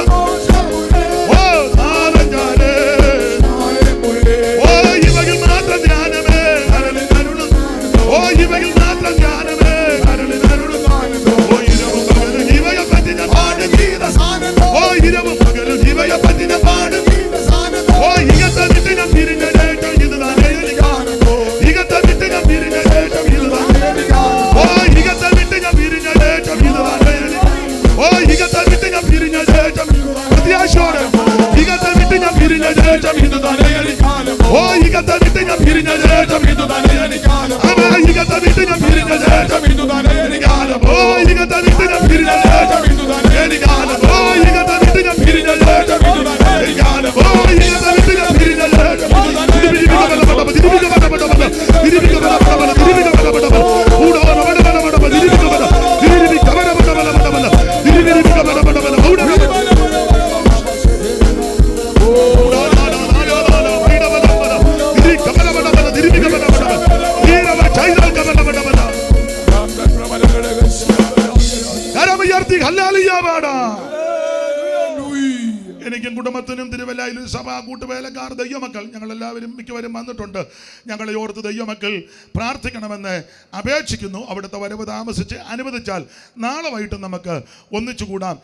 S3: നാരഞ്ചാലേ. ഓ ഇവയിൽ മാത്രം ധ്യാനമേ കരളിൽ അരുളും. ഓ ഇവയിൽ മാത്രം ധ്യാനമേ കരളിൽ അരുളും. ഓ ഇരവും പകലും ഇവയെ പറ്റി ഞാൻ പാടും ഗീത. ഓ ഇരവും പകലും ഇവയെ പറ്റി ഞാൻ പാടും. ഓ ഇകത്തെ വിട്ട് ഞാൻ പിരിഞ്ഞ ശേഷം ഇത് തന്നെ എനിക്കാണ്. ഇകത്തെ വിട്ട് ഞാൻ പിരിഞ്ഞ ശേഷം ഇത് തന്നെ എനിക്കാണ്. ഓ ഇകത്തെ വിട്ട് ഞാൻ പിരിഞ്ഞ ശേഷം ഇത് തന്നെ എനിക്കാണ്. ഓ ഇകത്തെ വിട്ട് ഞാൻ പിരിഞ്ഞ ശേഷം പ്രത്യാശയോടെ ഇകത്തെ വിട്ട് ഞാൻ പിരിഞ്ഞ ശേഷം ഇത് തന്നെ എനിക്കാണ്. ഓ ഇകത്തെ വിട്ട് ഞാൻ പിരിഞ്ഞ ശേഷം ഇത് തന്നെ എനിക്കാണ്. ഇകത്തെ വിട്ട് ഞാൻ പിരിഞ്ഞ ശേഷം ഇത് തന്നെ എനിക്കാണ്. ഓ ഇകത്തെ വിട്ട് ഞാൻ പിരിഞ്ഞ ശേഷം ഇത് തന്നെ എനിക്കാണ്. ഓ ഇകത്തെ വിട്ട് ഞാൻ പിരിഞ്ഞ ശേഷം ഇത് തന്നെ എനിക്കാണ്. ഓ ഇകത്തെ വിട്ട് ഞാൻ പിരിഞ്ഞ ശേഷം എനിക്കും കുടുംബത്തിനും തിരുവല്ലയിലും സഭാ കൂട്ടുവേലക്കാർ ദൈവമക്കൾ ഞങ്ങളെല്ലാവരും മിക്കവരും വന്നിട്ടുണ്ട്. ഞങ്ങളെ ഓർത്ത് ദൈവമക്കൾ പ്രാർത്ഥിക്കണമെന്ന് അപേക്ഷിക്കുന്നു. അവിടുത്തെ വരവ് താമസിച്ച് അനുവദിച്ചാൽ നാളെ വൈകിട്ട് നമുക്ക് ഒന്നിച്ചു കൂടാം.